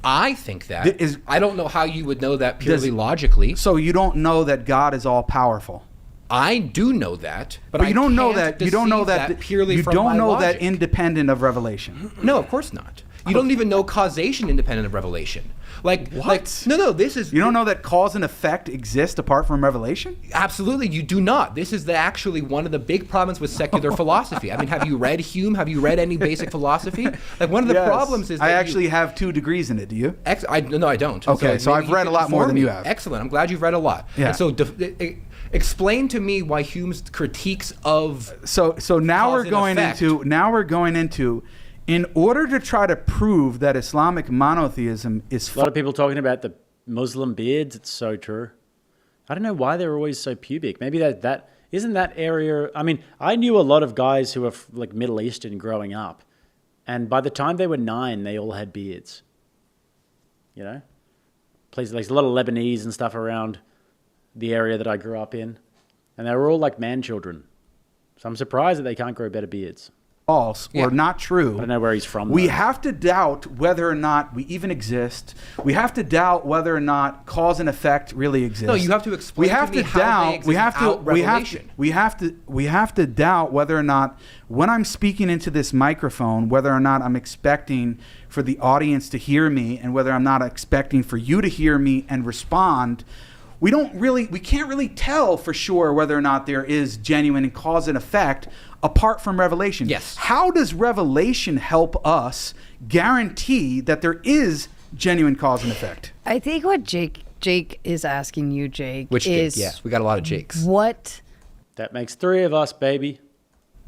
I think that. I don't know how you would know that purely logically. So you don't know that God is all powerful. I do know that, but you don't know that. You don't know that purely You from don't my know logic. that independent of revelation. No, of course not. You don't even know causation independent of revelation. No, this is... You don't know that cause and effect exist apart from revelation? Absolutely, you do not. This is actually one of the big problems with secular philosophy. I mean, have you read Hume? Have you read any basic philosophy? Like, one of the problems is that I actually have 2 degrees in it. Do you? No, I don't. Okay, so I've read a lot more than you have. Excellent. I'm glad you've read a lot. Yeah. And so explain to me why Hume's critiques of So now we're going into in order to try to prove that Islamic monotheism is a lot of people talking about the Muslim beards. It's so true. I don't know why they're always so pubic. Maybe that isn't that area. I mean, I knew a lot of guys who were like Middle Eastern growing up, and by the time they were 9, they all had beards. You know, places like a lot of Lebanese and stuff around the area that I grew up in, and they were all like man children. So I'm surprised that they can't grow better beards. False or not true. I don't know where he's from. We have to doubt whether or not we even exist. We have to doubt whether or not cause and effect really exist. No, you have to explain to me how they exist without revelation. We have to doubt whether or not, when I'm speaking into this microphone, whether or not I'm expecting for the audience to hear me, and whether I'm not expecting for you to hear me and respond. We can't really tell for sure whether or not there is genuine cause and effect apart from revelation. Yes. How does revelation help us guarantee that there is genuine cause and effect? I think what Jake is asking you, Jake, Which is... Jake? Yeah, we got a lot of Jakes. What... That makes 3 of us, baby.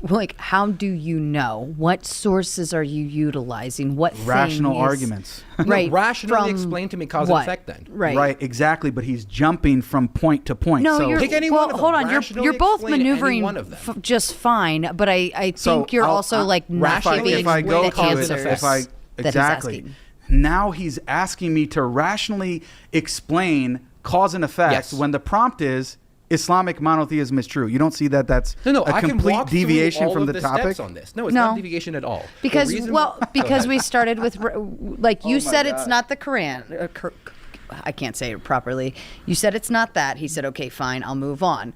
Like, how do you know? What sources are you utilizing? What rational thing is, arguments? Right. No, rationally explain to me cause and effect then. Right, exactly. But he's jumping from point to point. No, so you're, pick any well, one of them. hold on. You're both Rationally maneuvering explain any one of them. just fine, but I think you're also like not giving if I go the to it, answers if I that he's exactly. asking. Now he's asking me to rationally explain cause and effect when the prompt is Islamic monotheism is true. You don't see that that's a complete deviation from the topic? Steps on this. No, it's not a deviation at all. Because we started with, like you said, it's not the Quran. I can't say it properly. You said it's not that. He said, okay, fine, I'll move on.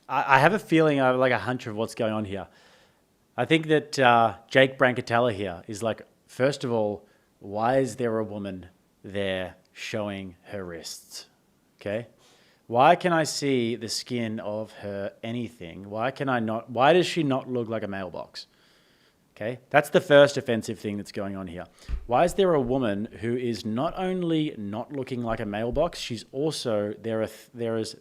I have a feeling, I have like a hunch of what's going on here. I think that Jake Brancatella here is like, first of all, why is there a woman there showing her wrists? Okay? Why can I see the skin of her anything? Why does she not look like a mailbox? Okay, that's the first offensive thing that's going on here. Why is there a woman who is not only not looking like a mailbox, she's also, there is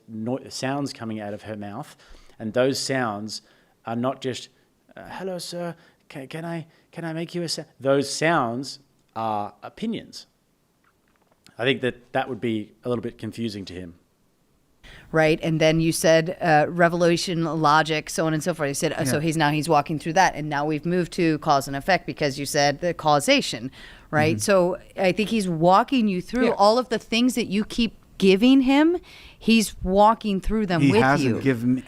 sounds coming out of her mouth, and those sounds are not just, hello sir, can I make you a sound? Those sounds are opinions. I think that would be a little bit confusing to him. Right. And then you said revelation, logic, so on and so forth. You said, so he's walking through that. And now we've moved to cause and effect because you said the causation, right? So I think he's walking you through all of the things that you keep giving him. He's walking through them with you.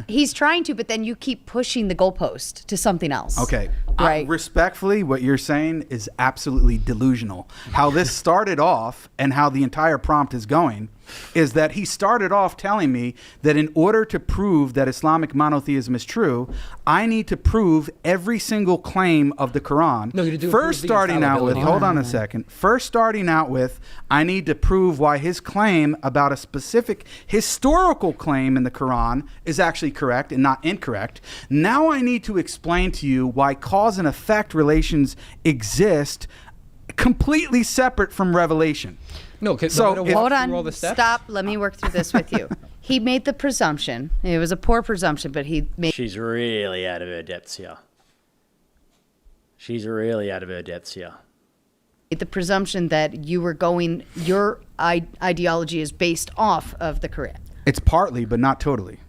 He's trying to, but then you keep pushing the goalpost to something else. Okay. Right. Respectfully, what you're saying is absolutely delusional. How this started off and how the entire prompt is going is that he started off telling me that in order to prove that Islamic monotheism is true, I need to prove every single claim of the Quran. No, you do First starting out with, hold on a second. First starting out with, I need to prove why his claim about a specific historical claim in the Quran is actually correct and not incorrect. Now I need to explain to you why cause and effect relations exist completely separate from revelation. No, so hold on, stop. Let me work through this with you. He made the presumption. It was a poor presumption, but he made. She's really out of her depths here. She's really out of her depths here. The presumption that you were going, your ideology is based off of the Quran. It's partly, but not totally.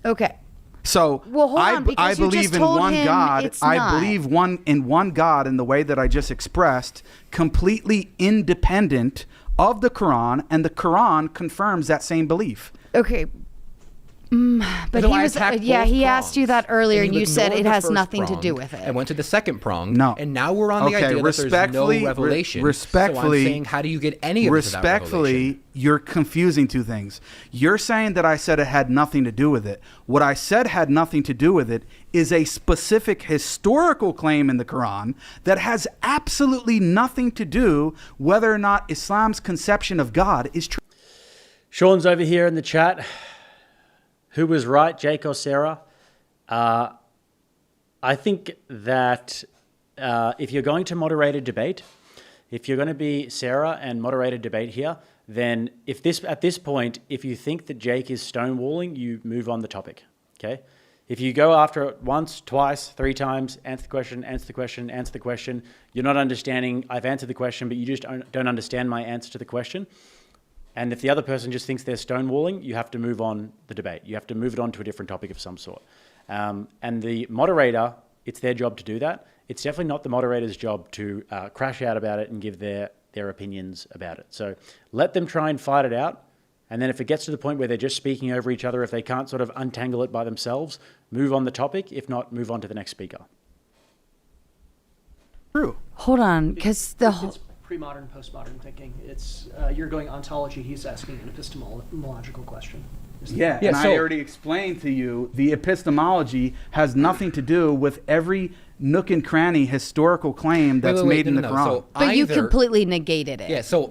Okay. So well, hold on, I believe in one God. I believe in one God in the way that I just expressed, completely independent of the Quran, and the Quran confirms that same belief. Okay. But he was, he asked you that earlier, and you said it has nothing to do with it. And went to the second prong. No. And now we're on the idea that there's no revelation. Respectfully, so I'm saying, how do you get any of it without revelation? Respectfully, you're confusing two things. You're saying that I said it had nothing to do with it. What I said had nothing to do with it is a specific historical claim in the Quran that has absolutely nothing to do whether or not Islam's conception of God is true. Sean's over here in the chat. Who was right, Jake or Sarah? I think that if you're going to moderate a debate, if you're going to be Sarah and moderate a debate here, then at this point, if you think that Jake is stonewalling, you move on the topic, okay? If you go after it once, twice, 3 times, answer the question, answer the question, answer the question, you're not understanding, I've answered the question, but you just don't understand my answer to the question. And if the other person just thinks they're stonewalling, you have to move on the debate. You have to move it on to a different topic of some sort. And the moderator, it's their job to do that. It's definitely not the moderator's job to crash out about it and give their opinions about it. So let them try and fight it out. And then if it gets to the point where they're just speaking over each other, if they can't sort of untangle it by themselves, move on the topic. If not, move on to the next speaker. True. Hold on, because It's pre-modern, postmodern thinking. It's you're going ontology. He's asking an epistemological question. Yeah, and I already explained to you the epistemology has nothing to do with every nook and cranny historical claim that's made in the Quran. So but you completely negated it. Yeah, right. So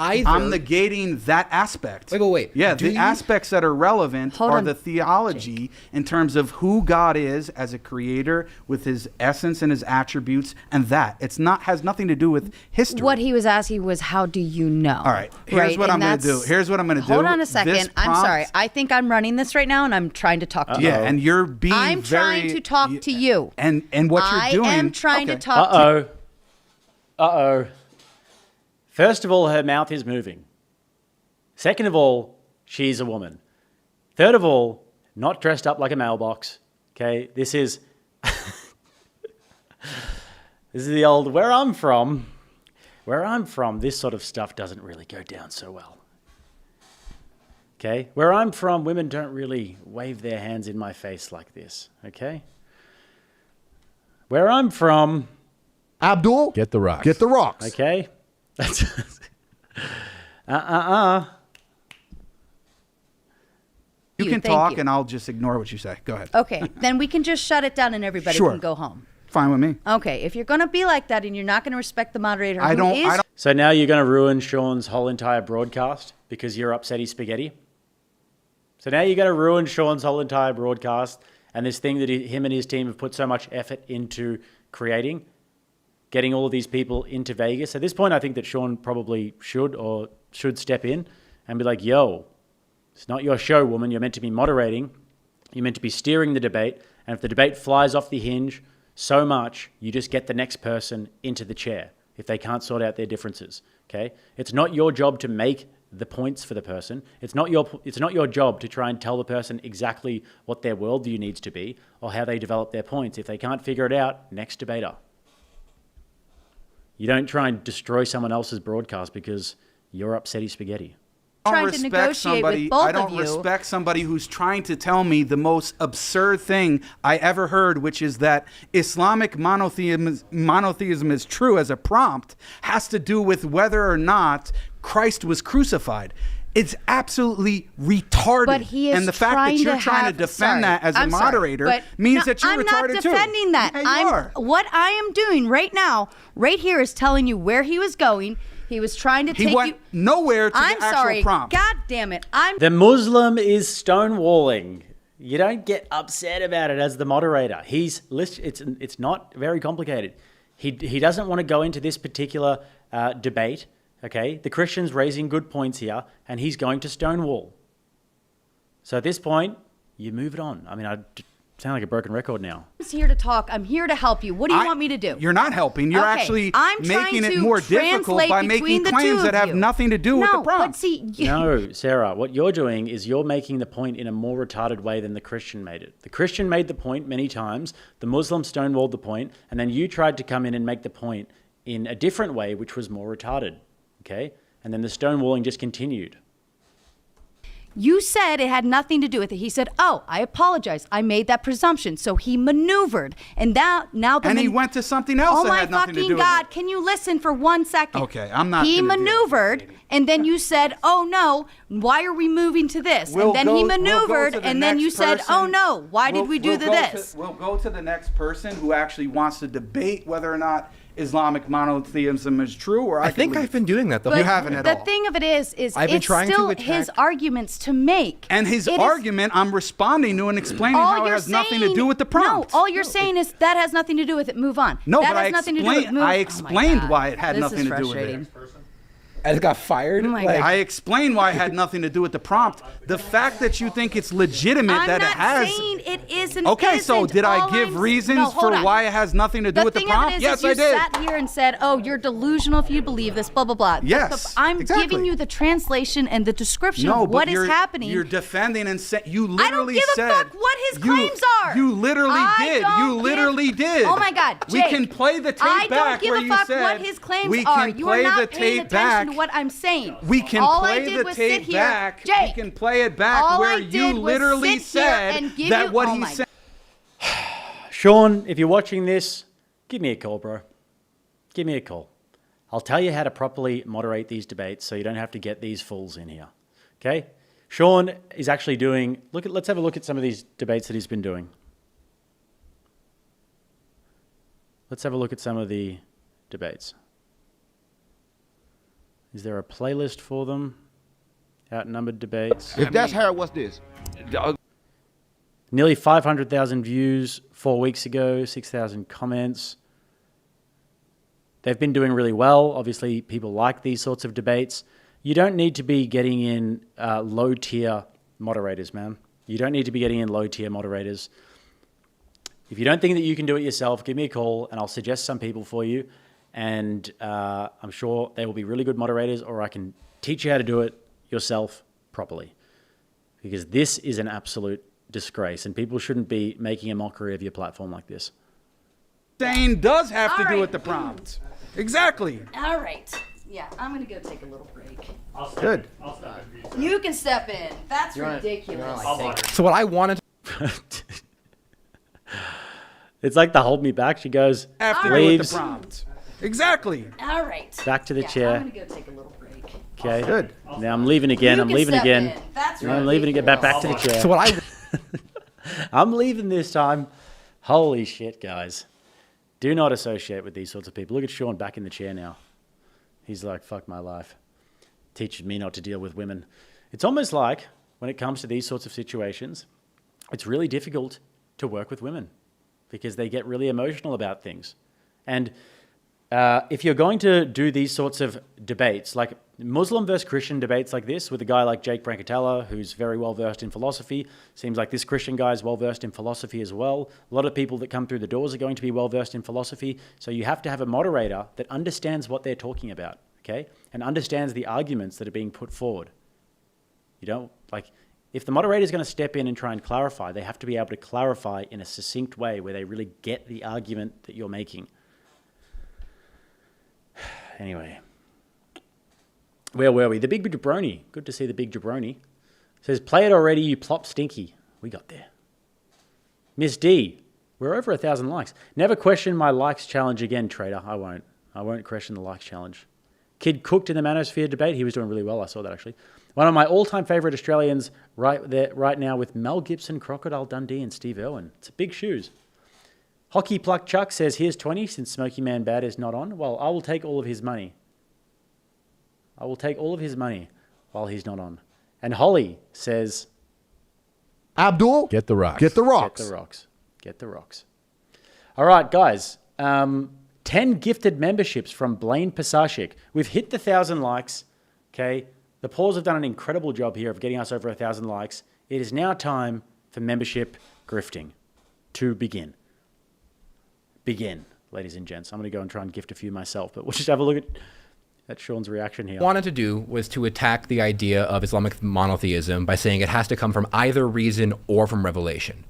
I'm negating that aspect. Wait. Yeah, the aspects that are relevant are the theology in terms of who God is as a creator with his essence and his attributes, and that. Has nothing to do with history. What he was asking was, how do you know? All right, here's what I'm going to do. Hold on a second. I'm sorry. I think I'm running this right now, and I'm trying to talk to you. Yeah, and you're being I'm trying to talk to you. And what you're doing. I am trying to talk to you. Uh-oh. First of all, her mouth is moving. Second of all, she's a woman. Third of all, not dressed up like a mailbox. Okay, this is this is the old where I'm from. Where I'm from, this sort of stuff doesn't really go down so well. Okay, where I'm from, women don't really wave their hands in my face like this. Okay. Where I'm from, Abdul, get the rocks. Get the rocks. Okay. That's You can talk, and I'll just ignore what you say. Go ahead. Okay, then we can just shut it down, and everybody can go home. Fine with me. Okay, if you're going to be like that, and you're not going to respect the moderator, So now you're going to ruin Sean's whole entire broadcast because you're upsetty spaghetti. So now you're going to ruin Sean's whole entire broadcast and this thing that him and his team have put so much effort into creating, getting all of these people into Vegas. At this point, I think that Sean probably should step in and be like, yo, it's not your show, woman. You're meant to be moderating. You're meant to be steering the debate. And if the debate flies off the hinge so much, you just get the next person into the chair if they can't sort out their differences, okay? It's not your job to make the points for the person. It's not your job to try and tell the person exactly what their worldview needs to be or how they develop their points. If they can't figure it out, next debater. You don't try and destroy someone else's broadcast because you're upsetty spaghetti. Trying to negotiate with both I don't of you. respect somebody who's trying to tell me the most absurd thing I ever heard, which is that Islamic monotheism is true as a prompt, has to do with whether or not Christ was crucified. It's absolutely retarded. But he is and the fact that you're trying to defend that as a moderator means that you're retarded too. I'm not defending that. Yeah, you are. What I am doing right now, right here, is telling you where he was going. He was trying to take you. He went nowhere to the actual prompt. God damn it. The Muslim is stonewalling. You don't get upset about it as the moderator. It's not very complicated. He doesn't want to go into this particular debate. Okay, the Christian's raising good points here, and he's going to stonewall. So at this point, you move it on. I mean, I sound like a broken record now. I'm here to talk. I'm here to help you. What do you want me to do? You're not helping. You're actually making it more difficult by making claims that have nothing to do with the prompt. But see, No, Sarah, what you're doing is you're making the point in a more retarded way than the Christian made it. The Christian made the point many times, the Muslim stonewalled the point, and then you tried to come in and make the point in a different way, which was more retarded, okay? And then the stonewalling just continued. You said it had nothing to do with it. He said, "Oh, I apologize. I made that presumption." So he maneuvered, and he went to something else that had nothing to do with it. Oh my fucking God! Can you listen for 1 second? Okay, I'm not. He maneuvered, and then you said, "Oh no, why are we moving to this?" And then he maneuvered, and then you said, "Oh no, why did we do this?" We'll go to the next person who actually wants to debate whether or not Islamic monotheism is true, or I think I've been doing that though. But you haven't at all. The thing of it is I've been it's trying to still attack- his arguments to make. And his argument, I'm responding to and explaining how it has nothing to do with the prompt. No, all you're saying is that has nothing to do with it. Move on. No, that but has nothing to do with it. Move. I Oh my explained God. why it had This nothing is to do with frustrating. it. I just got fired. Oh my God. I explained why it had nothing to do with the prompt. The fact that you think it's legitimate I'm that not it has. saying it isn't. Okay, so isn't. did I All give I'm- reasons no, hold for on. why it has nothing to do with the thing prompt? of it is Yes, that you I did. sat here and said, "Oh, you're delusional if you believe this." Blah blah blah. Yes, I'm exactly. giving you the translation and the description No, of what but is happening. You're defending and you literally I don't give said. a fuck what his claims are. You literally I did. don't You literally give- did. Oh my God, We Jake, can play the tape I back don't give where a you fuck said. what his claims we are. can You are play not the paying tape attention back. to what I'm saying. We can All I play did the was sit tape here. back. Jake, we can play it back all where I you did was literally sit here said and give that you- what oh he my said. Sean, if you're watching this, give me a call, bro. Give me a call. I'll tell you how to properly moderate these debates so you don't have to get these fools in here. Okay? Sean is actually doing, let's have a look at some of these debates that he's been doing. Let's have a look at some of the debates. Is there a playlist for them? Outnumbered debates. If that's how, what's this? Nearly 500,000 views 4 weeks ago, 6,000 comments. They've been doing really well. Obviously, people like these sorts of debates. You don't need to be getting in low-tier moderators, man. You don't need to be getting in low-tier moderators. If you don't think that you can do it yourself, give me a call, and I'll suggest some people for you. And I'm sure they will be really good moderators, or I can teach you how to do it yourself properly. Because this is an absolute disgrace, and people shouldn't be making a mockery of your platform like this. Saying does have to do with the prompt. Exactly. All right. Yeah, I'm gonna go take a little break. Good. You can step in. That's ridiculous. So what I wanted. It's like the hold me back. She goes, Have to do with the prompt. Exactly. All right. back to the Yeah, chair. I'm gonna go take a little break. Okay. Good. Now I'm leaving again. You I'm can leaving step again. in. That's Now I'm leaving again. Back to the chair. So what I. I'm leaving this time. Holy shit, guys. Do not associate with these sorts of people. Look at Sean back in the chair now. He's like, fuck my life. Teaches me not to deal with women. It's almost like, when it comes to these sorts of situations, it's really difficult to work with women. because they get really emotional about things. And if you're going to do these sorts of debates, like Muslim versus Christian debates like this, with a guy like Jake Brancatella, who's very well versed in philosophy, seems like this Christian guy is well versed in philosophy as well. A lot of people that come through the doors are going to be well versed in philosophy. So you have to have a moderator that understands what they're talking about, okay, and understands the arguments that are being put forward. You don't, like, if the moderator is going to step in and try and clarify, they have to be able to clarify in a succinct way where they really get the argument that you're making. Anyway, where were we? The big jabroni. Good to see the big jabroni. Says, play it already, you plop stinky. We got there. Miss D, we're over 1,000 likes. Never question my likes challenge again, trader. I won't. I won't question the likes challenge. Kid cooked in the manosphere debate. He was doing really well. I saw that, actually. One of my all-time favorite Australians right now with Mel Gibson, Crocodile Dundee, and Steve Irwin. It's big shoes. Hockey Pluck Chuck says, here's 20 since Smoky Man Bad is not on. Well, I will take all of his money. I will take all of his money while he's not on. And Holly says, Abdul, get the rocks. Get the rocks. Get the rocks. Get the rocks. All right, guys. 10 gifted memberships from Blaine Pasashik. We've hit the 1,000 likes. Okay. The polls have done an incredible job here of getting us over 1,000 likes. It is now time for membership grifting to begin. Begin, ladies and gents. I'm going to go and try and gift a few myself, but we'll just have a look at Sean's reaction here. Wanted to do was to attack the idea of Islamic monotheism by saying it has to come from either reason or from revelation.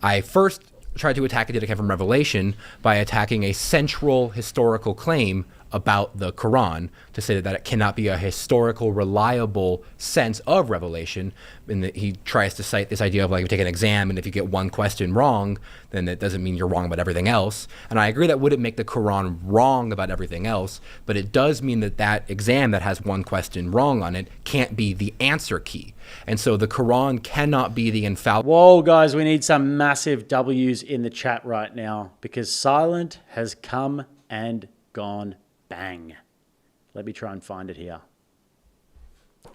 I first tried to attack it to come from revelation by attacking a central historical claim about the Quran, to say that it cannot be a historical, reliable sense of revelation. And that he tries to cite this idea of, like, you take an exam and if you get one question wrong, then that doesn't mean you're wrong about everything else. And I agree that wouldn't make the Quran wrong about everything else, but it does mean that that exam that has one question wrong on it can't be the answer key. And so the Quran cannot be the infallible. Whoa, guys, we need some massive W's in the chat right now, because silent has come and gone. Bang. Let me try and find it here.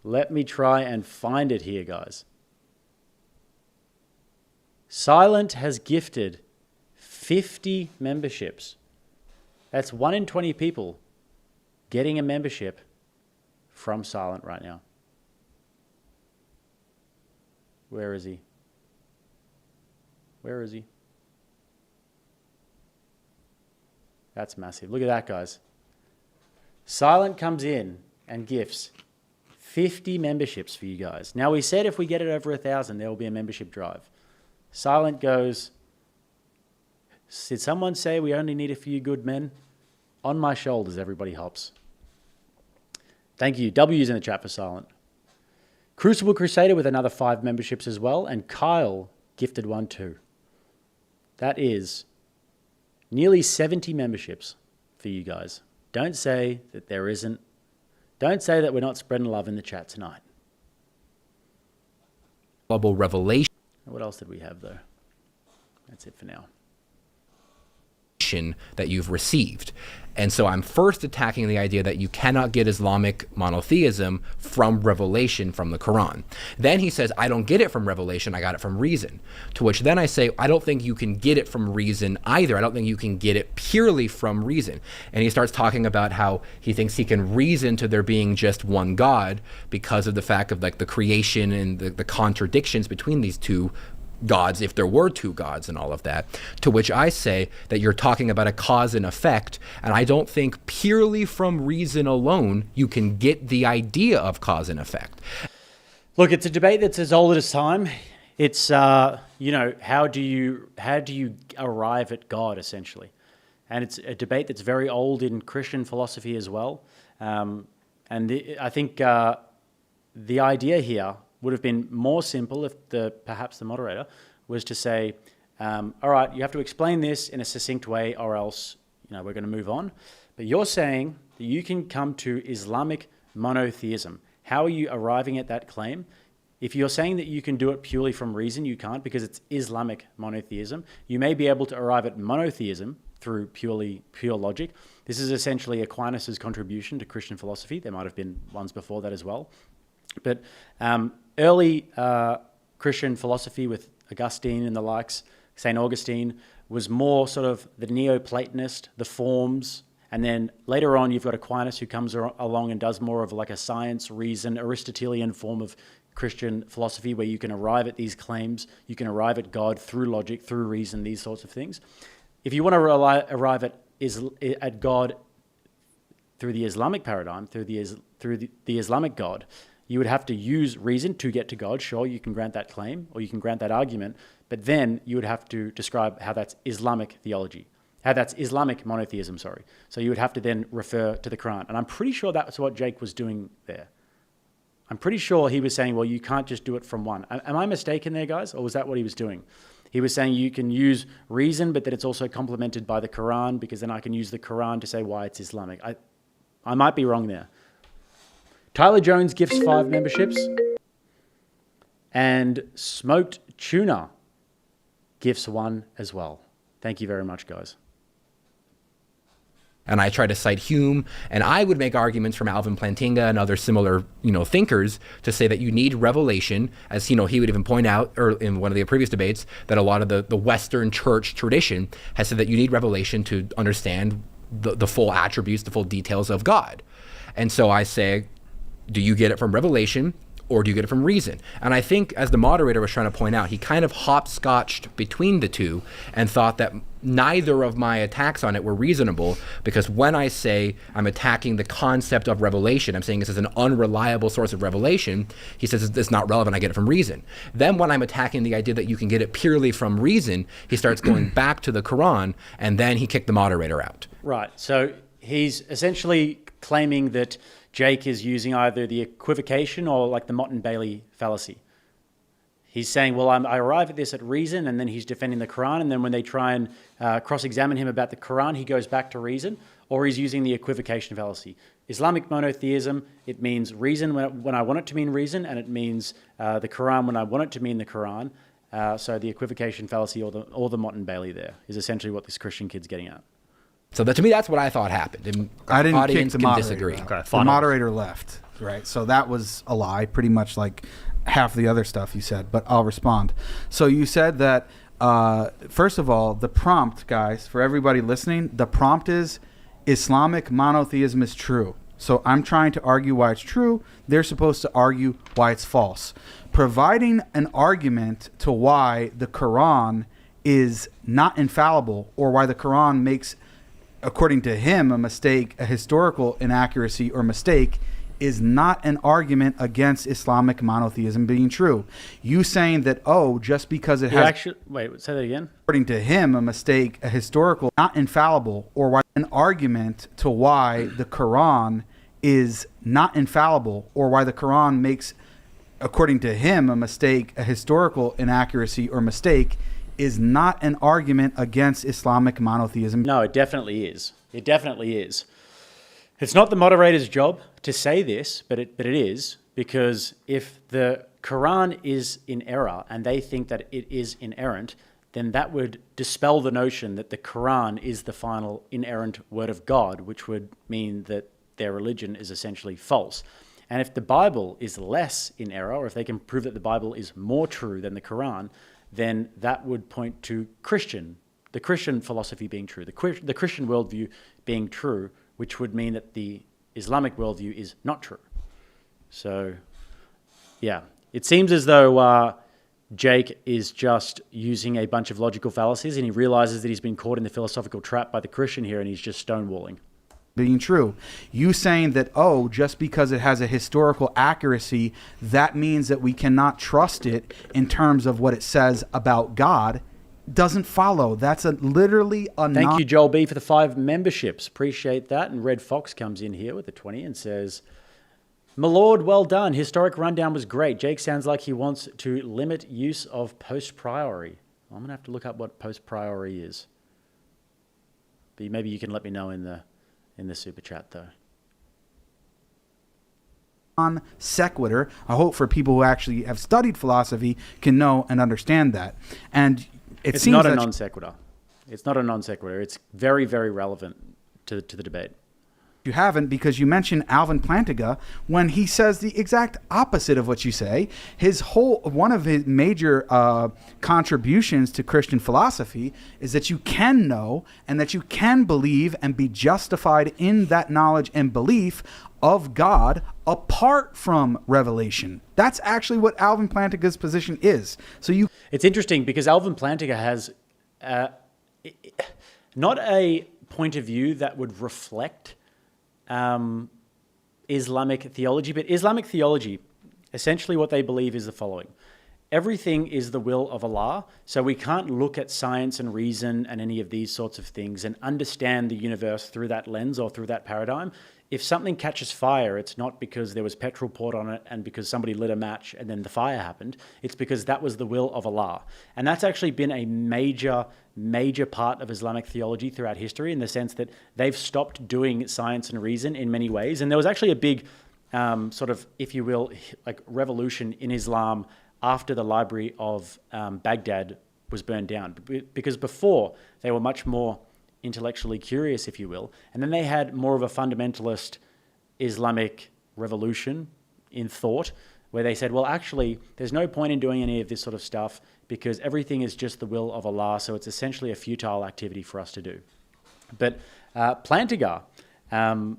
Let me try and find it here, guys. Silent has gifted 50 memberships. That's 1 in 20 people getting a membership from Silent right now. Where is he? Where is he? That's massive. Look at that, guys. Silent comes in and gifts 50 memberships for you guys. Now, we said if we get it over 1,000, there will be a membership drive. Silent goes, did someone say we only need a few good men? On my shoulders, everybody hops. Thank you. W's in the chat for Silent. Crucible Crusader with another 5 memberships as well, and Kyle gifted 1 too. That is nearly 70 memberships for you guys. Don't say that there isn't. Don't say that we're not spreading love in the chat tonight. Revelation. What else did we have, though? That's it for now. That you've received. And so I'm first attacking the idea that you cannot get Islamic monotheism from revelation from the Quran. Then he says, I don't get it from revelation, I got it from reason. To which then I say, I don't think you can get it from reason either. I don't think you can get it purely from reason. And he starts talking about how he thinks he can reason to there being just one God because of the fact of, like, the creation and the contradictions between these two gods, if there were 2 gods and all of that. To which I say that you're talking about a cause and effect, and I don't think purely from reason alone you can get the idea of cause and effect. Look, it's a debate that's as old as time. It's you know, how do you arrive at God, essentially? And it's a debate that's very old in Christian philosophy as well. I think the idea here would have been more simple if perhaps the moderator was to say, all right, you have to explain this in a succinct way or else, you know, we're going to move on. But you're saying that you can come to Islamic monotheism. How are you arriving at that claim? If you're saying that you can do it purely from reason, you can't, because it's Islamic monotheism. You may be able to arrive at monotheism through pure logic. This is essentially Aquinas' contribution to Christian philosophy. There might have been ones before that as well. But early Christian philosophy with Augustine and the likes, St. Augustine, was more sort of the Neoplatonist, the forms, and then later on you've got Aquinas who comes along and does more of like a science, reason, Aristotelian form of Christian philosophy where you can arrive at these claims, you can arrive at God through logic, through reason, these sorts of things. If you want to arrive at God through the Islamic paradigm, through the Islamic God, you would have to use reason to get to God. Sure, you can grant that claim or you can grant that argument, but then you would have to describe how that's Islamic theology, how that's Islamic monotheism, sorry. So you would have to then refer to the Quran. And I'm pretty sure that's what Jake was doing there. I'm pretty sure he was saying, well, you can't just do it from one. Am I mistaken there, guys? Or was that what he was doing? He was saying you can use reason, but that it's also complemented by the Quran, because then I can use the Quran to say why it's Islamic. I might be wrong there. Tyler Jones gifts 5 memberships. And Smoked Tuna gifts 1 as well. Thank you very much, guys. And I try to cite Hume, and I would make arguments from Alvin Plantinga and other similar, thinkers to say that you need revelation, as he would even point out in one of the previous debates that a lot of the Western church tradition has said that you need revelation to understand the full attributes, the full details of God. And so I say, do you get it from revelation or do you get it from reason? And I think, as the moderator was trying to point out, he kind of hopscotched between the two and thought that neither of my attacks on it were reasonable, because when I say I'm attacking the concept of revelation, I'm saying this is an unreliable source of revelation, he says it's not relevant, I get it from reason. Then when I'm attacking the idea that you can get it purely from reason, he starts going back to the Quran, and then he kicked the moderator out. Right, so he's essentially claiming that Jake is using either the equivocation or like the Mott and Bailey fallacy. He's saying, well, I arrive at this at reason, and then he's defending the Quran, and then when they try and cross-examine him about the Quran, he goes back to reason, or he's using the equivocation fallacy. Islamic monotheism, it means reason when I want it to mean reason, and it means the Quran when I want it to mean the Quran. So the equivocation fallacy or the Mott and Bailey there is essentially what this Christian kid's getting at. So to me, that's what I thought happened. And I didn't kick audience the can moderator. disagree. Okay, the moderator left, right? So that was a lie, pretty much like half the other stuff you said, but I'll respond. So you said that, first of all, the prompt, guys, for everybody listening, the prompt is Islamic monotheism is true. So I'm trying to argue why it's true. They're supposed to argue why it's false. Providing an argument to why the Quran is not infallible, or why the Quran makes, according to him, a mistake, a historical inaccuracy or mistake, is not an argument against Islamic monotheism being true. You saying that, just because it has... Wait, say that again? According to him, a mistake, a historical, not infallible, or why an argument to why the Quran is not infallible, or why the Quran makes, according to him, a mistake, a historical inaccuracy or mistake, is not an argument against Islamic monotheism. No, it definitely is. It definitely is. It's not the moderator's job to say this, but it is, because if the Quran is in error and they think that it is inerrant, then that would dispel the notion that the Quran is the final inerrant word of God, which would mean that their religion is essentially false. And if the Bible is less in error, or if they can prove that the Bible is more true than the Quran, then that would point to the Christian philosophy being true, the Christian worldview being true, which would mean that the Islamic worldview is not true. So, yeah, it seems as though Jake is just using a bunch of logical fallacies, and he realizes that he's been caught in the philosophical trap by the Christian here, and he's just stonewalling. Being true. You saying that, just because it has a historical accuracy, that means that we cannot trust it in terms of what it says about God, doesn't follow. That's literally a Thank you, Joel B, for the 5 memberships. Appreciate that. And Red Fox comes in here with the 20 and says, "My lord, well done. Historic rundown was great. Jake sounds like he wants to limit use of post priori." I'm going to have to look up what post priori is. But maybe you can let me know in the super chat, though. Non sequitur. I hope for people who actually have studied philosophy can know and understand that. And it's not a non sequitur. It's not a non sequitur. It's very, very relevant to the debate. You haven't, because you mentioned Alvin Plantinga when he says the exact opposite of what you say. One of his major contributions to Christian philosophy is that you can know and that you can believe and be justified in that knowledge and belief of God apart from revelation. That's actually what Alvin Plantinga's position is. It's interesting because Alvin Plantinga has not a point of view that would reflect Islamic theology, but Islamic theology, essentially what they believe is the following. Everything is the will of Allah, so we can't look at science and reason and any of these sorts of things and understand the universe through that lens or through that paradigm. If something catches fire, it's not because there was petrol poured on it and because somebody lit a match and then the fire happened. It's because that was the will of Allah. And that's actually been a major part of Islamic theology throughout history, in the sense that they've stopped doing science and reason in many ways. And there was actually a big sort of, if you will, like revolution in Islam after the Library of Baghdad was burned down. Because before, they were much more intellectually curious, if you will, and then they had more of a fundamentalist Islamic revolution in thought, where they said, well, actually, there's no point in doing any of this sort of stuff because everything is just the will of Allah, so it's essentially a futile activity for us to do. But Plantinga, I'm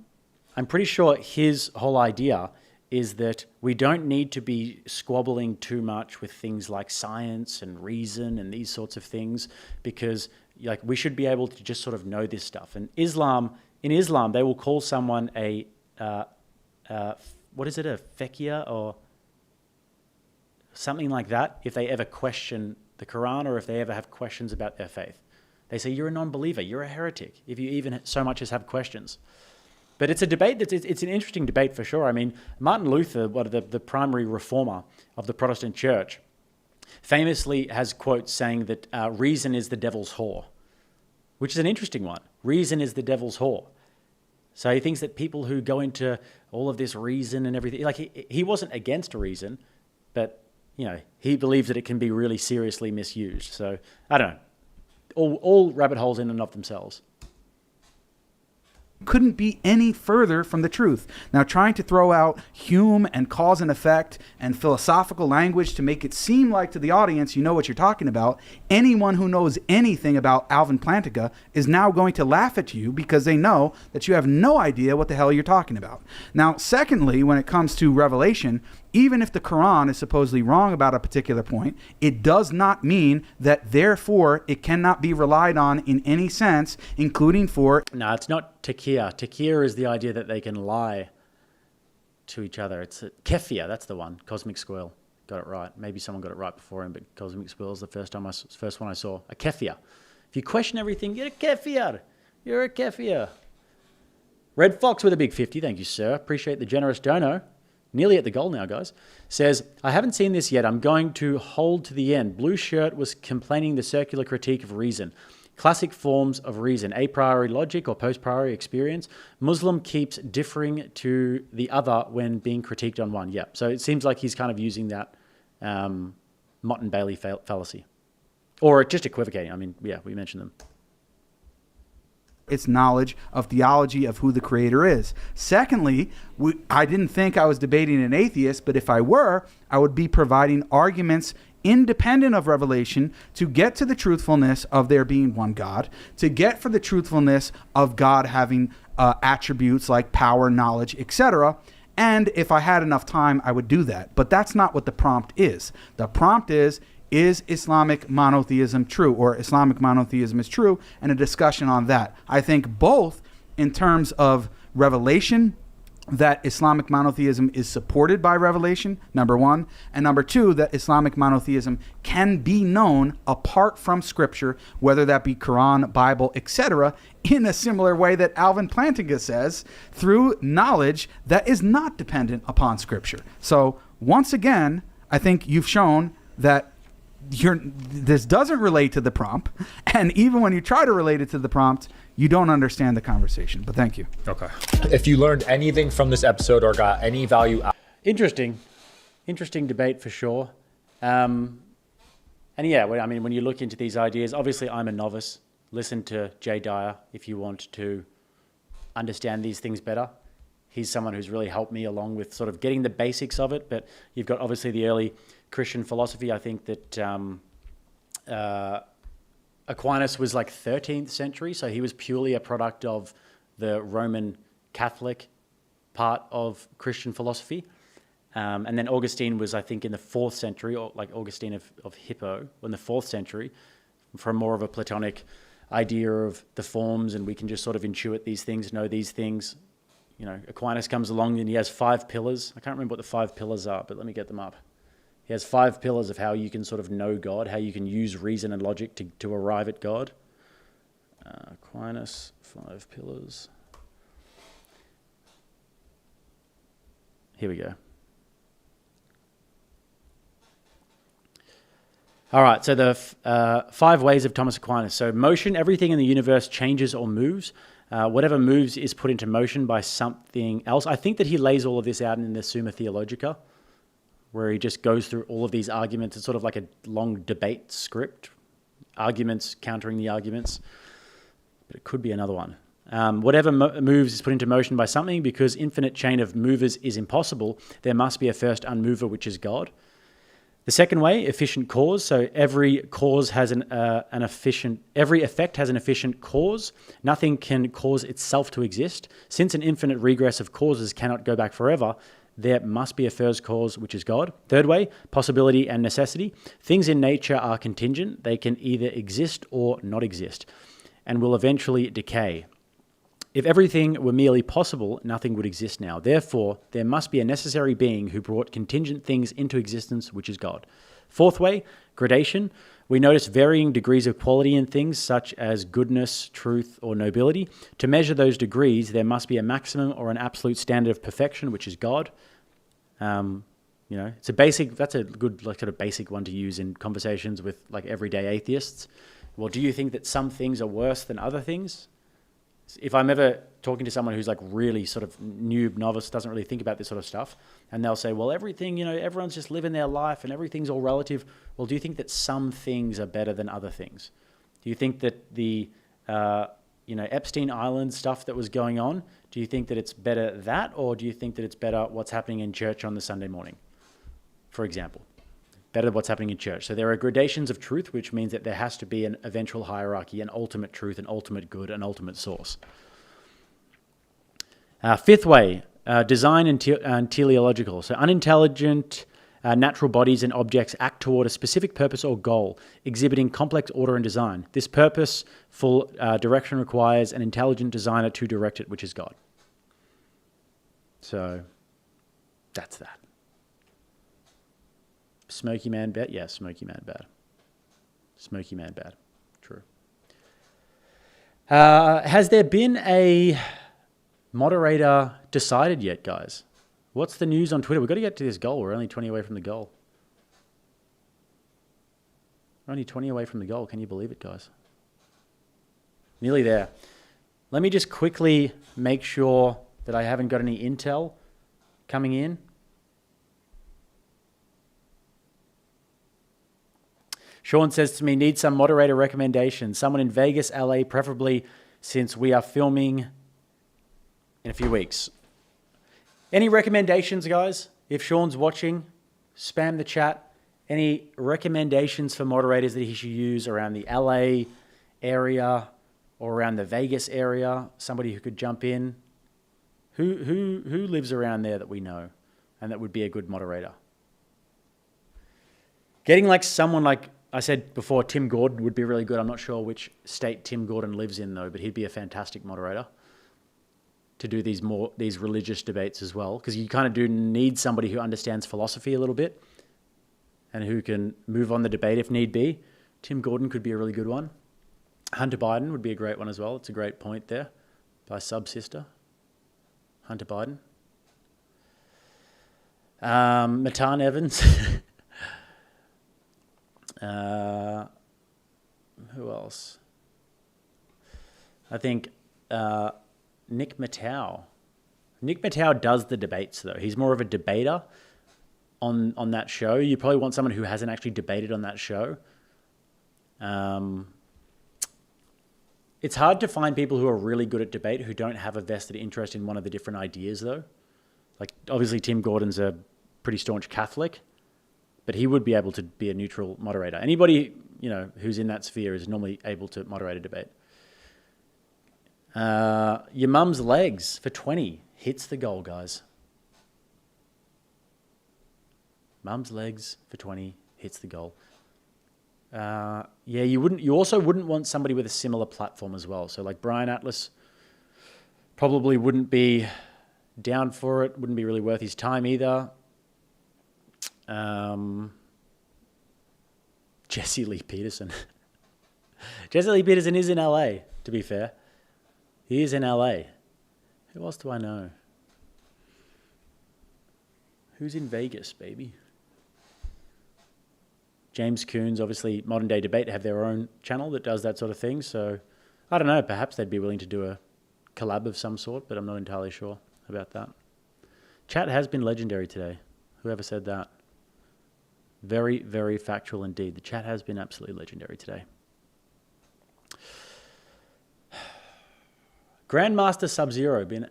pretty sure his whole idea is that we don't need to be squabbling too much with things like science and reason and these sorts of things, because like we should be able to just sort of know this stuff. And in Islam, they will call someone a what is it, a fekir or something like that, if they ever question the Quran or if they ever have questions about their faith. They say, you're a non-believer, you're a heretic, if you even so much as have questions. But it's a debate it's an interesting debate for sure. I mean, Martin Luther, the primary reformer of the Protestant church, famously has quotes saying that reason is the devil's whore, which is an interesting one. Reason is the devil's whore. So he thinks that people who go into all of this reason and everything, like he wasn't against reason, but he believes that it can be really seriously misused. So I don't know. All rabbit holes in and of themselves. Couldn't be any further from the truth. Now, trying to throw out Hume and cause and effect and philosophical language to make it seem like to the audience you know what you're talking about, anyone who knows anything about Alvin Plantinga is now going to laugh at you because they know that you have no idea what the hell you're talking about. Now, secondly, when it comes to revelation, even if the Quran is supposedly wrong about a particular point, it does not mean that therefore it cannot be relied on in any sense, including for... No, it's not taqiyya. Taqiyya is the idea that they can lie to each other. It's kefir, that's the one. Cosmic Squirrel got it right. Maybe someone got it right before him, but Cosmic Squirrel is the first one I saw. A kefir. If you question everything, you're a kefir. You're a kefir. Red Fox with a big 50. Thank you, sir. Appreciate the generous dono. Nearly at the goal now, guys. Says, I haven't seen this yet. I'm going to hold to the end. Blue Shirt was complaining the circular critique of reason. Classic forms of reason. A priori logic or post priori experience. Muslim keeps differing to the other when being critiqued on one. Yeah. So it seems like he's kind of using that Mott and Bailey fallacy. Or just equivocating. I mean, yeah, we mentioned them. Its knowledge of theology of who the creator is. Secondly, I didn't think I was debating an atheist, but if I were, I would be providing arguments independent of revelation to get to the truthfulness of there being one God, to get for the truthfulness of God having attributes like power, knowledge, etc. And if I had enough time, I would do that. But that's not what the prompt is. The prompt is Islamic monotheism true, or Islamic monotheism is true, and a discussion on that. I think both in terms of revelation, that Islamic monotheism is supported by revelation, number one, and number two, that Islamic monotheism can be known apart from scripture, whether that be Quran, Bible, etc., in a similar way that Alvin Plantinga says, through knowledge that is not dependent upon scripture. So once again, I think you've shown that this doesn't relate to the prompt, and even when you try to relate it to the prompt, you don't understand the conversation. But thank you. Okay. If you learned anything from this episode or got any value out. Interesting debate for sure. And yeah, I mean, when you look into these ideas, obviously I'm a novice. Listen to Jay Dyer if you want to understand these things better. He's someone who's really helped me along with sort of getting the basics of it. But you've got obviously the early Christian philosophy. I think that Aquinas was like 13th century, so he was purely a product of the Roman Catholic part of Christian philosophy. And then Augustine was, I think, in the 4th century, or like Augustine of Hippo, in the 4th century, from more of a Platonic idea of the forms, and we can just sort of intuit these things, know these things. You know, Aquinas comes along and he has 5 pillars. I can't remember what the 5 pillars are, but let me get them up. He has 5 pillars of how you can sort of know God, how you can use reason and logic to arrive at God. Aquinas, 5 pillars. Here we go. All right, so the 5 ways of Thomas Aquinas. So motion, everything in the universe changes or moves. Whatever moves is put into motion by something else. I think that he lays all of this out in the Summa Theologica, where he just goes through all of these arguments. It's sort of like a long debate script, arguments countering the arguments, but it could be another one. Whatever moves is put into motion by something. Because infinite chain of movers is impossible, there must be a first unmover, which is God. The second way, efficient cause. So every cause has every effect has an efficient cause. Nothing can cause itself to exist. Since an infinite regress of causes cannot go back forever, there must be a first cause, which is God. Third way, possibility and necessity. Things in nature are contingent. They can either exist or not exist, and will eventually decay. If everything were merely possible, nothing would exist now. Therefore, there must be a necessary being who brought contingent things into existence, which is God. Fourth way, gradation. We notice varying degrees of quality in things, such as goodness, truth, or nobility. To measure those degrees, there must be a maximum or an absolute standard of perfection, which is God. It's a basic. That's a good, like, sort of basic one to use in conversations with like everyday atheists. Well, do you think that some things are worse than other things? If I'm ever talking to someone who's like really sort of noob, novice, doesn't really think about this sort of stuff, and they'll say, well, everything, everyone's just living their life and everything's all relative. Well, do you think that some things are better than other things? Do you think that the, Epstein Island stuff that was going on, do you think that it's better that, or do you think that it's better what's happening in church on the Sunday morning, for example? Better than what's happening in church. So there are gradations of truth, which means that there has to be an eventual hierarchy, an ultimate truth, an ultimate good, an ultimate source. Fifth way, design and teleological. So unintelligent natural bodies and objects act toward a specific purpose or goal, exhibiting complex order and design. This purposeful direction requires an intelligent designer to direct it, which is God. So that's that. Smoky man bad? Yeah, smoky man bad. Smoky man bad. True. Has there been a moderator decided yet, guys? What's the news on Twitter? We've got to get to this goal. We're only 20 away from the goal. We're only 20 away from the goal. Can you believe it, guys? Nearly there. Let me just quickly make sure that I haven't got any intel coming in. Sean says to me, need some moderator recommendations. Someone in Vegas, LA, preferably, since we are filming in a few weeks. Any recommendations, guys? If Sean's watching, spam the chat. Any recommendations for moderators that he should use around the LA area or around the Vegas area? Somebody who could jump in. Who lives around there that we know and that would be a good moderator? Getting like someone like I said before, Tim Gordon would be really good. I'm not sure which state Tim Gordon lives in though, but he'd be a fantastic moderator to do these religious debates as well, because you kind of do need somebody who understands philosophy a little bit and who can move on the debate if need be. Tim Gordon could be a really good one. Hunter Biden would be a great one as well. It's a great point there by sub-sister. Hunter Biden. Matan Evans. Who else? I think Nick Matau. Nick Matau does the debates, though. He's more of a debater on that show. You probably want someone who hasn't actually debated on that show. It's hard to find people who are really good at debate who don't have a vested interest in one of the different ideas, though. Like, obviously, Tim Gordon's a pretty staunch Catholic, but he would be able to be a neutral moderator. Anybody, who's in that sphere is normally able to moderate a debate. Your mum's legs for 20 hits the goal, guys. Mum's legs for 20 hits the goal. You also wouldn't want somebody with a similar platform as well. So like Brian Atlas probably wouldn't be down for it, wouldn't be really worth his time either. Jesse Lee Peterson. Jesse Lee Peterson is in LA, to be fair. He is in LA. Who else do I know? Who's in Vegas, baby? James Coons, obviously, Modern Day Debate have their own channel that does that sort of thing. So, I don't know, perhaps they'd be willing to do a collab of some sort, but I'm not entirely sure about that. Chat has been legendary today. Whoever said that. Very, very factual indeed. The chat has been absolutely legendary today. Grandmaster Sub-Zero, been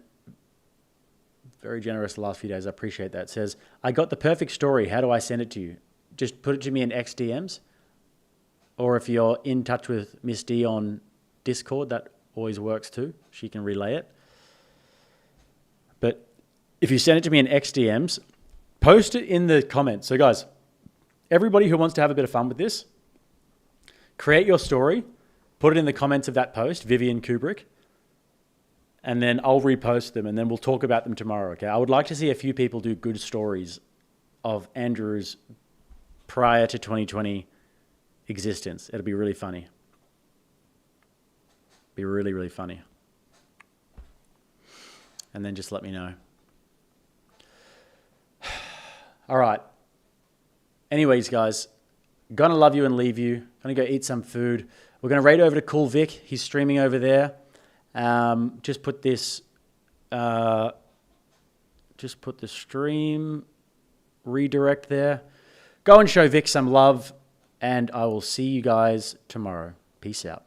very generous the last few days. I appreciate that. Says, I got the perfect story. How do I send it to you? Just put it to me in XDMs. Or if you're in touch with Miss D on Discord, that always works too. She can relay it. But if you send it to me in XDMs, post it in the comments. So guys, everybody who wants to have a bit of fun with this, create your story, put it in the comments of that post, Vivian Kubrick, and then I'll repost them and then we'll talk about them tomorrow, okay? I would like to see a few people do good stories of Andrew's prior to 2020 existence. It'll be really funny. Be really, really funny. And then just let me know. All right. Anyways, guys, gonna love you and leave you. Gonna go eat some food. We're gonna raid over to Cool Vic. He's streaming over there. Just put this, just put the stream redirect there. Go and show Vic some love, and I will see you guys tomorrow. Peace out.